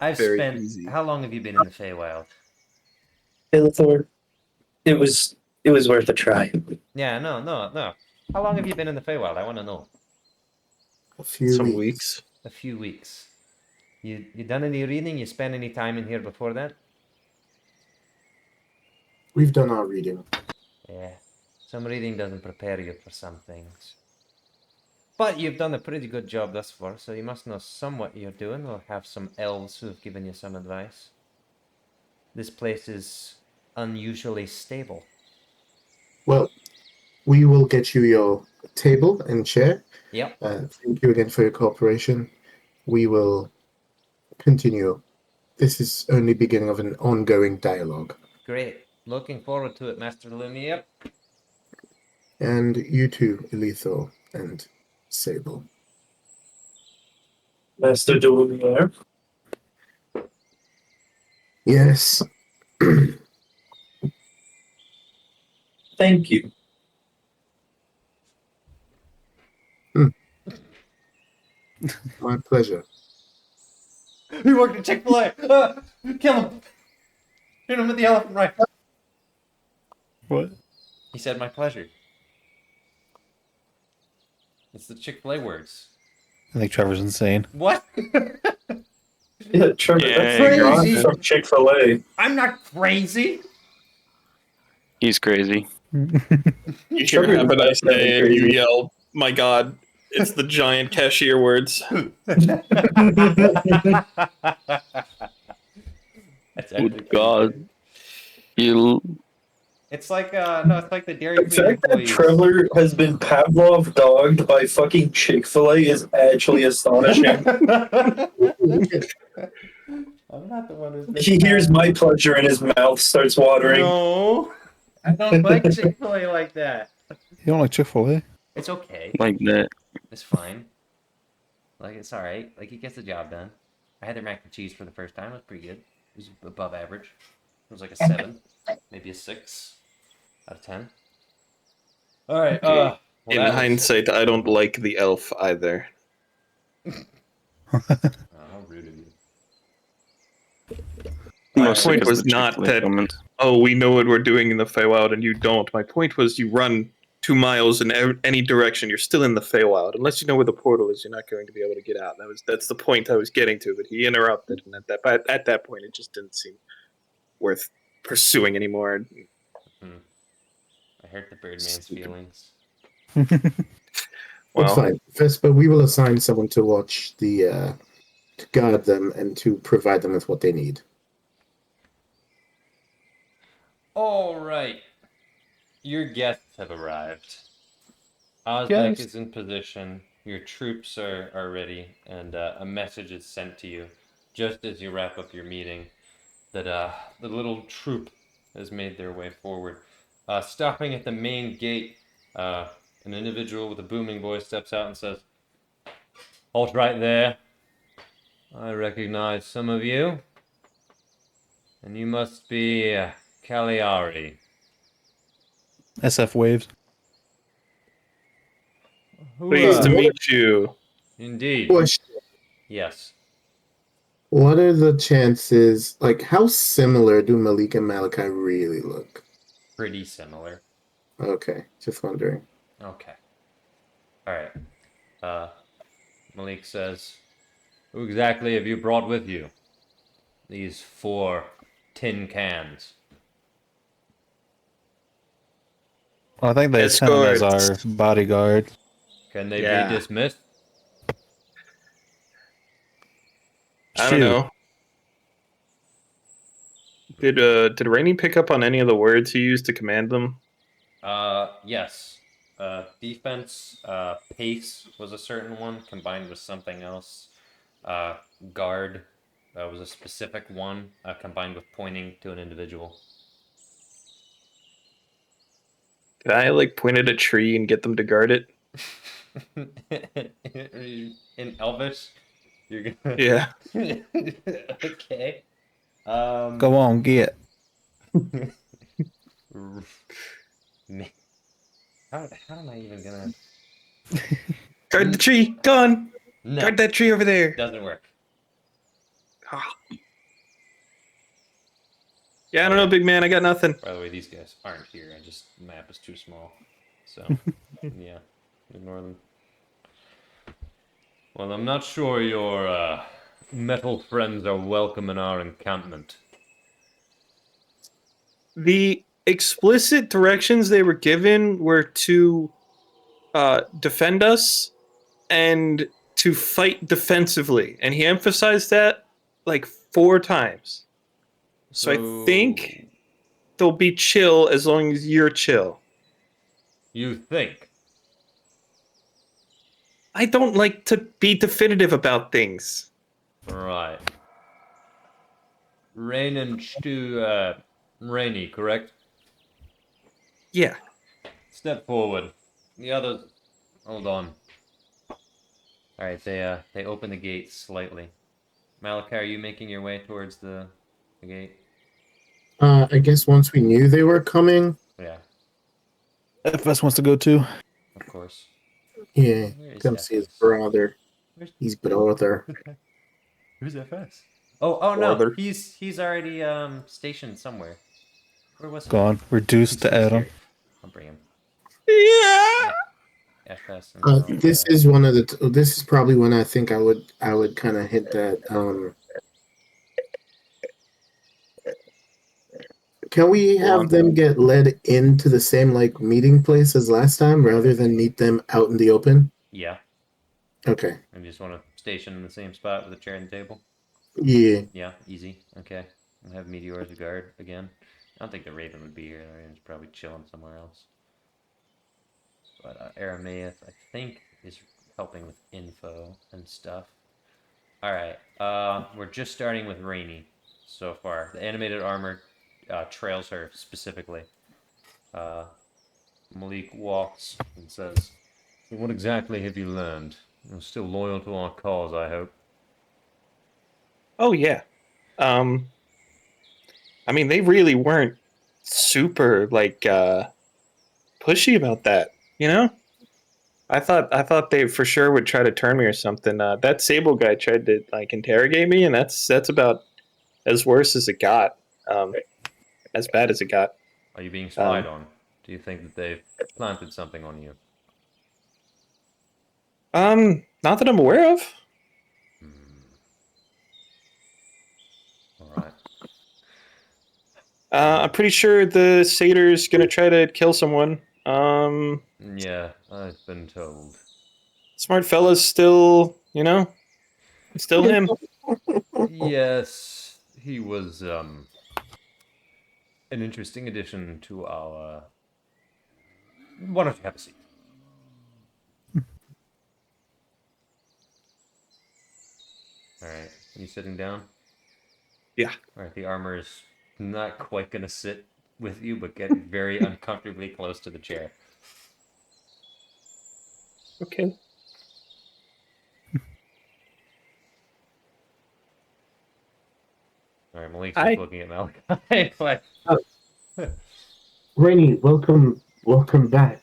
I've very spent. easy. How long have you been in the Feywild? Ilithor. It was worth a try. Yeah. No. How long have you been in the Feywild? I want to know. A few Some weeks. weeks. A few weeks. You done any reading? You spent any time in here before that? We've done our reading. Yeah. Some reading doesn't prepare you for some things. But you've done a pretty good job thus far, so you must know somewhat you're doing, or have some elves who have given you some advice. This place is unusually stable. Well, we will get you your table and chair. Yep. Thank you again for your cooperation. We will continue. This is only beginning of an ongoing dialogue. Great. Looking forward to it, Master Lumi. Yep. And you too, Elithor and Sable. Master de Lumiere. Yes. Thank you. My pleasure. He worked at Chick-fil-A! Kill him! Shoot him with the elephant rifle! What? He said, my pleasure. It's the Chick-fil-A words. I think Trevor's insane. What? Yeah, Trevor, Yeah, that's crazy. Ron from Chick-fil-A. I'm not crazy! He's crazy. You should Trevor have a nice is day and you crazy. yell, "My God!" It's the giant cashier words. That's Oh actually pretty God. good. You. It's like no, it's like the Dairy The Queen fact that employees. Trevor has been Pavlov dogged by fucking Chick-fil-A is actually astonishing. I'm not the one who's been He hears my pleasure and his mouth starts watering. No, I don't like Chick-fil-A like that. You don't like Chick-fil-A? It's okay. Like that. It's fine. Like, it's alright. Like, it gets the job done. I had their mac and cheese for the first time. It was pretty good. It was above average. It was like a 7, maybe a 6 out of 10. Alright, Okay. well, In that was- hindsight, I don't like the elf either. Oh, how rude of you. My Mostly point 'cause was of the not Chick-fil-A that, comments. oh, we know what we're doing in the Feywild and you don't. My point was you run 2 miles in any direction, you're still in the Feywild. Unless you know where the portal is, you're not going to be able to get out. That's the point I was getting to, but he interrupted, and at that point, it just didn't seem worth pursuing anymore. I hurt the Birdman's Stupid. feelings. It's Well, fine. Vesper, we will assign someone to watch the to guard them and to provide them with what they need. Alright. Your guests have arrived. Ozbek Yes. is in position. Your troops are ready, and a message is sent to you just as you wrap up your meeting that the little troop has made their way forward. Stopping at the main gate, an individual with a booming voice steps out and says, "Halt right there. I recognize some of you. And you must be Cagliari." SF waves. Who, pleased to meet you. Indeed. Question. Yes. What are the chances, like, how similar do Malik and Malachi really look? Pretty similar. Okay, just wondering. Okay. Alright. Malik says, "Who exactly have you brought with you? These 4 tin cans." Well, I think they sent him as our Escorts. bodyguard. Can they Yeah. be dismissed? I don't know. Did Rainey pick up on any of the words he used to command them? Yes. Defense, pace was a certain one, combined with something else. Guard was a specific one, combined with pointing to an individual. Did I like point at a tree and get them to guard it? In Elvish, you're gonna. Yeah. Okay. Go on, get. How am I even gonna? Guard the tree. Go on. No, Guard that tree over there. doesn't work. Ah. Yeah, I don't know, big man. I got nothing. By the way, these guys aren't here. The map is too small. So, yeah, ignore them. Well, I'm not sure your metal friends are welcome in our encampment. The explicit directions they were given were to defend us and to fight defensively, and he emphasized that like 4 times. So I think they'll be chill as long as you're chill. You think? I don't like to be definitive about things. Right. Rain and Rainy, correct? Yeah. Step forward. The others, hold on. All right, they open the gate slightly. Malachi, are you making your way towards the gate? I guess once we knew they were coming, Yeah, FS wants to go too. of course. yeah, Where is come see his FS? brother. Where's His brother. Who's FS? Oh no, Brother. he's already stationed somewhere. Where was he? Gone. Reduced to He's Adam. here. I'll bring him. Yeah. FS and Malachi. This is one of the. This is probably when I think I would kind of hit that. Can we have them get led into the same like meeting place as last time, rather than meet them out in the open? Yeah. Okay. And you just want to station in the same spot with a chair and table? Yeah. Yeah, easy. Okay. We'll have Meteor as a guard again. I don't think the Raven would be here. The Raven's probably chilling somewhere else. But Aramaeus, I think, is helping with info and stuff. Alright. We're just starting with Rainy so far. The animated armor trails her specifically. Malik walks and says, "What exactly have you learned? You're still loyal to our cause, I hope." Oh yeah. I mean, they really weren't super like pushy about that, you know? I thought they for sure would try to turn me or something. That Sable guy tried to like interrogate me, and that's about as worse as it got. As bad as it got. Are you being spied on? Do you think that they've planted something on you? Not that I'm aware of. Alright. I'm pretty sure the satyr's gonna try to kill someone. Yeah, I've been told. Smart fella's still, still him. Yes, he was an interesting addition to our. Why don't you have a seat? All right, you sitting down? Yeah. All right, the armor is not quite gonna sit with you, but get very uncomfortably close to the chair. Okay. All right, Malik's Hi. just looking at Malachi. Like, Rainy, welcome back.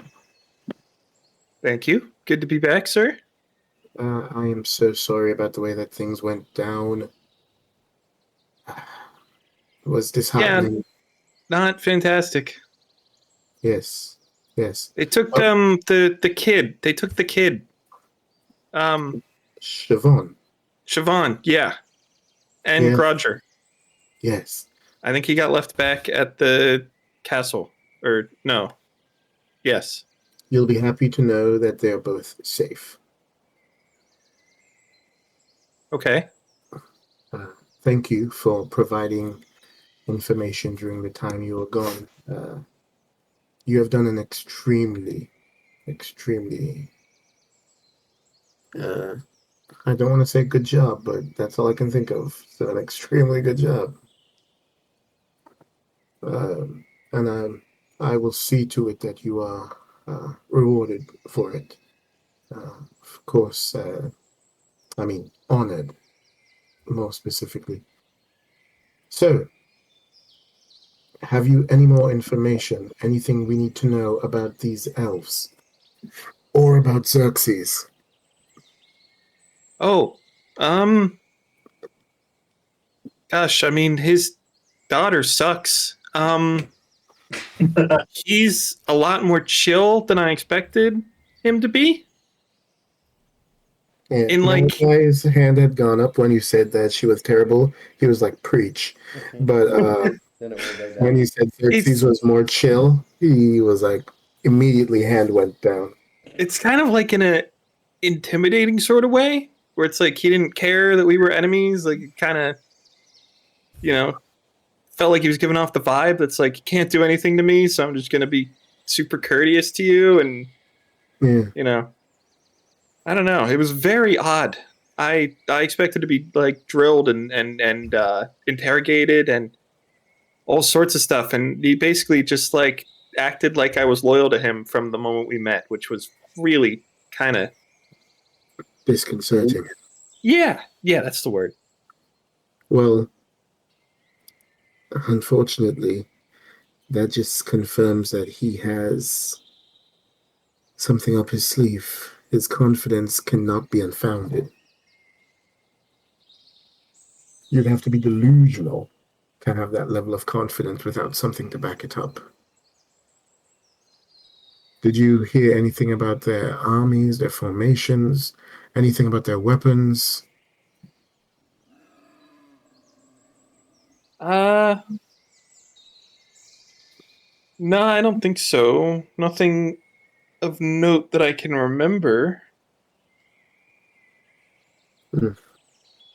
Thank you. Good to be back, sir. I am so sorry about the way that things went down. Was disheartening. Not fantastic. Yes. They took the kid. They took the kid. Siobhan. Siobhan, yeah. And Yeah. Roger. Yes. I think he got left back at the castle. Or no. Yes. You'll be happy to know that they are both safe. Okay. Thank you for providing information during the time you were gone. You have done an extremely, I don't want to say good job, but that's all I can think of. So an extremely good job. And I will see to it that you are rewarded for it. Of course, honored, more specifically. So, have you any more information? Anything we need to know about these elves? Or about Xerxes? Oh. Gosh, I mean his daughter sucks. He's a lot more chill than I expected him to be. Yeah, In like, Malachi's hand had gone up when you said that she was terrible. He was like, preach. But Then it went back when down. you said Xerxes It's- was more chill, he was like, immediately hand went down. it's kind of like in a intimidating sort of way, where it's like he didn't care that we were enemies. Like, kind of, you know, felt like he was giving off the vibe that's like, you can't do anything to me, so I'm just gonna be super courteous to you, and Yeah. you know, I don't know. It was very odd. I expected to be like drilled and interrogated and all sorts of stuff, and he basically just like acted like I was loyal to him from the moment we met, which was really kind of Disconcerting. yeah, that's the word. Well, unfortunately, that just confirms that he has something up his sleeve. His confidence cannot be unfounded. You'd have to be delusional to have that level of confidence without something to back it up. Did you hear anything about their armies, their formations, anything about their weapons? No, I don't think so. Nothing of note that I can remember. Hmm.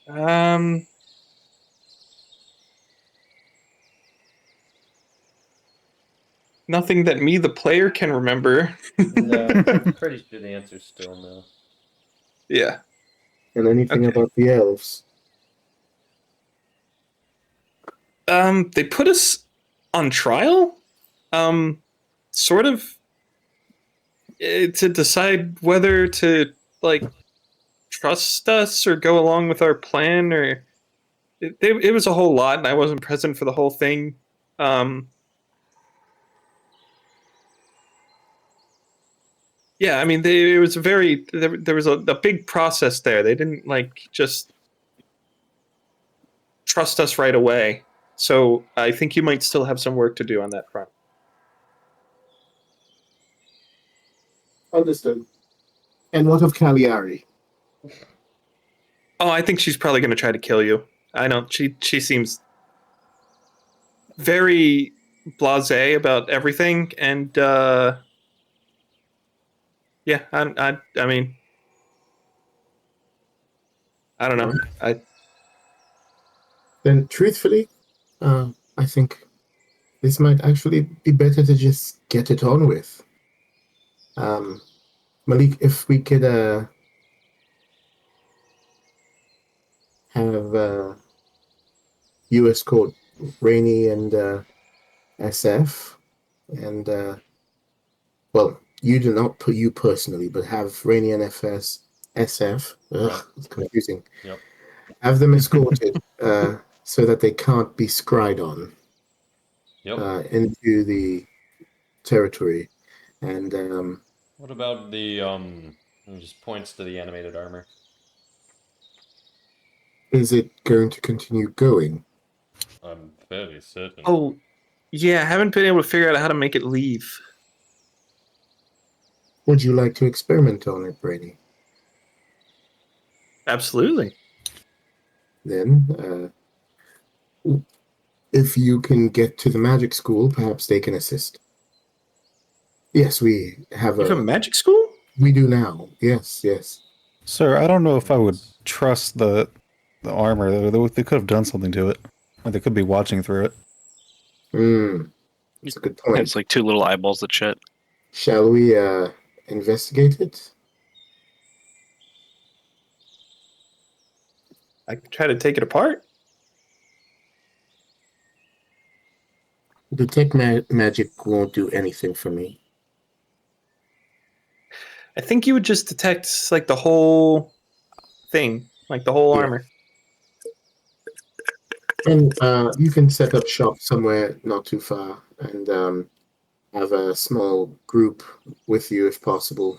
Um, Nothing that me, the player, can remember. No, I'm pretty sure the answer's still no. Yeah. And anything Okay. about the elves? They put us on trial. Sort of to decide whether to like trust us or go along with our plan, or it was a whole lot, and I wasn't present for the whole thing. Yeah, I mean, it was there was a big process there. They didn't like just trust us right away. So I think you might still have some work to do on that front. Understood. And what of Cagliari? Oh, I think she's probably going to try to kill you. I know she seems very blasé about everything, and yeah, I mean, I don't know. Then, truthfully, I think this might actually be better to just get it on with. Malik, if we could have you escort Rainey and SF, and well, you do not put you personally, but have Rainey and SF. Ugh, it's confusing. Yep. Have them escorted so that they can't be scryed on into the territory. And What about the it just points to the animated armor. is it going to continue going? I'm fairly certain. Oh, yeah, I haven't been able to figure out how to make it leave. Would you like to experiment on it, Brady? Absolutely. Then, if you can get to the magic school, perhaps they can assist. Yes, we have You have a magic school? We do now. Yes, yes. Sir, I don't know if I would trust the armor. They could have done something to it. Or they could be watching through it. That's a good point. It's like two little eyeballs that shit. Shall we investigate it? I could try to take it apart. Detect magic won't do anything for me. I think you would just detect like the whole thing, like the whole armor. And you can set up shop somewhere not too far and have a small group with you if possible.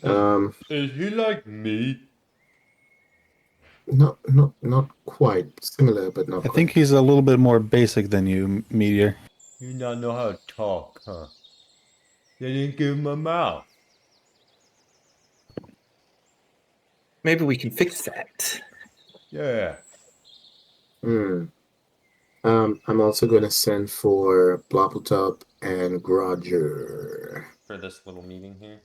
Is he like me? Not quite similar, but not I quite. think he's a little bit more basic than you, Meteor. You not know how to talk, huh? They didn't give him a mouth. Maybe we can fix that. Yeah. I'm also going to send for Bloppletop and Groger For this little meeting here.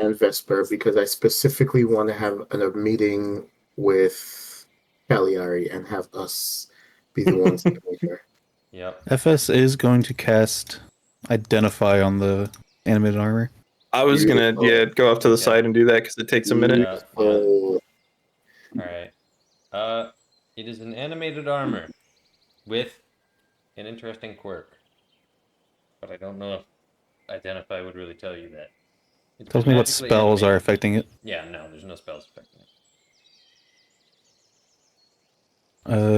and Vesper because I specifically want to have a meeting with Cagliari and have us be the ones to meet her. Yep. FS is going to cast Identify on the animated armor. I was gonna go off to the side and do that because it takes a minute. Yeah. Oh, Alright. It is an animated armor with an interesting quirk. But I don't know if Identify would really tell you that. It's Tells been me what magically spells are animated. affecting it. Yeah, no, there's no spells affecting it.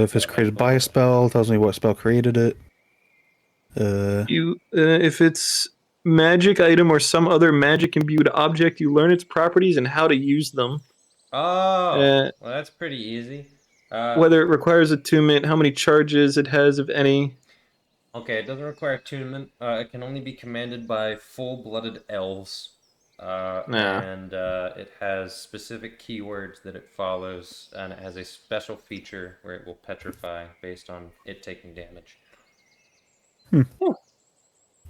If it's created by a spell, tells me what spell created it. If it's magic item or some other magic imbued object, you learn its properties and how to use them. Oh, well, that's pretty easy. Whether it requires attunement, how many charges it has, if any. Okay, it doesn't require attunement. It can only be commanded by full-blooded elves. And it has specific keywords that it follows, and it has a special feature where it will petrify based on it taking damage.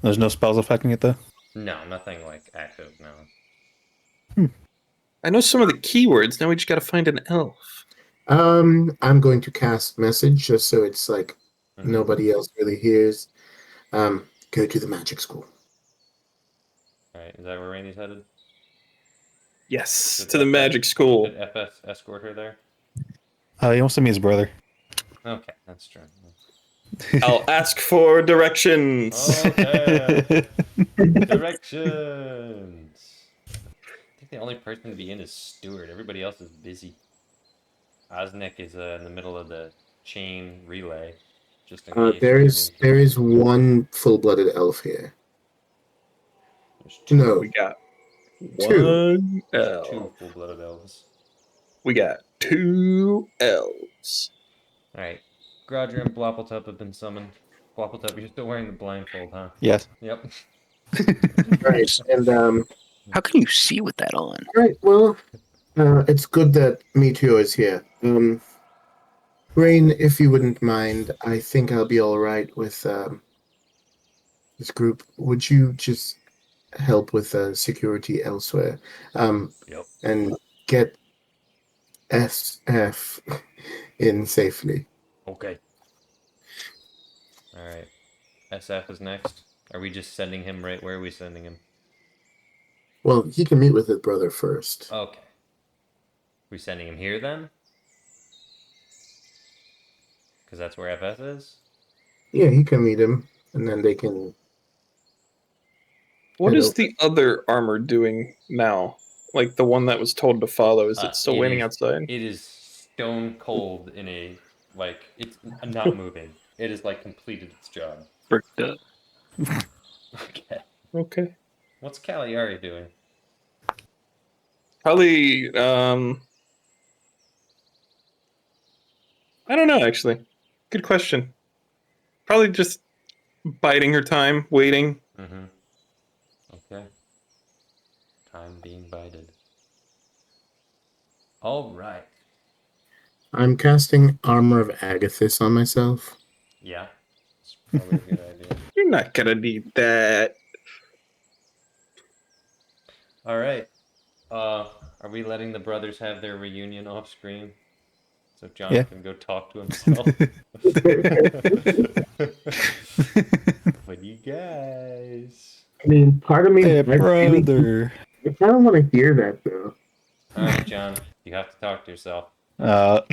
There's no spells affecting it, though? No, nothing like active, no. I know some of the keywords. Now we just got to find an elf. I'm going to cast message just so it's like nobody else really hears. Go to the magic school. Alright, is that where Rainey's headed? Yes, Did to the FS magic school. Did FS escort her there? He wants to meet his brother. Okay, that's true. I'll ask for directions. Okay. Directions. I think the only person to be in is Stuart. Everybody else is busy. Osnick is in the middle of the chain relay. Just in case. There is one full-blooded elf here. There's two. No, We got Two. one elf. Two full-blooded elves. We got 2 elves. Alright. Groger and Bloppletop have been summoned. Bloppletop, you're still wearing the blindfold, huh? Yes. Yep. right, and How can you see with that on? right. Well, it's good that Meteor is here. Rain, if you wouldn't mind, I think I'll be all right with this group. Would you just help with security elsewhere? Yep. And get SF in safely. Okay. Alright. SF is next. Are we just sending him right where are we sending him? Well, he can meet with his brother first. Okay. We sending him here then? Because that's where FS is? Yeah, he can meet him, and then they can. What Hello. is the other armor doing now? Like the one that was told to follow? Is it still waiting outside? It is stone cold in a, like, it's not moving. It has, like, completed its job. Bricked up. Okay. Okay. What's Cagliari doing? Probably, I don't know, actually. Good question. Probably just biding her time, waiting. Mm-hmm. Okay. Time being bided. All right. I'm casting Armor of Agathis on myself. Yeah. It's probably a good idea. You're not gonna need that. All right. Are we letting the brothers have their reunion off screen? So John Yeah. can go talk to himself. What do you guys? I mean, part of me, Hey, I brother. kind of want to hear that though. All right, John, you have to talk to yourself. I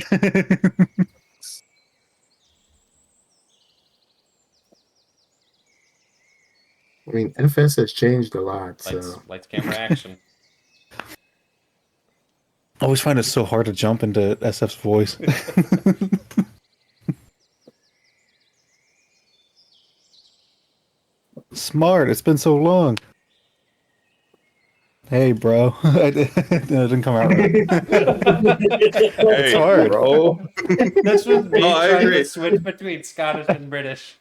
mean, FS has changed a lot, so Lights, camera, action. I always find it so hard to jump into SF's voice. Smart. It's been so long. Hey, bro. It didn't come out right. Hey, hard. bro. This was me Oh, I trying agree. to switch between Scottish and British.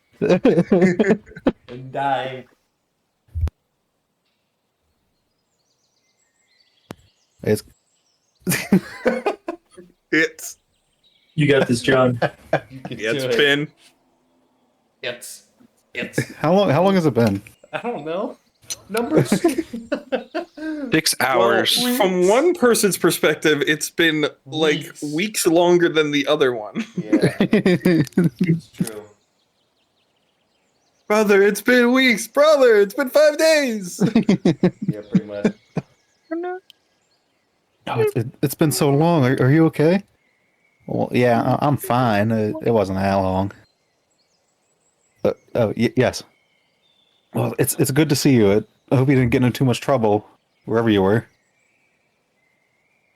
and dying. It's It's You got this, John. You can it's do it. been It's how long has it been? I don't know. Numbers. 6 hours. Well, from one person's perspective, it's been like Weeks. weeks longer than the other one. Yeah, it's true. Brother, it's been weeks. Brother, it's been 5 days. Yeah, pretty much. It's been so long. Are you okay? Well, yeah, I'm fine. It wasn't that long. Yes. Well, it's good to see you. I hope you didn't get into too much trouble wherever you were.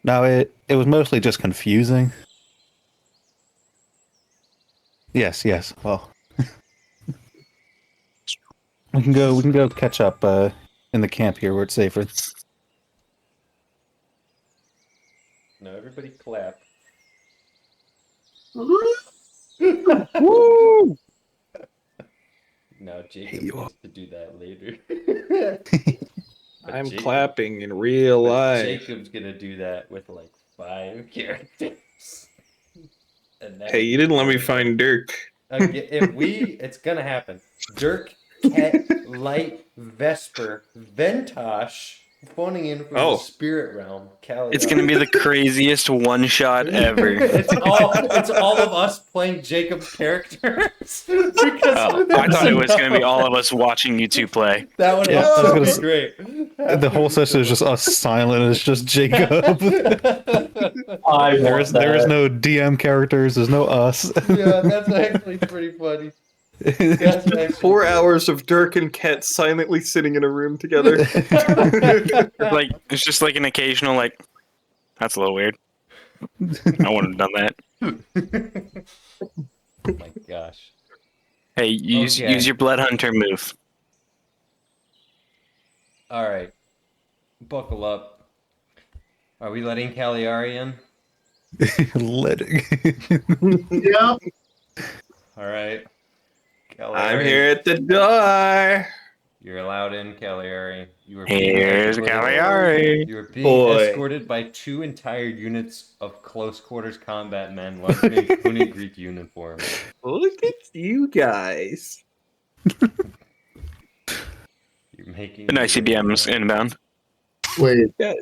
No, it was mostly just confusing. Yes. Well, we can go catch up in the camp here where it's safer. No, everybody clap. Woo! No, Jacob Hey, gets to do that later. But I'm Jacob- clapping in real but life. Jacob's gonna do that with like 5 characters. And that Hey, would you be didn't let me wonderful. find Dirk. It's gonna happen. Dirk, Ket, Light, Vesper, Ventosh, phoning in from the spirit realm. Caligari. It's gonna be the craziest one shot ever. it's all of us playing Jacob's characters. Because I thought it was gonna be all of us watching you two play. That would Yeah, I was also gonna be say- great. The whole session is just us silent, and it's just Jacob. I there is no DM characters. There's no us. Yeah, that's actually pretty funny. That's actually 4 great. hours of Dirk and Ket silently sitting in a room together. Like it's just like an occasional like, that's a little weird. I wouldn't have done that. Oh my gosh. Hey, use your blood hunter move. All right. Buckle up. Are we letting Caligari in? Letting. Yep. All right. Caligari, I'm here at the door. You're allowed in, Caligari. You are Here's escorted- Caligari. You are being Boy. escorted by 2 entire units of close quarters combat men, largely in Kuni Greek uniform. Look at you guys. You're making An ICBM's inbound. Wait, Yeah,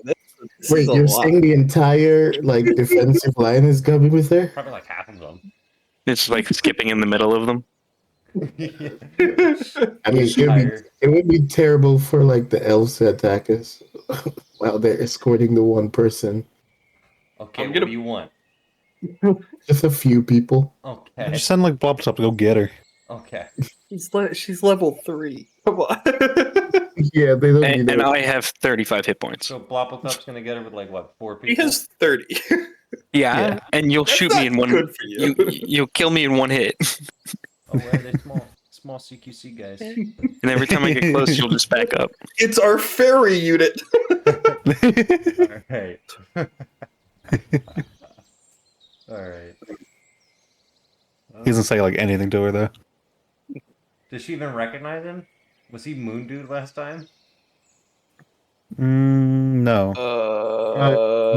this wait, is a you're lot. saying the entire like defensive line is coming with her? Probably like half of them. It's like skipping in the middle of them. I mean, Tired. it would be terrible for like the elves to attack us while they're escorting the one person. Okay, I'm what gonna- do you want? Just a few people. Okay. Just send like Blobs up to go get her. Okay. She's level 3. Come on. Yeah, they don't need And it. I have 35 hit points. So Bloppletup's gonna get her with like what, 4 He people? has 30. Yeah, and you'll That's shoot me not in one. good for you. You'll kill me in one hit, Oh, where are they small? Small CQC guys. and every time I get close, you'll just back up. It's our fairy unit. Alright. Alright. He doesn't say like anything to her though. Does she even recognize him? Was he Moon Dude last time? No.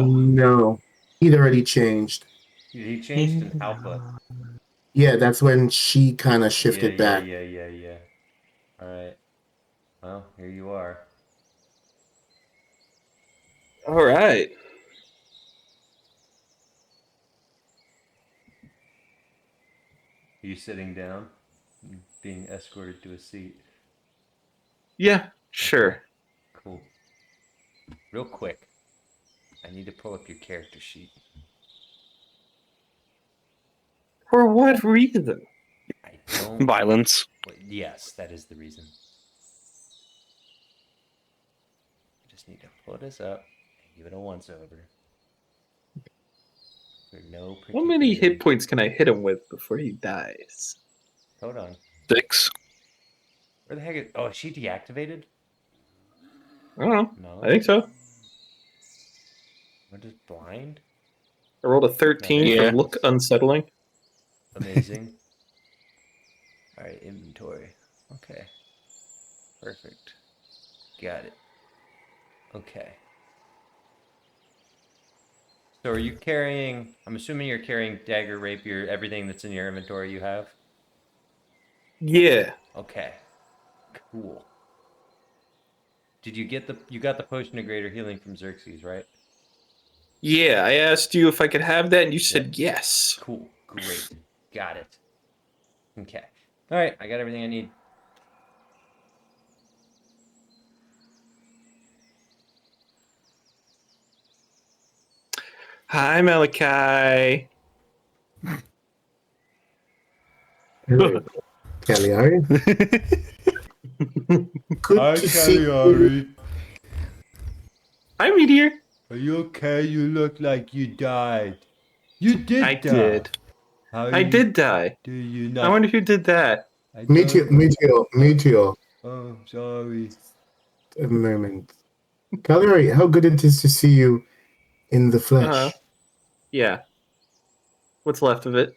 No, he'd already changed. He changed in Alpha. Yeah, that's when she kind of shifted back. Yeah. Alright. Well, here you are. All right. Are you sitting down? Being escorted to a seat. Yeah, sure. Cool. Real quick. I need to pull up your character sheet. For what reason? I don't... Violence. Yes, that is the reason. I just need to pull this up and give it a once-over. For no How many particular- hit points can I hit him with before he dies? Hold on. 6. Where the heck is... Oh, is she deactivated? I don't know. No. I think so. What is blind? I rolled a 13 Yeah. for look unsettling. Amazing. Alright, inventory. Okay. Perfect. Got it. Okay. So are you carrying, I'm assuming you're carrying dagger, rapier, everything that's in your inventory you have? Yeah. Okay. Cool. Did you get you got the potion of greater healing from Xerxes, right? Yeah, I asked you if I could have that, and you said yes. Cool. Great. Got it. Okay. All right. I got everything I need. Hi, Malachi. Hello, Cagliari. Good to see you. Hi, Meteor. Are you okay? You look like you died. You did I did. How I did die. do you I wonder who did that. I Meteor. Oh, sorry. A moment. Cagliari, how good it is to see you in the flesh. Yeah. What's left of it?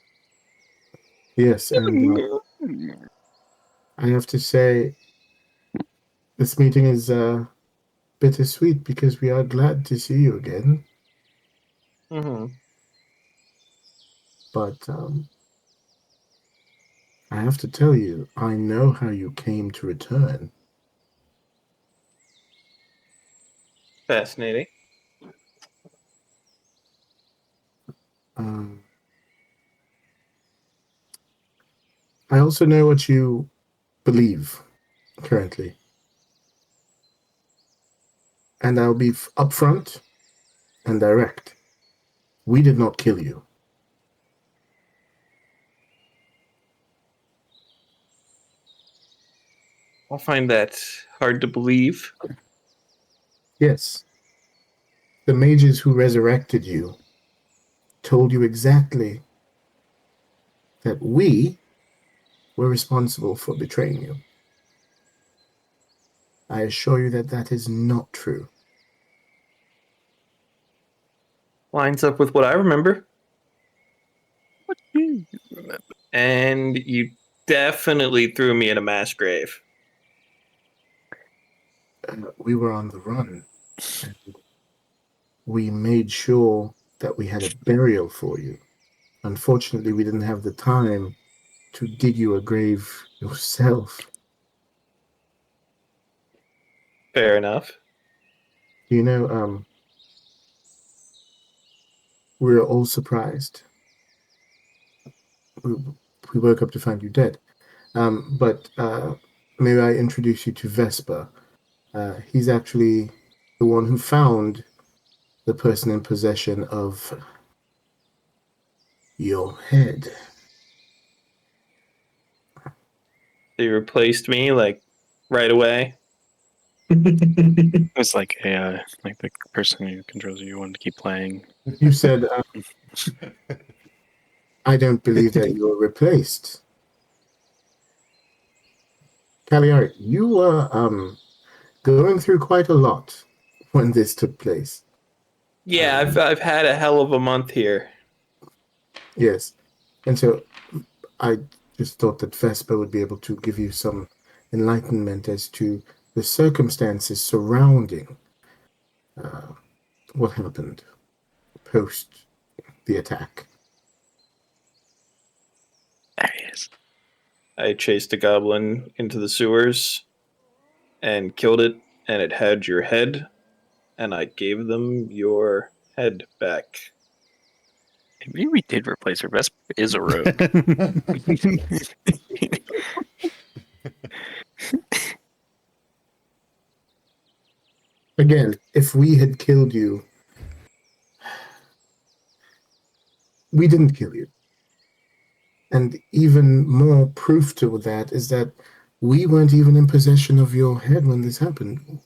Yes, and I have to say, this meeting is bittersweet because we are glad to see you again. Mm-hmm. But I have to tell you, I know how you came to return. Fascinating. Um, I also know what you believe currently. And I'll be upfront and direct. We did not kill you. I'll find that hard to believe. Yes. The mages who resurrected you told you exactly that we were responsible for betraying you. I assure you that that is not true. Lines up with what I remember. And you definitely threw me in a mass grave. We were on the run. And we made sure that we had a burial for you. Unfortunately, we didn't have the time to dig you a grave yourself. Fair enough. You know, we were all surprised. We woke up to find you dead. But may I introduce you to Vesper? He's actually the one who found the person in possession of your head. They replaced me, like, right away. It's like like the person who controls you wanted to keep playing. You said, I don't believe that you were replaced. Cagliari, you were going through quite a lot when this took place. Yeah, I've had a hell of a month here. Yes. And so I just thought that Vesper would be able to give you some enlightenment as to the circumstances surrounding what happened post the attack. There he is. I chased a goblin into the sewers and killed it, and it had your head, and I gave them your head back. Maybe we did replace her. Vesper is a rogue. Again, if we had killed you, we didn't kill you. And even more proof to that is that we weren't even in possession of your head when this happened.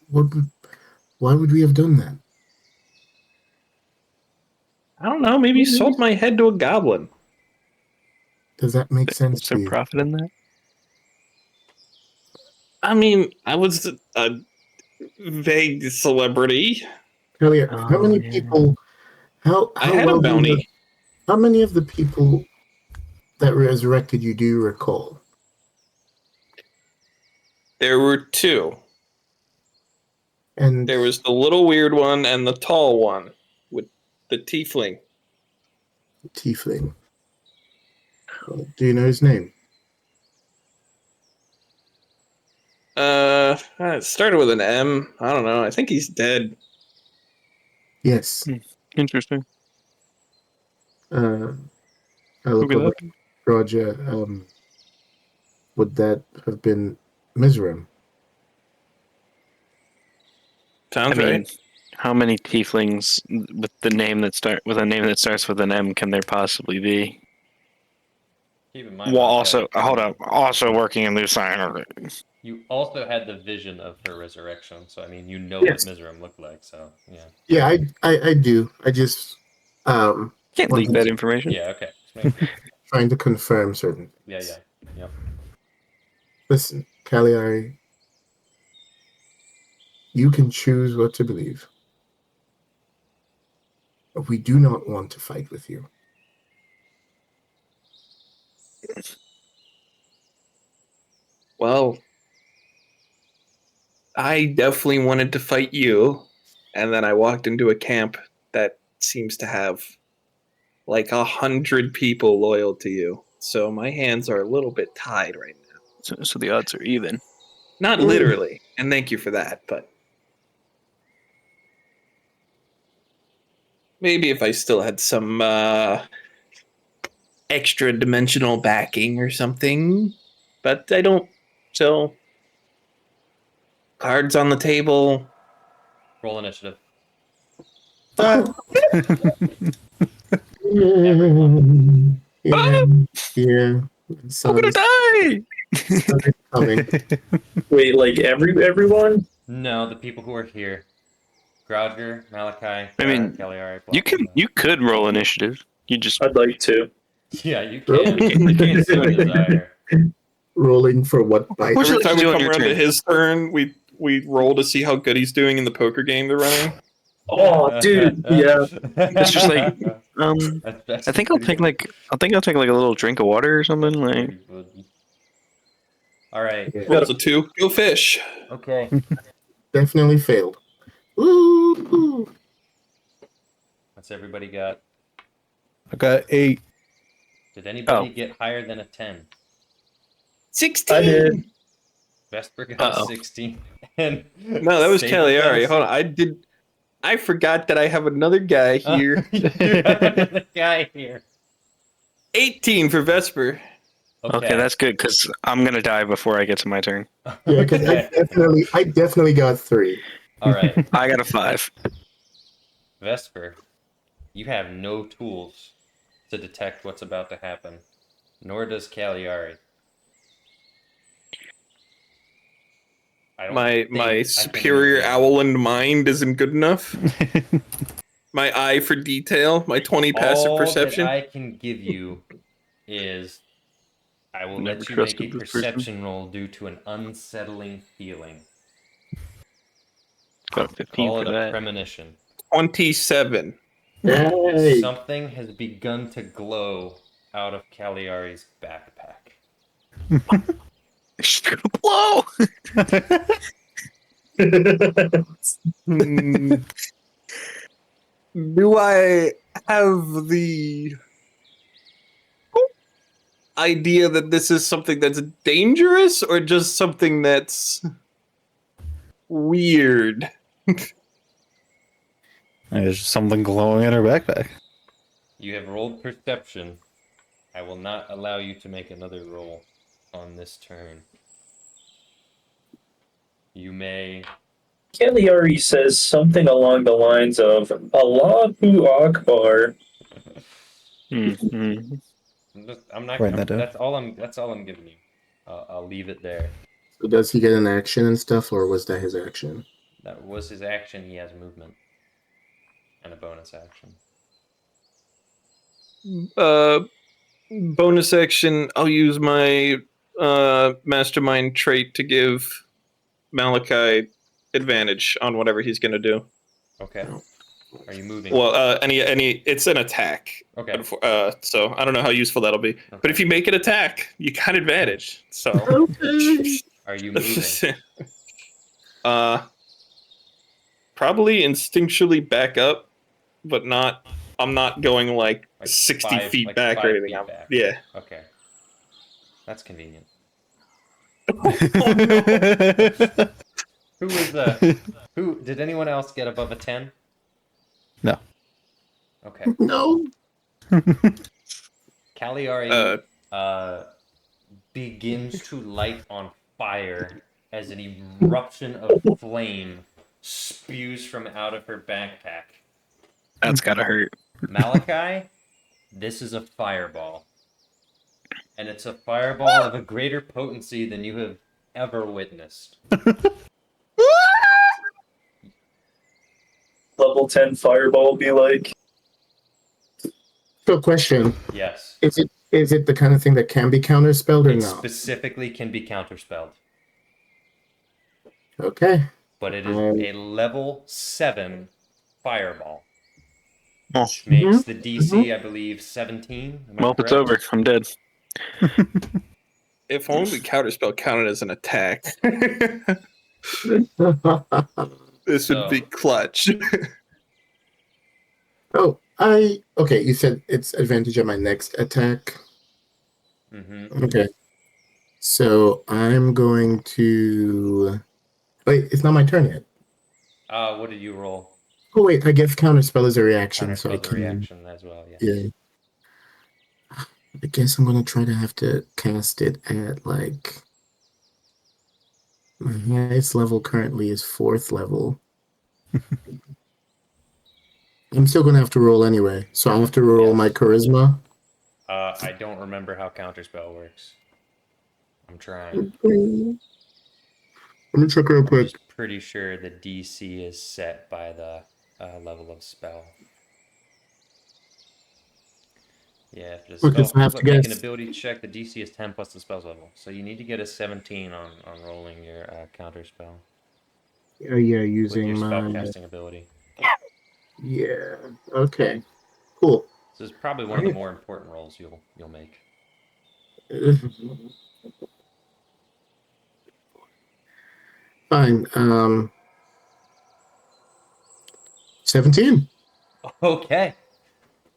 Why would we have done that? I don't know, maybe you sold my head to a goblin. Does that make sense Is to there you? profit in that? I mean, I was a vague celebrity. Elliot, how many yeah. people? I How had a well do you know? bounty. How many of the people that resurrected you do you recall? There were two. And There was the little weird one and the tall one with the tiefling. tiefling. Do you know his name? It started with an M. I don't know. I think he's dead. Yes. Interesting. I Look look at over that. Roger. Would that have been Mizram? Sounds I mean, right. how many tieflings with a name that starts with an M can there possibly be? Keep in mind, Well, Malachi, hold up. Also working in Lucine. you also had the vision of her resurrection, so I mean, you know Yes. what Mizram looked like. So yeah. Yeah, I do. I just Can't leak wanted that to- information. Yeah. Okay. Just make sure. trying to confirm certain Yeah. things. Yeah. Yep. Listen, Cagliari, you can choose what to believe. But we do not want to fight with you. Well, I definitely wanted to fight you, and then I walked into a camp that seems to have like 100 people loyal to you. So my hands are a little bit tied right now. So the odds are even. Not literally, and thank you for that, but maybe if I still had some extra dimensional backing or something. But I don't. So, cards on the table. Roll initiative. Yeah, yeah. I'm Sounds gonna die! coming. Wait, like everyone? No, the people who are here. Groudger, Malachi, I mean, Cagliari. You could roll initiative. You just I'd like to. Yeah, you can. You can so desire. Rolling for what bite? Would you Every like time to we do on come your around to turn? his turn, we roll to see how good he's doing in the poker game they're running. Oh, dude, yeah. It's just like That's I think I'll take like a little drink of water or something. Like All right. Yeah, Rolls a 2. Go fish. Okay. definitely failed. Ooh. What's everybody got? I got 8. Did anybody get higher than a 10? 16. I did. Vesper got a Uh-oh. 16. And No, that was Sable Cagliari. got Hold on. I forgot that I have another guy here. You have another guy here. 18 for Vesper. okay, that's good because I'm gonna die before I get to my turn. Yeah, because Okay. I definitely got 3. All right. I got a 5. Vesper, you have no tools to detect what's about to happen, nor does Cagliari. My superior owland mind isn't good enough. My eye for detail, my 20 passive All perception. that I can give you is I will Never let you make a trusted this person. perception roll due to an unsettling feeling. Got a 15 Call for it a that. premonition. 27. Yay! Something has begun to glow out of Cagliari's backpack. It's gonna blow. Do I have the idea that this is something that's dangerous or just something that's weird? There's something glowing in her backpack. You have rolled perception. I will not allow you to make another roll on this turn. You may... Cagliari says something along the lines of Allahu Akbar. Mm-hmm. I'm not. Write that down. That's all I'm giving you. I'll leave it there. So does he get an action and stuff, or was that his action? That was his action. He has movement and a bonus action. Bonus action, I'll use my mastermind trait to give Malachi advantage on whatever he's going to do. Okay. Are you moving? Well, it's an attack. Okay. So I don't know how useful that'll be. Okay. But if you make an attack, you got advantage. So Okay. Are you moving? Probably instinctually back up, but not. I'm not going like 60 feet back or anything. Back. Yeah. Okay. That's convenient. Who was who did anyone else get above a 10? No. Okay. No. Cagliari begins to light on fire as an eruption of flame spews from out of her backpack. That's gotta hurt. Malachi, this is a fireball. And it's a fireball of a greater potency than you have ever witnessed. Level 10 fireball be like? So, question: Yes. Is it the kind of thing that can be counterspelled or It not? specifically can be counterspelled. Okay. But it is a level 7 fireball. Oh. Which makes the DC, I believe, 17. Am I Well, it's correct? over. I'm dead. If only counterspell counted as an attack, this would be clutch. Okay. You said it's advantage on my next attack. Mm-hmm. Okay. So I'm going to. Wait, it's not my turn yet. What did you roll? Oh wait, I guess counterspell is a reaction, so I Counterspell's a can. reaction as well, yes. Yeah. I guess I'm gonna try to have to cast it at like my highest level currently is 4th level. I'm still gonna have to roll anyway, so I have to roll my charisma. I don't remember how counterspell works. I'm trying. Let me check real I'm quick. just pretty sure the DC is set by the level of spell. Yeah, if the Okay, so I have to make an guess. ability check, the DC is 10 plus the spell's level. So you need to get a 17 on rolling your counterspell. Oh yeah, With using your my spellcasting ability. yeah. Okay, cool. This is probably one of the more important rolls you'll make. Fine. 17. Okay.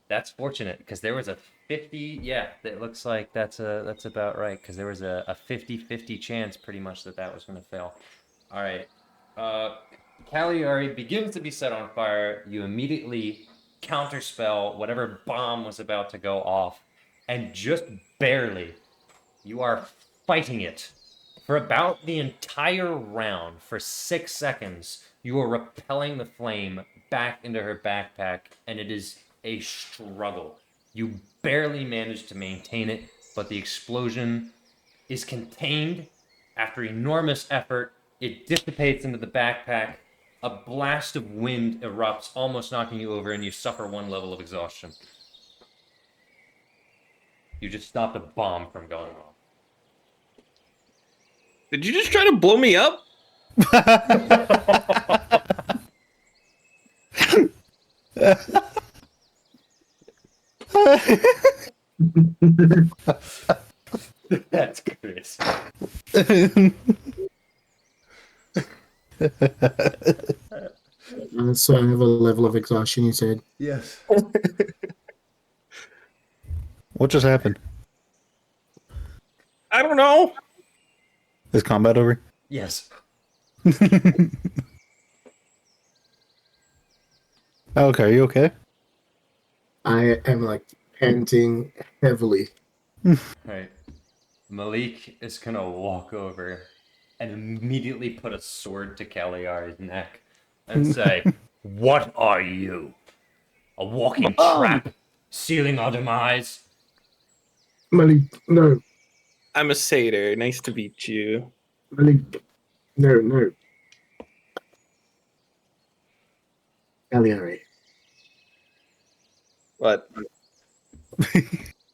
That's fortunate because there was a 50. Yeah, it looks like that's about right because there was a 50-50 chance pretty much that was going to fail. All right. Cagliari begins to be set on fire. You immediately counterspell whatever bomb was about to go off, and just barely, you are fighting it for about the entire round. For 6 seconds, you are repelling the flame back into her backpack, and it is a struggle. You barely manage to maintain it, but the explosion is contained. After enormous effort, it dissipates into the backpack. A blast of wind erupts, almost knocking you over, and you suffer 1 level of exhaustion. You just stopped a bomb from going off. Did you just try to blow me up? That's Chris. So I have a level of exhaustion. You said. Yes. What just happened? I don't know. Is combat over? Yes. Okay, are you okay? I am like panting heavily. Right. Malik is gonna walk over and immediately put a sword to Cagliari's neck and say, "What are you? A walking trap, sealing our demise?" Malik, no. I'm a satyr. Nice to meet you. Malik, no. Cagliari. What?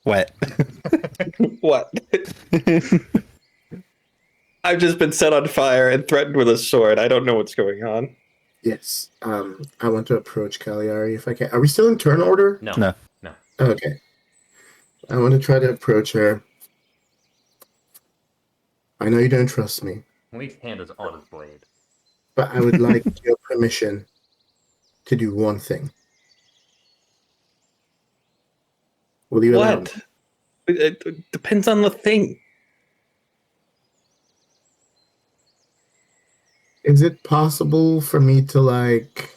Wet. What? I've just been set on fire and threatened with a sword. I don't know what's going on. Yes. I want to approach Cagliari if I can. Are we still in turn order? No. No. Okay. I want to try to approach her. I know you don't trust me, Lee's hand is on his blade. but I would like your permission to do one thing. Will you allow me? What? It depends on the thing. Is it possible for me to like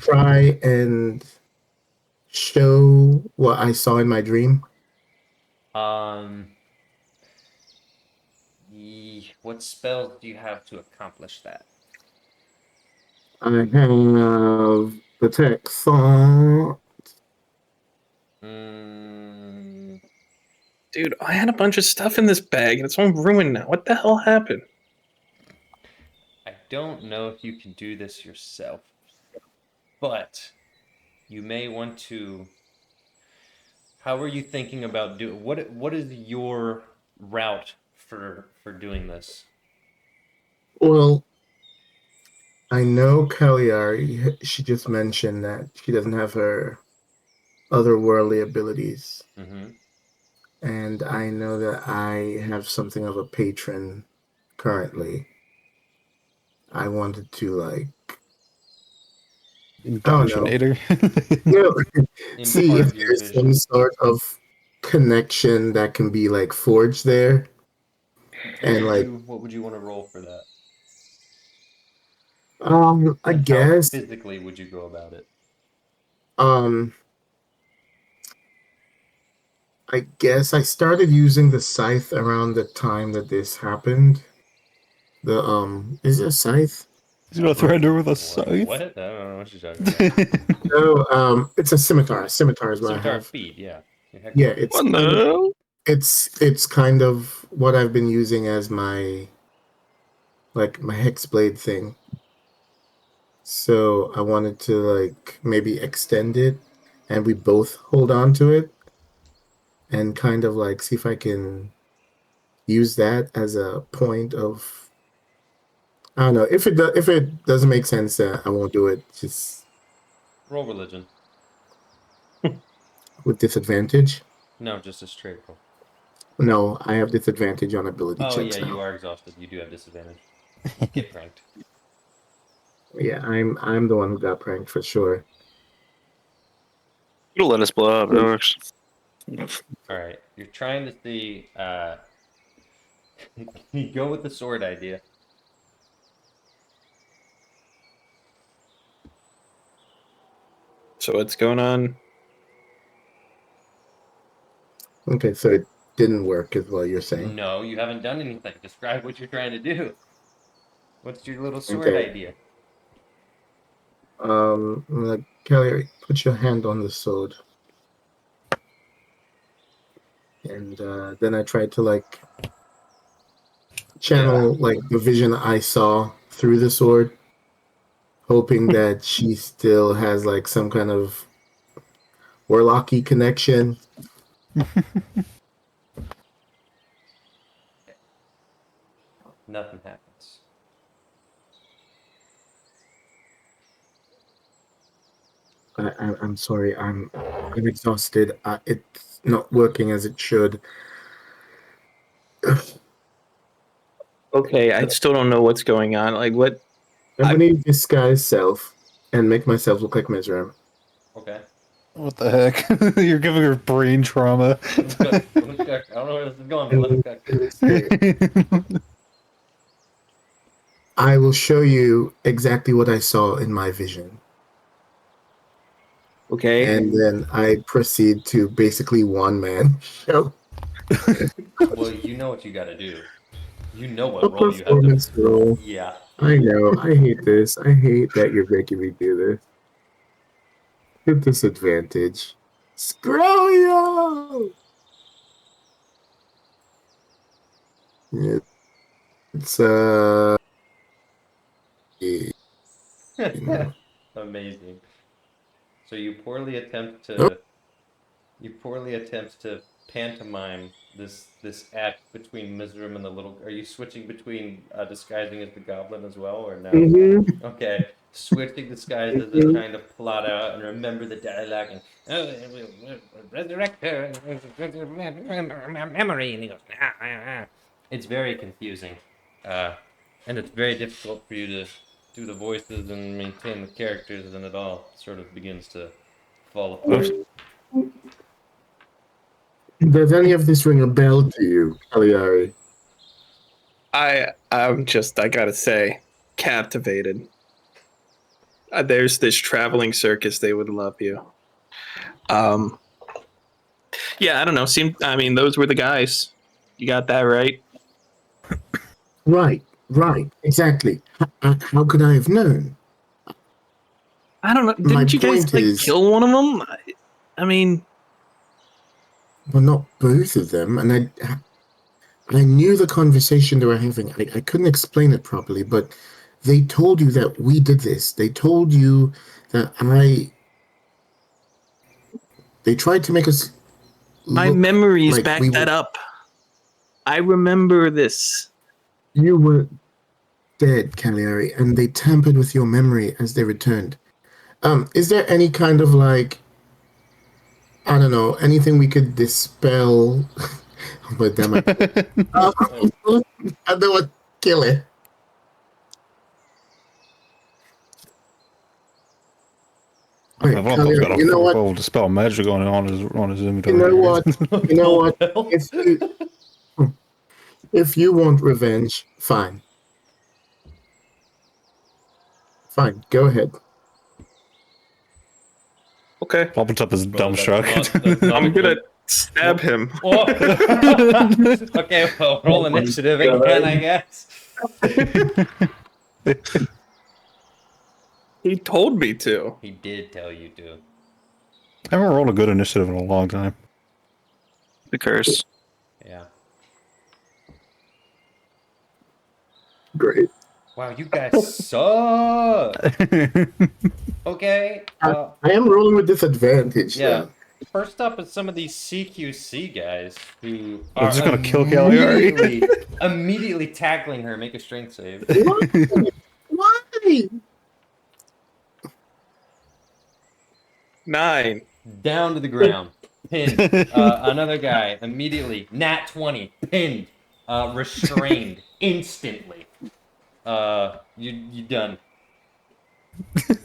try and show what I saw in my dream? What spells do you have to accomplish that? I have the text on. Mm, Dude, I had a bunch of stuff in this bag and it's all ruined now. What the hell happened? I don't know if you can do this yourself, but you may want to. How are you thinking about what is your route for doing this? Well, I know Cagliari, she just mentioned that she doesn't have her otherworldly abilities. Mm-hmm. And I know that I have something of a patron currently. I wanted to like Indoctrinator. no, see if Impart your there's some vision. sort of connection that can be like forged there. And like What would you want to roll for that? I And how guess physically would you go about it? um I guess I started using the scythe around the time that this happened. The is it a scythe? He's gonna threaten her with a What? scythe. What? I don't know what you're talking about. No, it's a scimitar. Scimitar is what I Scimitar have. speed, yeah. Yeah, it's What the kind of, hell? it's kind of what I've been using as my like my hex blade thing. So I wanted to like maybe extend it and we both hold on to it and kind of like see if I can use that as a point of I don't know if it doesn't make sense I won't do it just Roll religion. with disadvantage. No, just a straight roll. No, I have disadvantage on ability Oh checks yeah, you now. are exhausted. You do have disadvantage. Get pranked. Yeah, I'm the one who got pranked for sure. It'll let us blow up. It works. All right, you're trying to see. You go with the sword idea. So what's going on? Okay, so it didn't work is what you're saying. No, you haven't done anything. Describe what you're trying to do. What's your little sword Okay. idea? Like Kelly, put your hand on the sword. And then I tried to like channel like the vision I saw through the sword, hoping that she still has like some kind of warlocky connection. Nothing happens. I'm sorry, I'm exhausted. It's not working as it should. Okay, I still don't know what's going on. Like what? I'm gonna disguise self and make myself look like Mizram. Okay. What the heck? You're giving her brain trauma. Let's go. I don't know where this is going, but let's go. I will show you exactly what I saw in my vision. Okay. And then I proceed to basically one man show. Well, you know what you got to do. You know A what role you have to. performance role. Yeah. I know. I hate this. I hate that you're making me do this. At disadvantage. Screw you! Yeah, it's yeah. Amazing. So Oh, you poorly attempt to pantomime this act between Mizram and the little. Are you switching between disguising as the goblin as well, or no? mm-hmm. Okay, switching disguises and trying to plot out and remember the dialogue and resurrect her memory. And he goes, ah, ah, ah. it's very confusing, and it's very difficult for you to do the voices and maintain the characters, and it all sort of begins to fall apart. Does any of this ring a bell to you, Cagliari? I'm just, I gotta say, captivated. There's this traveling circus. They would love you. Yeah, I don't know. I mean, those were the guys. You got that right. Right, exactly. How could I have known? I don't know. My Didn't you guys point like is, kill one of them? I mean, well, not both of them, and I knew the conversation they were having. I couldn't explain it properly, but they told you that we did this. They told you that They tried to make us my look memories like back we that were. up. I remember this. You were dead, Cagliari, and they tampered with your memory as they returned. Is there any kind of like, I don't know, anything we could dispel? But damn it. I know what kill it. All right, Vlapov's got Cagliari, a you know what? full dispel magic on his inventory. You know what? You know what? Well, If you want revenge, fine. Fine, go ahead. Okay. Vlapov is Well, dumbstruck. that's not I'm a gonna good- stab him. Oh. Okay, well, roll initiative again, I guess. He told me to. He did tell you to. I haven't rolled a good initiative in a long time. The curse. Yeah. Great. Wow, you guys suck. Okay. I am rolling with disadvantage. Yeah. Though. First up is some of these CQC guys who I'm are just gonna kill Cagliari. immediately tackling her. Make a strength save. Why? 9. Down to the ground. Pinned. Another guy immediately. Nat 20. Pinned. Restrained. Instantly. You done.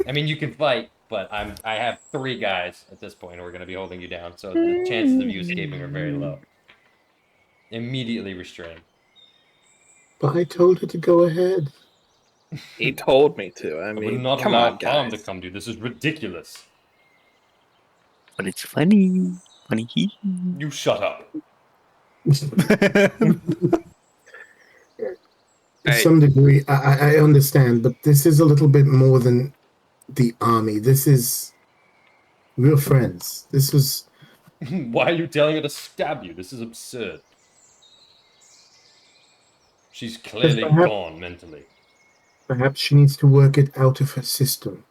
I mean, you can fight, but I have 3 guys at this point who are going to be holding you down, so the chances of you escaping are very low. Immediately restrained. But I told her to go ahead. He told me to. I I would mean, not come allow on, Palm to guys. come to. This is ridiculous. But it's funny. Funny. You shut up. To some degree, I understand, but this is a little bit more than the army. This is we're friends. This was Why are you telling her to stab you? This is absurd. She's clearly perhaps- gone mentally. perhaps she needs to work it out of her system.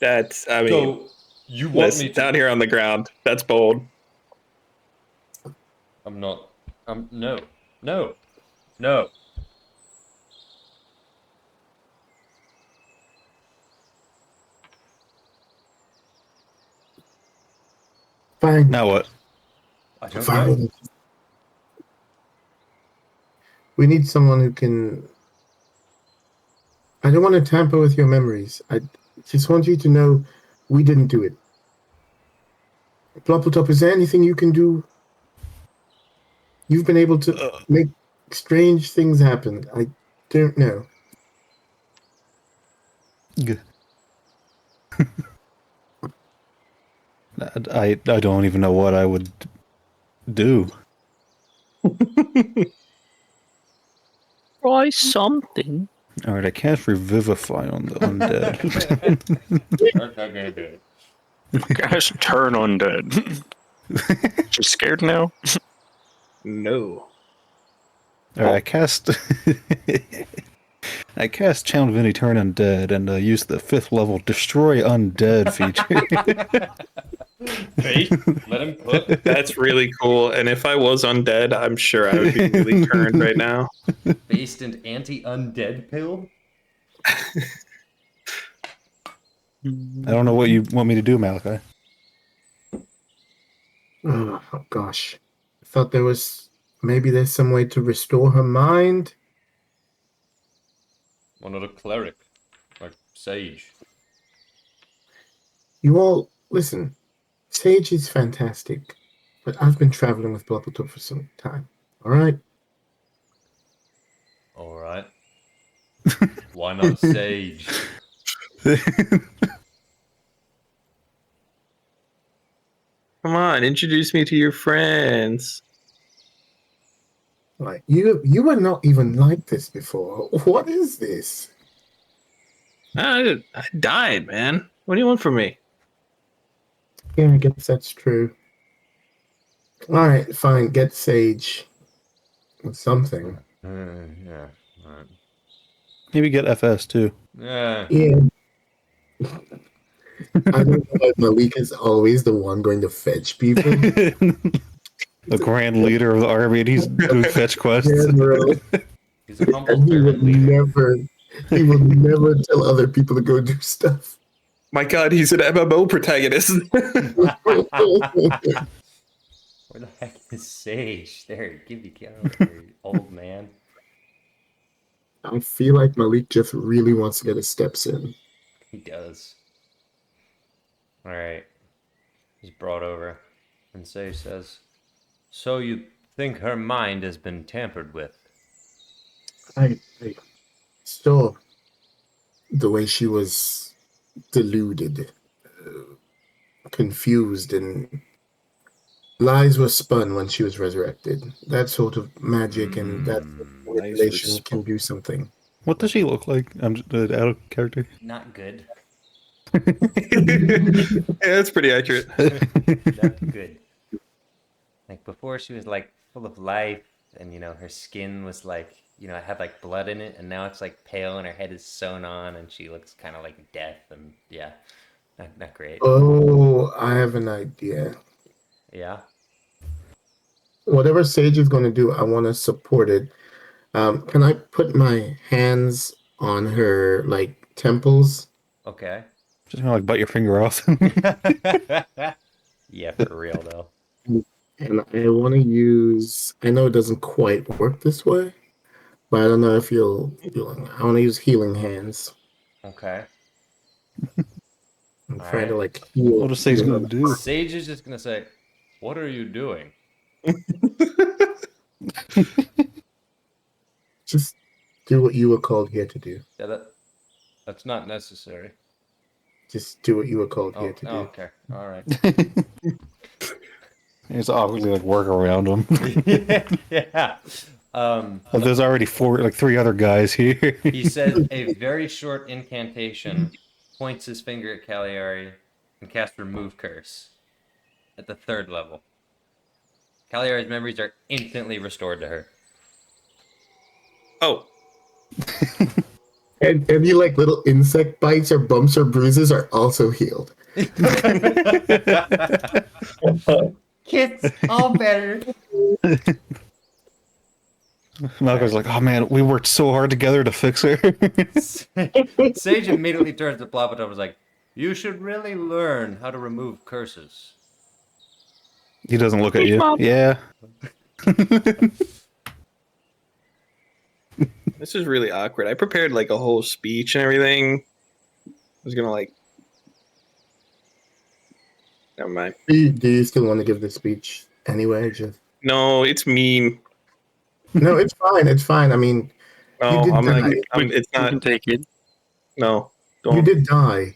That's, I mean, So, you want listen, me to... down here on the ground. That's bold. I'm not... No. No. No. Fine. Now what? I don't know. Fine. We need someone who can. I don't want to tamper with your memories. I just want you to know we didn't do it. Ploppletop, is there anything you can do? You've been able to make strange things happen. I don't know. I don't even know what I would do. Try something. All right, I cast Revivify on the undead. That's not gonna do it. Guys, turn undead. She's scared now. No. All right, I cast I cast Challenge Vinny Turn Undead and use the 5th level Destroy Undead feature. Hey, let him cook. That's really cool. And if I was undead, I'm sure I would be really turned right now. Based and anti-undead pill? I don't know what you want me to do, Malachi. Oh gosh. I thought maybe there's some way to restore her mind. One of the cleric, like sage. You all, listen, Sage is fantastic, but I've been traveling with Bubbletop for some time. All right? All right. Why not sage? Come on, introduce me to your friends. Like, you were not even like this before. What is this? I died, man. What do you want from me? Yeah, I guess that's true. All right, fine. Get Sage with something. Yeah. All right. Maybe get FS too. Yeah. Yeah. I don't know why Malik is always the one going to fetch people. The grand leader of the army, and he's doing fetch quests. General. He's a humble And he servant would leader. never tell other people to go do stuff. My God, he's an MMO protagonist. Where the heck is Sage? There, get out of here, old man. I feel like Malik just really wants to get his steps in. He does. Alright. He's brought over. And Sage says, so you think her mind has been tampered with? I saw the way she was deluded, confused, and lies were spun when she was resurrected. That sort of magic and that sort of manipulation can do something. What does she look like? I'm just, out of character. Not good. Yeah, that's pretty accurate. Not good. Like before she was like full of life and her skin was like, it had like blood in it, and now it's like pale and her head is sewn on and she looks kind of like death, and yeah, not great. Oh, I have an idea. Yeah. Whatever Sage is going to do, I want to support it. Can I put my hands on her like temples? Okay. Just kind of like bite your finger off. Yeah, for real though. And I want to use. I know it doesn't quite work this way, but I don't know if you'll. I want to use healing hands. Okay. I'm All trying to right. like heal. What is Sage heal gonna do? Sage is just gonna say, "What are you doing?" Just do what you were called here to do. Yeah, that's not necessary. Just do what you were called Oh, here to do. okay. All right. It's awkwardly like work around him. Yeah. But there's already three other guys here. He says a very short incantation, points his finger at Cagliari, and casts Remove Curse at the 3rd level. Cagliari's memories are instantly restored to her. Oh. And any like little insect bites or bumps or bruises are also healed. Kids, all better. Malcolm's like, oh man, we worked so hard together to fix her. Sage immediately turns to Plopatop and is like, you should really learn how to remove curses. He doesn't look at you. Yeah. This is really awkward. I prepared like a whole speech and everything. I was gonna like. Never mind. Do you still want to give the speech anyway? Just No, it's mean. no, it's fine. It's fine. I mean, No, did I'm die. not. It's You can not. take it. No, you don't. did die.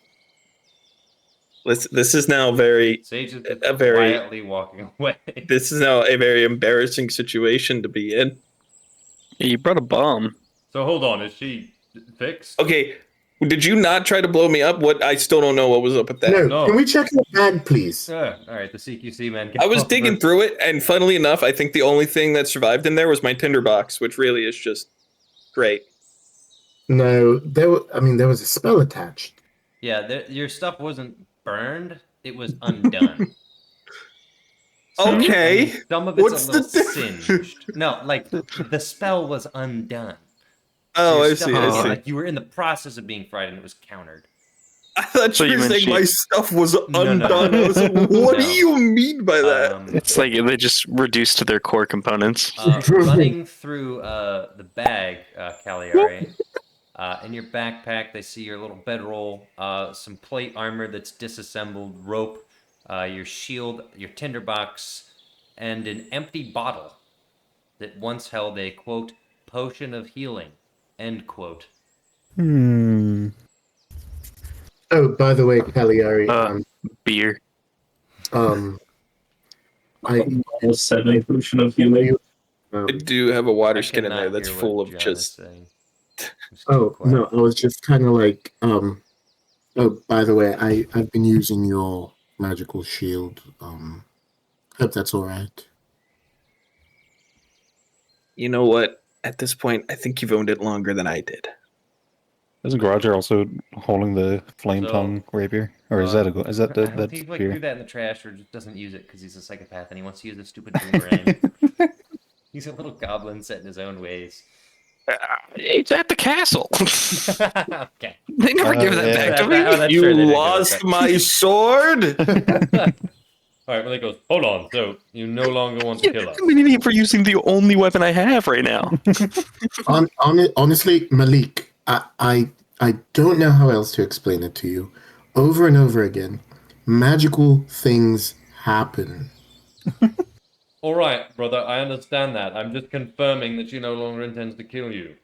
This is now very. Sage is A very- quietly walking away. This is now a very embarrassing situation to be in. Yeah, you brought a bomb. So hold on, is she fixed? Okay, did you not try to blow me up? What I still don't know what was up with that. No, No. can we check your bag, please? All right, the CQC man. I was digging through it, and funnily enough, I think the only thing that survived in there was my tinderbox, which really is just great. No, there was a spell attached. Yeah, your stuff wasn't burned; it was undone. Okay, Some of it's What's a the little difference? singed. No, like the spell was undone. oh, Your I stuff see. was, I see. Like you were in the process of being fried, and it was countered. I thought So you you were meant saying my stuff was no, undone. no. I was like, what do No. you mean by that? It's like they just reduced to their core components. Running through the bag, Cagliari. In your backpack, they see your little bedroll, some plate armor that's disassembled, rope, your shield, your tinderbox, and an empty bottle that once held a, quote, potion of healing, end quote. Oh, by the way, Cagliari, Beer. I Almost said a potion of healing. I do have a water I skin in there cannot that's hear full what of John just. is saying. It's too Oh quiet. no, I was just kind of like, oh, by the way, I've been using your magical shield. Hope that's all right. You know what? At this point, I think you've owned it longer than I did. Isn't Roger also holding the flame So, tongue rapier, or is that I hope he like beer? threw that in the trash or just doesn't use it because he's a psychopath and he wants to use a stupid boomerang. He's a little goblin set in his own ways. It's at the castle. Okay. They never give that yeah. back to Oh, me. that's You true, they didn't give it lost back. my sword. All right, well, he goes, hold on. So you no longer want to kill us? I'm an idiot for using the only weapon I have right now. Honestly, Malik, I don't know how else to explain it to you. Over and over again, magical things happen. All right, brother, I understand that. I'm just confirming that she no longer intends to kill you.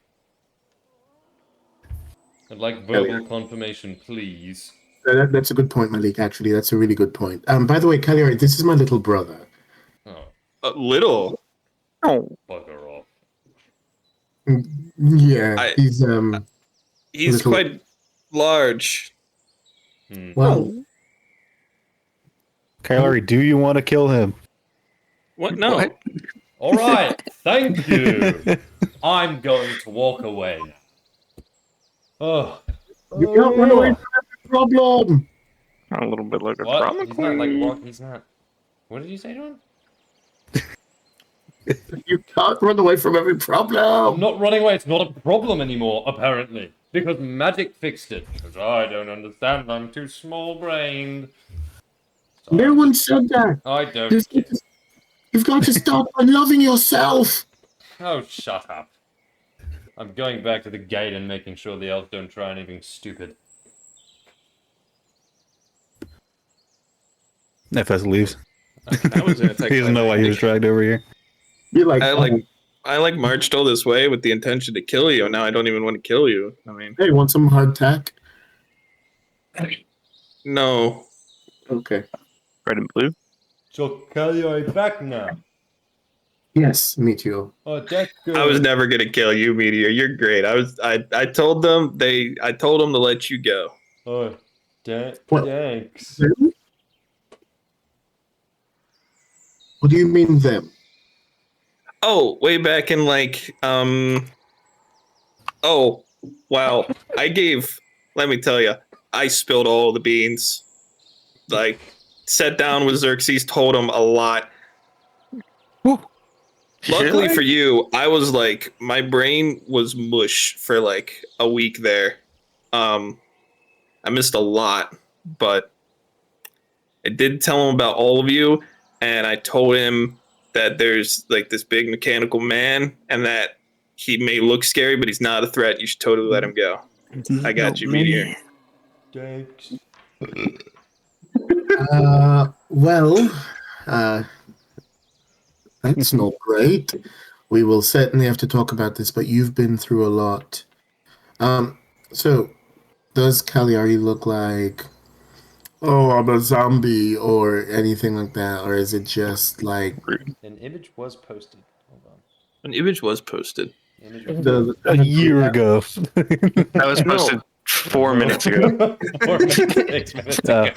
I'd like verbal confirmation, please. That's a good point, Malik. Actually, that's a really good point. By the way, Cagliari, this is my little brother. Oh, A little. Oh, bugger off. Yeah, He's little- quite large. well. Cagliari, do you want to kill him? What? No. What? All right, thank you. I'm going to walk away now. Oh. You can't run away from every problem. a little bit like a What? drama He's not like queen. walk. He's not. What did you say to him? You can't run away from every I'm problem. not running away. It's not a problem anymore, apparently, because magic fixed it. Because I don't understand. I'm too small-brained. So No one said that. I don't. You've got to start by loving yourself. Oh, shut up. I'm going back to the gate and making sure the elves don't try anything stupid. FS leaves. That was He doesn't know why he was dragged over here. You're like, I marched all this way with the intention to kill you, and now I don't even want to kill you. I mean, hey, want some hardtack? no. Okay. Red and blue. So, Cagliari back now. Yes, me too. Oh, that's good. I was never gonna kill you, Meteor. You're great. I told them I told them to let you go. Oh, What? thanks. What do you mean them? Oh, way back in oh, wow. Let me tell you, I spilled all the beans. Like, sat down with Xerxes, told him a lot. Luckily for you, I was like, my brain was mush for like a week there. I missed a lot, but I did tell him about all of you, and I told him that there's like this big mechanical man, and that he may look scary, but he's not a threat. You should totally let him go. I got you, Meteor. Thanks. Well, that's not great. We will certainly have to talk about this, but you've been through a lot. So does Cagliari look like, oh, I'm a zombie or anything like that? Or is it just like An image was posted. Hold on. An image was posted. Image A year ago. That was posted 4 minutes ago. 4 minutes, 6 minutes ago.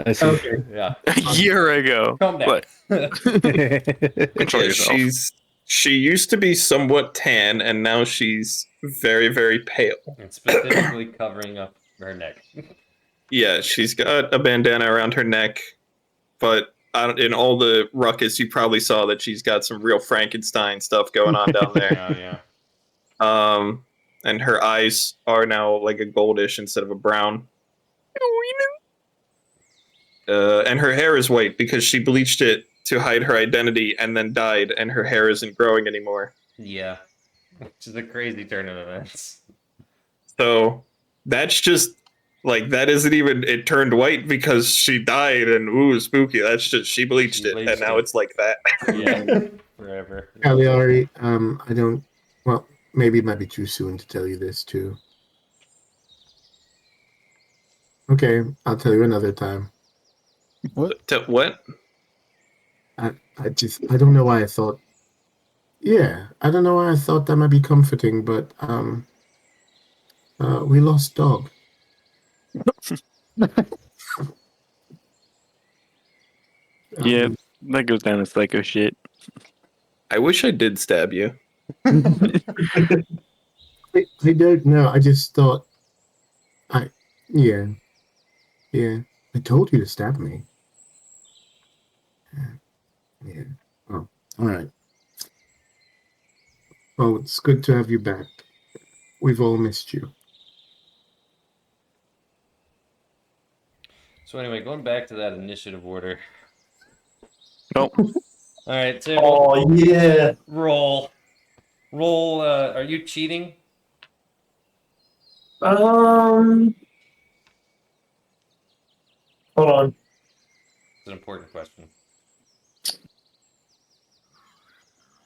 I see. Okay. Yeah. A year ago. Calm down. Control Yeah, yourself. she used to be somewhat tan, and now she's very, very pale. And specifically covering up her neck. Yeah, she's got a bandana around her neck, but in all the ruckus, you probably saw that she's got some real Frankenstein stuff going on down there. Oh, yeah. and her eyes are now like a goldish instead of a brown. And her hair is white because she bleached it to hide her identity and then died, and her hair isn't growing anymore. Yeah. Which is a crazy turn of events. So that's just like that isn't even it turned white because she died and ooh spooky. That's just she bleached it and now it's like that. Yeah. Forever. Cagliari, I don't. Well, maybe it might be too soon to tell you this too. Okay, I'll tell you another time. What? What? I don't know why I thought. Yeah, I don't know why I thought that might be comforting, but we lost dog. Yeah, that goes down as psycho shit. I wish I did stab you. I don't know. I just thought. Yeah. I told you to stab me. Yeah. Oh, all right. Well, it's good to have you back. We've all missed you. So anyway, going back to that initiative order. Oh, All right, so Oh yeah. roll. Are you cheating? Hold on. It's an important question.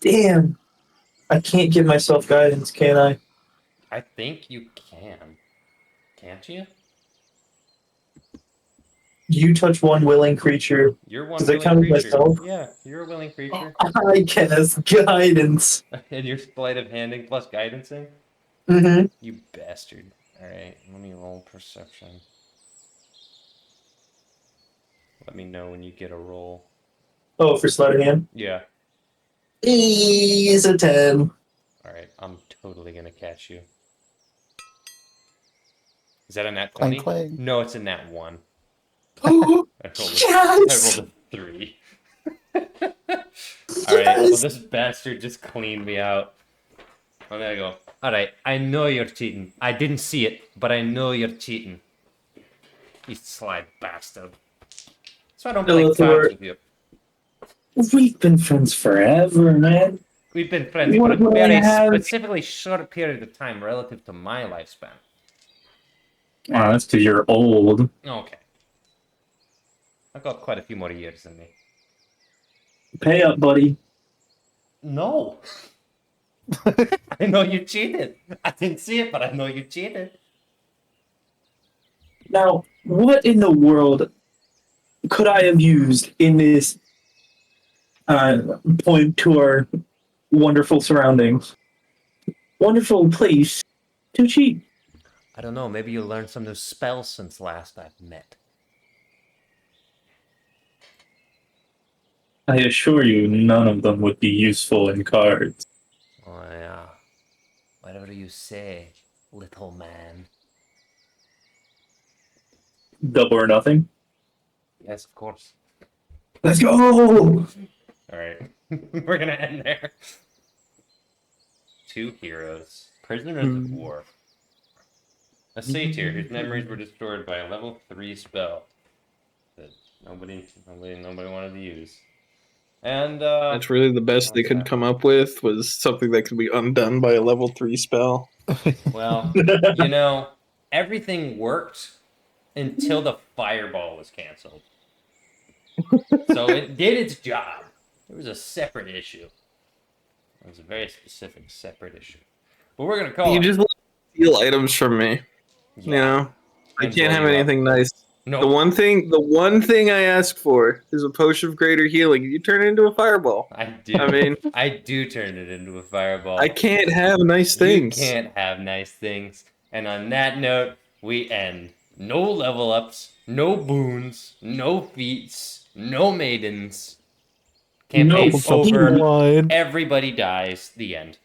Damn. I can't give myself guidance, can I? I think you can. Can't you? You touch one willing creature. You're one Does that willing count as creature. myself? Yeah, you're a willing creature. I cast guidance. And your sleight of handing plus guidancing? Mm-hmm. You bastard. Alright, let me roll perception. Let me know when you get a roll. Oh, for sleight of hand? Yeah. He's a 10. Alright, I'm totally gonna catch you. Is that a nat Clang, 20? clang. No, it's a nat 1. Oh, I yes! rolled a 3. Alright, well this bastard just cleaned me out. I'm gonna go, alright, I know you're cheating. I didn't see it, but I know you're cheating. You sly bastard. So I don't play cards with you. We've been friends forever, man. We've been friends What for a will I very have? specifically short period of time relative to my lifespan. Oh, that's because you're old. Okay. I've got quite a few more years than me. Pay up, buddy. No. I know you cheated. I didn't see it, but I know you cheated. Now, what in the world could I have used in this point to our wonderful surroundings? Wonderful place to cheat. I don't know. Maybe you learned some new spells since last I've met. I assure you, none of them would be useful in cards. Oh, yeah. Whatever you say, little man. Double or nothing. Yes, of course. Let's go! All right. We're going to end there. 2 heroes. Prisoners of war. A satyr whose memories were destroyed by a level 3 spell that nobody wanted to use. And That's really the best they could come up with was something that could be undone by a level 3 spell. well, you know, everything worked until the fireball was canceled. So it did its job. It was a separate issue. It was a very specific separate issue. But we're gonna call You it. just steal items from me. Yeah. You know? I And can't blow have you up. anything nice. No. The one thing I ask for is a potion of greater healing. You turn it into a fireball. I do. I mean, I do turn it into a fireball. I can't have nice things. You can't have nice things. And on that note, we end. No level ups, no boons, no feats, no maidens. Campaign's No over. line. Everybody dies. The end.